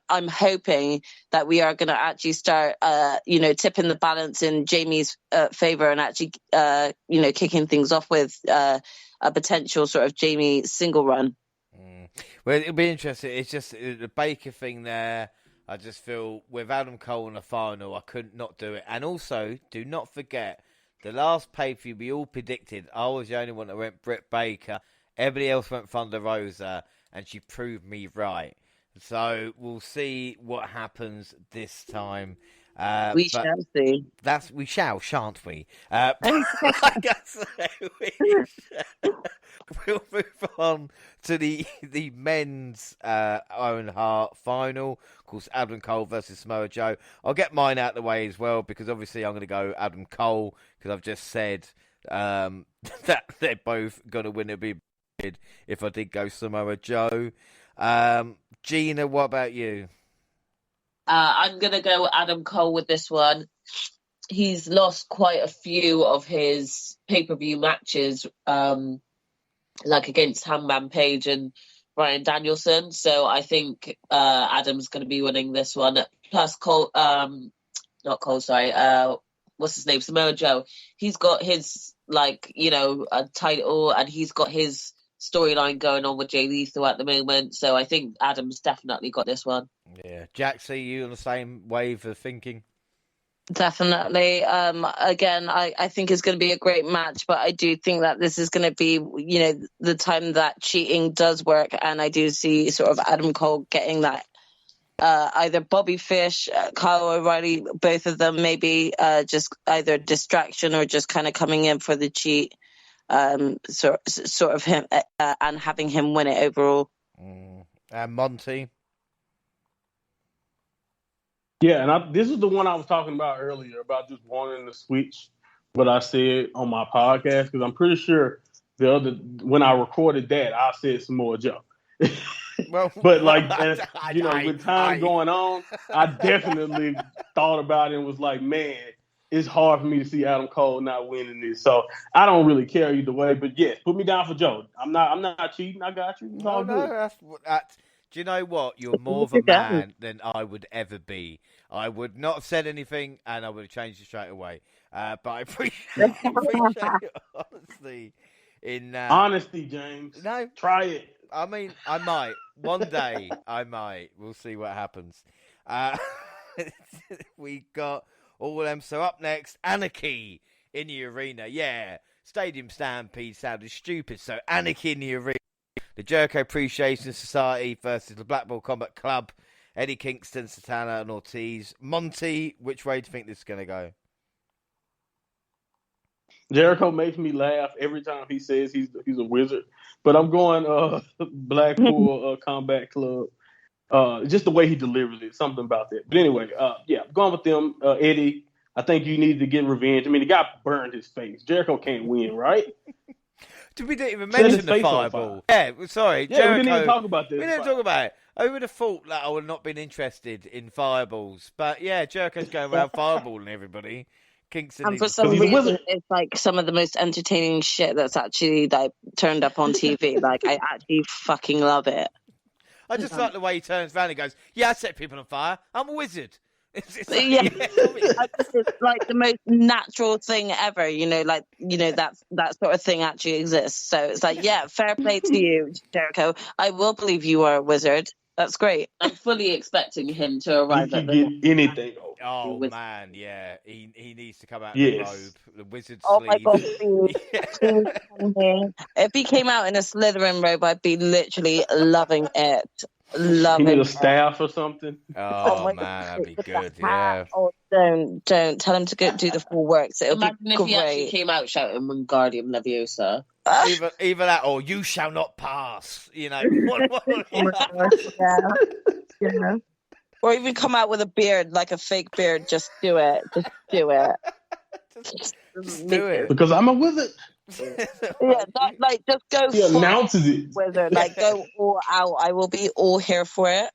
I'm hoping that we are going to actually start, tipping the balance in Jamie's favor and actually, kicking things off with a potential sort of Jamie single run. Well, it'll be interesting. It's just the Baker thing there. I just feel with Adam Cole in the final, I couldn't not do it. And also, do not forget, the last pay-per-view we all predicted, I was the only one that went Britt Baker. Everybody else went Thunder Rosa, and she proved me right. So we'll see what happens this time. We shall see. We shall, shan't we? We'll move on to the men's Owen Hart final. Of course, Adam Cole versus Samoa Joe. I'll get mine out of the way as well, because obviously I'm going to go Adam Cole, because I've just said that they're both going to win a big bid if I did go Samoa Joe. Gina, what about you? I'm going to go Adam Cole with this one. He's lost quite a few of his pay-per-view matches, like against Hangman Page and Bryan Danielson. So I think Adam's going to be winning this one. Plus, Cole, what's his name? Samoa Joe. He's got his, a title, and he's got his storyline going on with Jay Lethal at the moment. So I think Adam's definitely got this one. Yeah. Jaxie, you on the same wave of thinking? Definitely. Again, I think it's going to be a great match, but I do think that this is going to be, the time that cheating does work. And I do see sort of Adam Cole getting that, either Bobby Fish, Kyle O'Reilly, both of them, maybe just either distraction or just kind of coming in for the cheat. Sort of him and having him win it overall. And Monty. Yeah, and this is the one I was talking about earlier about just wanting to switch what I said on my podcast, because I'm pretty sure when I recorded that, I said Samoa Joe. Well, but with time going on, I definitely thought about it and was like, man, it's hard for me to see Adam Cole not winning this. So I don't really care either way. But yes, put me down for Joe. I'm not cheating. I got you. It's all good. Do you know what? You're more of a man than I would ever be. I would not have said anything, and I would have changed it straight away. But I appreciate it, honestly. Honesty, James. No, try it. I mean, I might. One day, I might. We'll see what happens. We got all of them. So up next, Anarchy in the arena. Yeah, Stadium Stampede sounded stupid. So Anarchy in the arena. The Jericho Appreciation Society versus the Black Ball Combat Club. Eddie Kingston, Santana, and Ortiz. Monty, which way do you think this is going to go? Jericho makes me laugh every time he says he's a wizard. But I'm going Blackpool Combat Club. Just the way he delivers it, something about that. But anyway, I'm going with them. Eddie, I think you need to get revenge. I mean, the guy burned his face. Jericho can't win, right? We didn't even mention the fireball. Yeah, sorry. Yeah, Jericho, we didn't even talk about this. We didn't talk about it. I would have thought that I would have not been interested in fireballs. But yeah, Jericho's going around fireballing everybody. Kingston, and for some reason, it's like some of the most entertaining shit that's actually turned up on TV. I actually fucking love it. I just like the way he turns around and goes, "Yeah, I set people on fire. I'm a wizard." It's it's like the most natural thing ever. That sort of thing actually exists. So it's like, yeah, fair play to you, Jericho. I will believe you are a wizard. That's great. I'm fully expecting him to arrive at get anything. Oh man, yeah, he needs to come out in the robe, the wizard sleeve. My God, if he came out in a Slytherin robe, I'd be literally loving it. Loving he need a staff or something. Oh man, that'd be good. Yeah. Oh, don't tell him to go do the full work. So imagine if he actually came out shouting "Wingardium Leviosa." Either that or "You shall not pass." Yeah. Or even come out with a beard, like a fake beard. Just do it. Just do it. Just do it. Because I'm a wizard. Yeah, just go. He announces it. Wizard, go all out. I will be all here for it.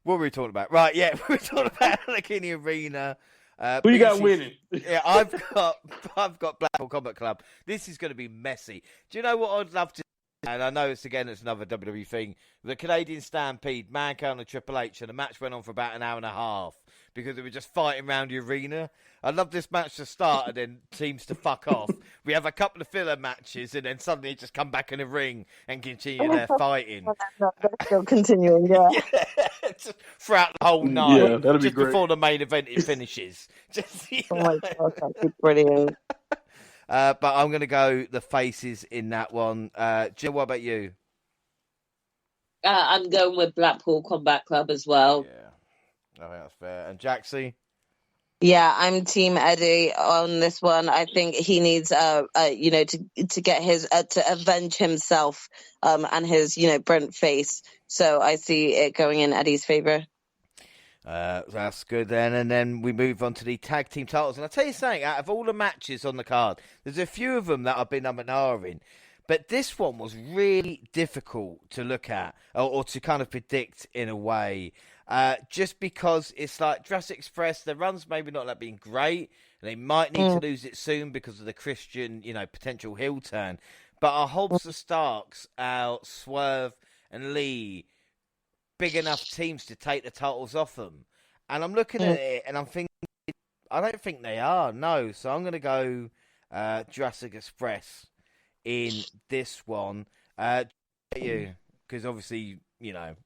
What were we talking about? Right, yeah, we were talking about in the arena. Who you got winning? Yeah, I've got Blackpool Combat Club. This is going to be messy. Do you know what I'd love to? And I know it's another WWE thing. The Canadian Stampede, Mankind and Triple H, and the match went on for about an hour and a half because they were just fighting around the arena. I'd love this match to start and then teams to fuck off. We have a couple of filler matches and then suddenly just come back in the ring and continue their fighting. They're still continuing, yeah. Just throughout the whole night. Yeah, that'd be just great. before the main event it finishes. Oh my God, that'd be brilliant. But I'm going to go the faces in that one. Jill, what about you? I'm going with Blackpool Combat Club as well. Yeah, I think that's fair. And Jaxie? Yeah, I'm Team Eddie on this one. I think he needs, to get his to avenge himself, and his, burnt face. So I see it going in Eddie's favor. That's good then. And then we move on to the tag team titles. And I'll tell you something, out of all the matches on the card, there's a few of them that I've been in. But this one was really difficult to look at or to kind of predict in a way. Just because it's like Jurassic Express, their run's maybe not like being great. And they might need to lose it soon because of the Christian, potential heel turn. But are Hobbs and Starks, Swerve and Lee big enough teams to take the titles off them? And I'm looking at it and I'm thinking, I don't think they are, no. So I'm going to go Jurassic Express in this one. You, because obviously, we know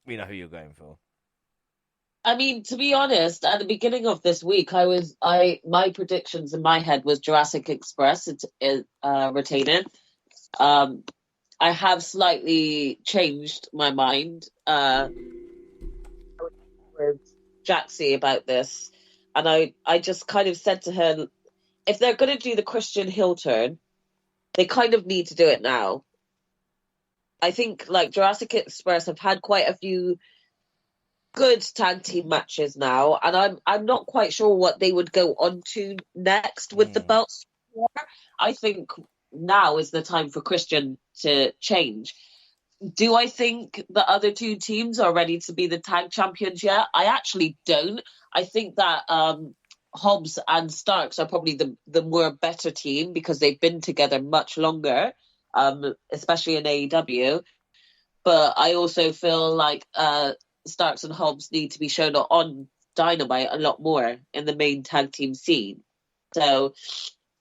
who you're going for. I mean, to be honest, at the beginning of this week, my predictions in my head was Jurassic Express retaining. I have slightly changed my mind with Jaxie about this, and I just kind of said to her, if they're going to do the Christian heel turn, they kind of need to do it now. I think like Jurassic Express have had quite a few good tag team matches now, and I'm not quite sure what they would go on to next with the belts. I think now is the time for Christian to change. Do I think the other two teams are ready to be the tag champions yet? I actually don't. I think that Hobbs and Starks are probably the more better team because they've been together much longer, especially in AEW. But I also feel like Starks and Hobbs need to be shown on Dynamite a lot more in the main tag team scene. So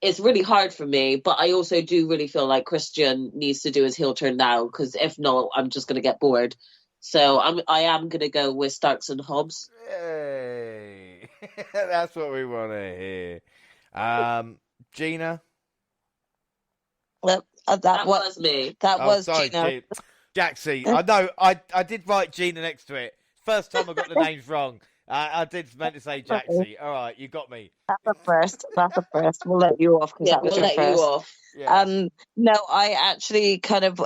it's really hard for me, but I also do really feel like Christian needs to do his heel turn now, because if not, I'm just going to get bored. So I am going to go with Starks and Hobbs. Yay! That's what we want to hear. Gina? Well, that was me. That was sorry, Gina. Jaxie. I know. I did write Gina next to it. First time I got the names wrong. I did meant to say Jaxie. All right, you got me. That's a first. We'll let you off because that was your first. Yeah. No, I actually kind of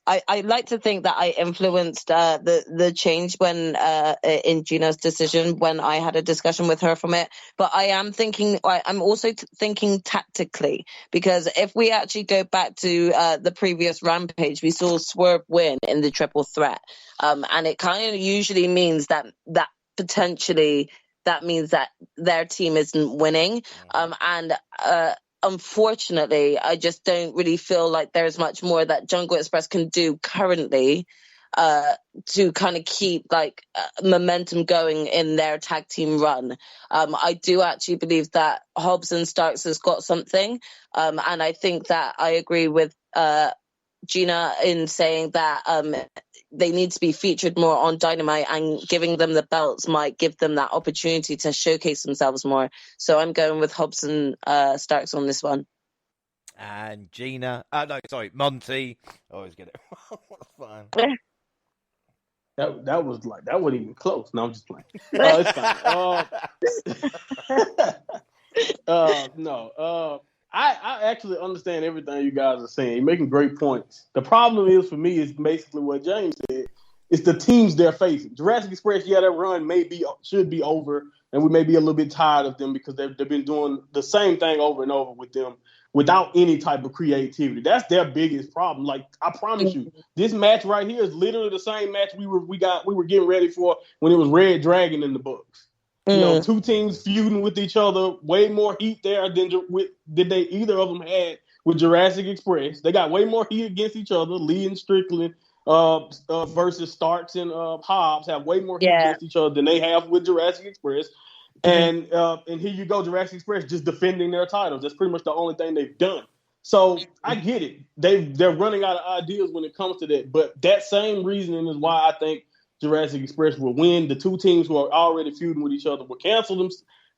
I like to think that I influenced the change when in Gina's decision when I had a discussion with her from it. But I am thinking, I'm also thinking tactically, because if we actually go back to the previous Rampage, we saw Swerve win in the triple threat, and it kind of usually means that potentially that means that their team isn't winning, and unfortunately, I just don't really feel like there's much more that Jungle Express can do currently to kind of keep momentum going in their tag team run. I do actually believe that Hobbs and Starks has got something, and I think that I agree with Gina in saying that they need to be featured more on Dynamite, and giving them the belts might give them that opportunity to showcase themselves more. So I'm going with Hobbs and Starks on this one. And Gina, Monty. I always get it wrong. Fine. That wasn't even close. No, I'm just playing. It's fine. No. I actually understand everything you guys are saying. You're making great points. The problem is for me is basically what James said. It's the teams they're facing. Jurassic Express, their run should be over, and we may be a little bit tired of them because they've been doing the same thing over and over with them without any type of creativity. That's their biggest problem. Like, I promise you, this match right here is literally the same match we were getting ready for when it was Red Dragon in the books. You know, Mm. two teams feuding with each other, way more heat there than they either of them had with Jurassic Express. They got way more heat against each other. Lee and Strickland versus Starks and Hobbs have way more heat Yeah. against each other than they have with Jurassic Express. And here you go, Jurassic Express just defending their titles. That's pretty much the only thing they've done. So I get it. They're running out of ideas when it comes to that. But that same reasoning is why I think Jurassic Express will win. The two teams who are already feuding with each other will cancel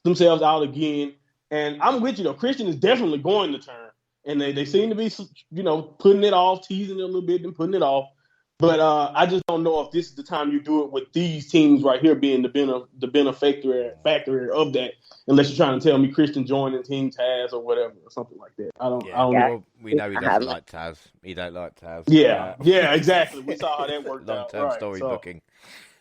themselves out again. And I'm with you though. Christian is definitely going to turn, and they seem to be, you know, putting it off, teasing it a little bit, and putting it off. But I just don't know if this is the time you do it with these teams right here being the benefactor of that. Unless you're trying to tell me Christian joining Team Taz or whatever or something like that. I don't know. Well, we know he doesn't like Taz. He don't like Taz. Yeah, exactly. We saw how that worked out. Long-term story booking.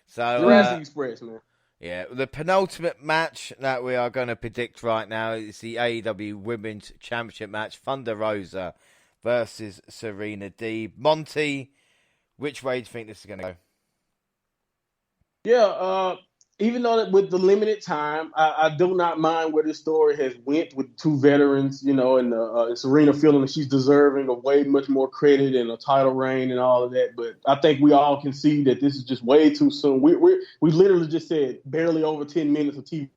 So Jurassic Express, man. Yeah, the penultimate match that we are going to predict right now is the AEW Women's Championship match. Thunder Rosa versus Serena Deeb. Monty, which way do you think this is going to go? Yeah, even though with the limited time, I do not mind where this story has went with two veterans, you know, and Serena feeling that she's deserving of way much more credit and a title reign and all of that. But I think we all can see that this is just way too soon. We literally just said barely over 10 minutes of TV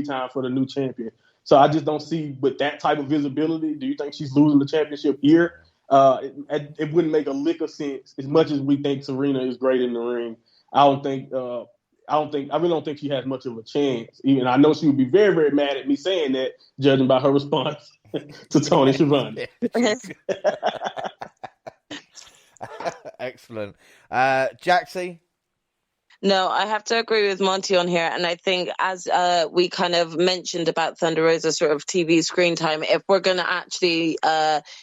time for the new champion. So I just don't see with that type of visibility. Do you think she's losing the championship here? It wouldn't make a lick of sense. As much as we think Serena is great in the ring, I really don't think she has much of a chance. Even I know she would be very, very mad at me saying that, judging by her response to Tony Schiavone. Excellent. Jaxie? No, I have to agree with Monty on here. And I think as we kind of mentioned about Thunder Rosa's sort of TV screen time, if we're going to actually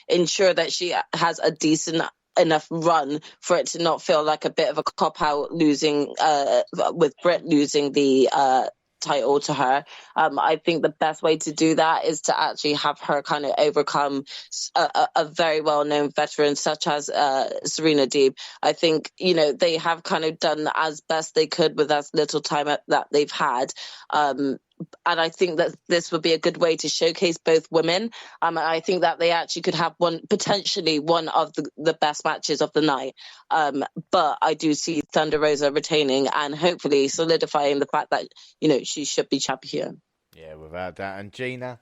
ensure that she has a decent enough run for it to not feel like a bit of a cop-out losing with Brit losing the title to her, I think the best way to do that is to actually have her kind of overcome a very well-known veteran such as Serena Deeb. I think, you know, they have kind of done as best they could with as little time that they've had. And I think that this would be a good way to showcase both women. I think that they actually could have potentially one of the best matches of the night. But I do see Thunder Rosa retaining and hopefully solidifying the fact that, you know, she should be champion. Yeah, without that. And Gina?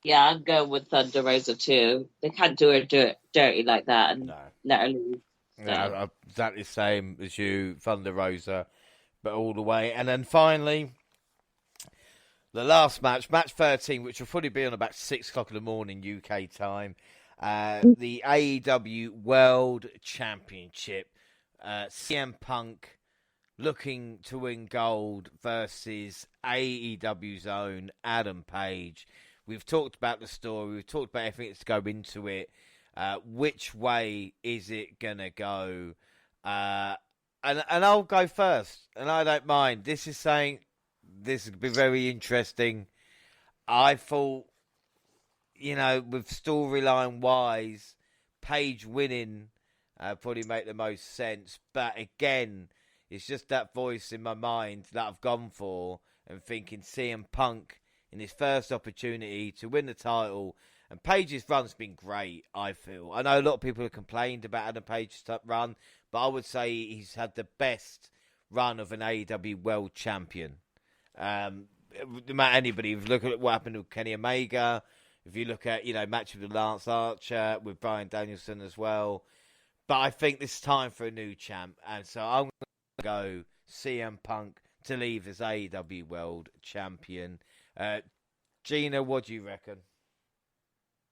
Yeah, I'm going with Thunder Rosa too. They can't do her dirty like that and let her lose. Yeah, exactly the same as you, Thunder Rosa, but all the way. And then finally, the last match, match 13, which will probably be on about 6 o'clock in the morning UK time, the AEW World Championship. CM Punk looking to win gold versus AEW's own Adam Page. We've talked about the story. We've talked about everything that's to go into it. Which way is it going to go? And I'll go first, and I don't mind. This would be very interesting. I thought, you know, with storyline-wise, Paige winning probably make the most sense. But again, it's just that voice in my mind that I've gone for and thinking CM Punk in his first opportunity to win the title. And Paige's run's been great, I feel. I know a lot of people have complained about Adam Page's run, but I would say he's had the best run of an AEW World Champion. No matter anybody, if you look at what happened with Kenny Omega, if you look at, you know, match with Lance Archer, with Bryan Danielson as well. But I think this is time for a new champ. And so I'm going to go CM Punk to leave as AEW World Champion. Gina, what do you reckon?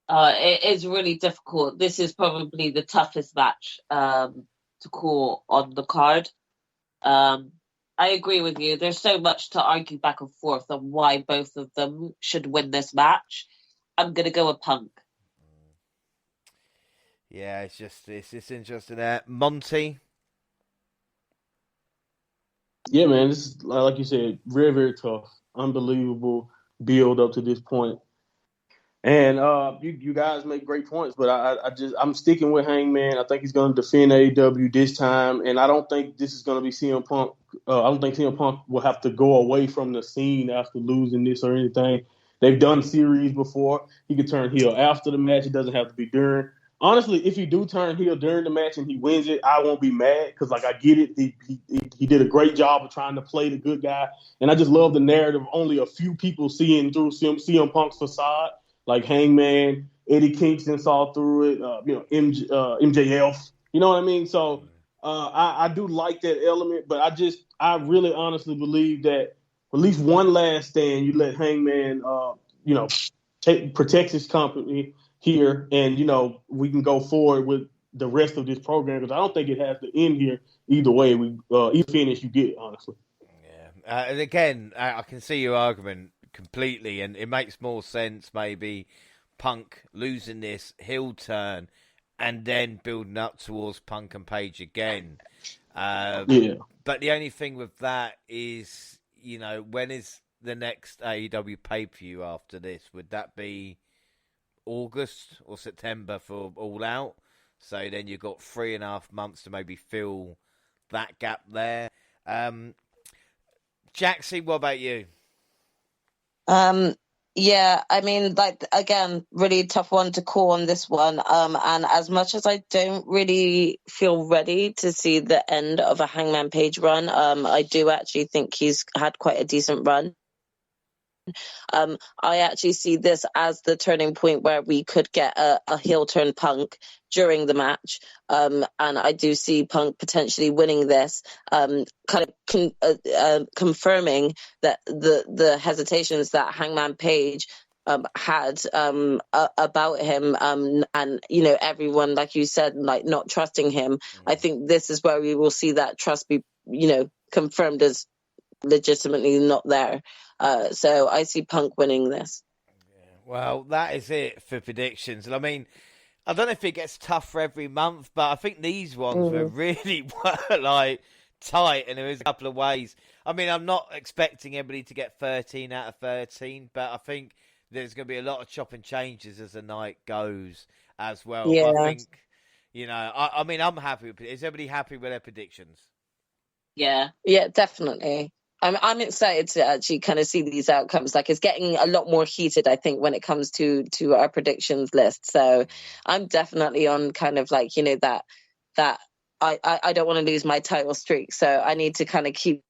It is really difficult. This is probably the toughest match to call on the card. I agree with you. There's so much to argue back and forth on why both of them should win this match. I'm going to go with Punk. Yeah, it's just interesting there. Monty? Yeah, man, this is, like you said, very, very tough. Unbelievable build up to this point. And you guys make great points, but I'm sticking with Hangman. I think he's going to defend AEW this time, and I don't think this is going to be CM Punk. I don't think CM Punk will have to go away from the scene after losing this or anything. They've done series before. He could turn heel after the match. It doesn't have to be during. Honestly, if he do turn heel during the match and he wins it, I won't be mad because, like, I get it. He did a great job of trying to play the good guy, and I just love the narrative. Only a few people seeing through CM Punk's facade. Like Hangman, Eddie Kingston saw through it, MJF. You know what I mean? So I do like that element, but I really honestly believe that at least one last stand, you let Hangman, protect his company here, and, we can go forward with the rest of this program because I don't think it has to end here either way. Either finish you get, honestly. Yeah. And again, I can see your argument completely, and it makes more sense maybe Punk losing this heel turn and then building up towards Punk and Paige again. But the only thing with that is, when is the next AEW pay-per-view after this? Would that be August or September for All Out? So then you've got 3.5 months to maybe fill that gap there. Jaxie, what about you? Yeah, I mean, like, again, really tough one to call on this one. And as much as I don't really feel ready to see the end of a Hangman Page run, I do actually think he's had quite a decent run. I actually see this as the turning point where we could get a heel turn Punk during the match. And I do see Punk potentially winning this, confirming that the hesitations that Hangman Page had about him, and everyone, like you said, like not trusting him. I think this is where we will see that trust be confirmed as legitimately not there. So I see Punk winning this. Well, that is it for predictions. And I mean, I don't know if it gets tougher every month, but I think these ones were really like tight, and there was a couple of ways. I mean, I'm not expecting everybody to get 13 out of 13, but I think there's going to be a lot of chop and changes as the night goes as well. Yeah. But I think, I mean, I'm happy with it. Is everybody happy with their predictions? Yeah, definitely. I'm excited to actually kind of see these outcomes. Like, it's getting a lot more heated, I think, when it comes to our predictions list. So I'm definitely on kind of like, that I don't want to lose my title streak. So I need to kind of keep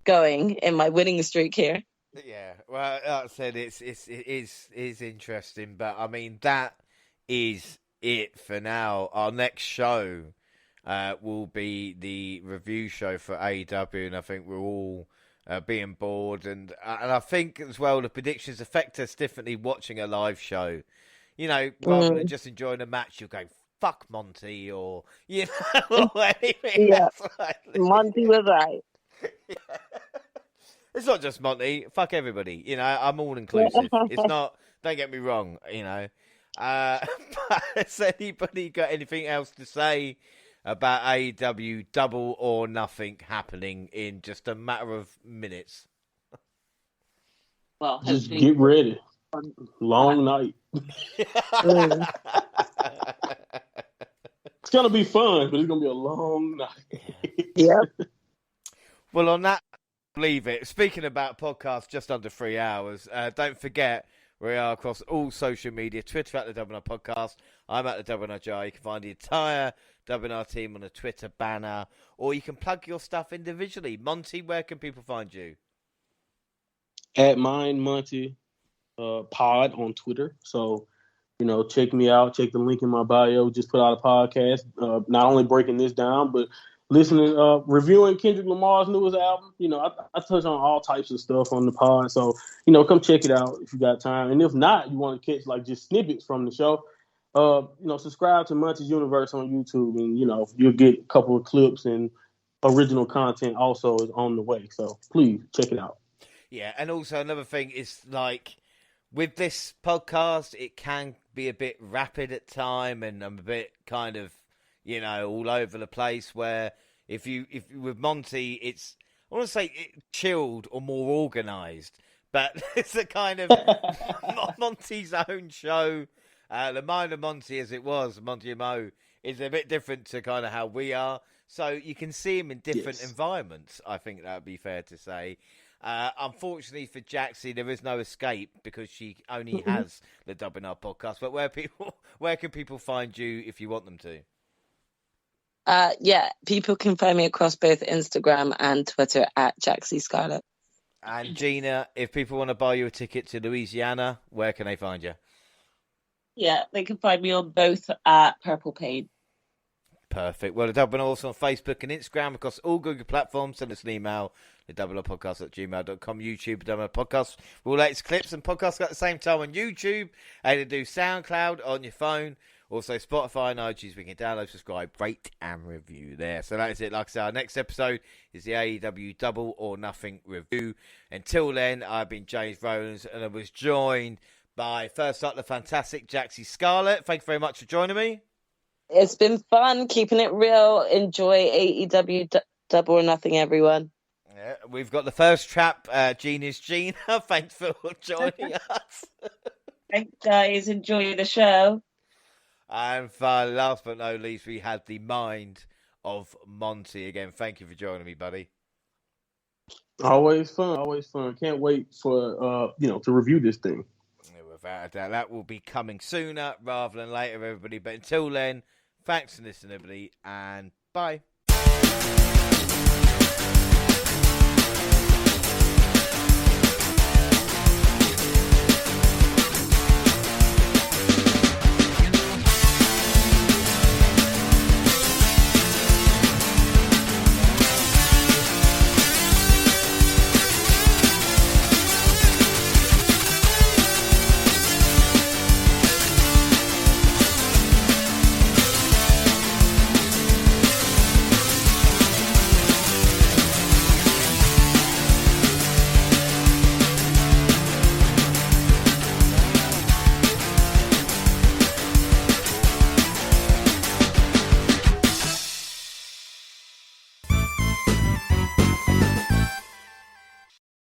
going in my winning streak here. Yeah, well, like I said, it is interesting, but I mean, that is it for now. Our next show will be the review show for AEW, and I think we're all being bored, and I think as well the predictions affect us differently watching a live show. Rather than just enjoying a match, you'll go, fuck Monty, or or anything. Yeah, Monty was right. Yeah. It's not just Monty. Fuck everybody. I'm all inclusive. It's not. Don't get me wrong. But has anybody got anything else to say about AEW Double or Nothing happening in just a matter of minutes? Well, just get ready. Long night. It's gonna be fun, but it's gonna be a long night. Yeah. Well, on that, leave it. Speaking about podcasts, just under 3 hours. Don't forget, we are across all social media. Twitter at the WNR Podcast. I'm at the WNR Jar. You can find the entire WNR team on a Twitter banner, or you can plug your stuff individually. Monty, where can people find you? At Mind Monty Pod on Twitter. So, check me out. Check the link in my bio. Just put out a podcast. Not only breaking this down, but listening, reviewing Kendrick Lamar's newest album. I touch on all types of stuff on the pod. So, come check it out if you got time. And if not, you want to catch like just snippets from the show, subscribe to Monty's Universe on YouTube, and, you'll get a couple of clips, and original content also is on the way. So please check it out. Yeah. And also another thing is, like, with this podcast, it can be a bit rapid at time, and I'm a bit kind of, all over the place, where if you with Monty, it's, I want to say chilled or more organised, But it's a kind of Monty's own show. The Mind of Monty, as it was, Monty and Mo, is a bit different to kind of how we are. So you can see him in different environments. I think that would be fair to say. Unfortunately for Jaxie, there is no escape because she only has the WNR podcast. But where can people find you if you want them to? People can find me across both Instagram and Twitter at Jaxy Scarlett. And Gina, if people want to buy you a ticket to Louisiana, where can they find you? Yeah, they can find me on both at Purple Pain. Perfect. Well, the Double also on Facebook and Instagram across all Google platforms. Send us an email, the doublepodcast@gmail.com, YouTube, Double Podcast. We'll latest clips and podcasts at the same time on YouTube. And to do SoundCloud on your phone. Also, Spotify and iTunes. We can download, subscribe, rate, and review there. So that is it. Like I said, our next episode is the AEW Double or Nothing review. Until then, I've been James Rowlands, and I was joined by, first up, the fantastic Jaxie Scarlett. Thank you very much for joining me. It's been fun keeping it real. Enjoy AEW Double or Nothing, everyone. Yeah, we've got the first trap, Gina's Gina. Thanks for joining us. Thanks, guys. Enjoy the show. And last but not least, we had the Mind of Monty. Again, thank you for joining me, buddy. Always fun. Can't wait for to review this thing. Without a doubt, that will be coming sooner rather than later, everybody. But until then, thanks for listening, everybody, and bye.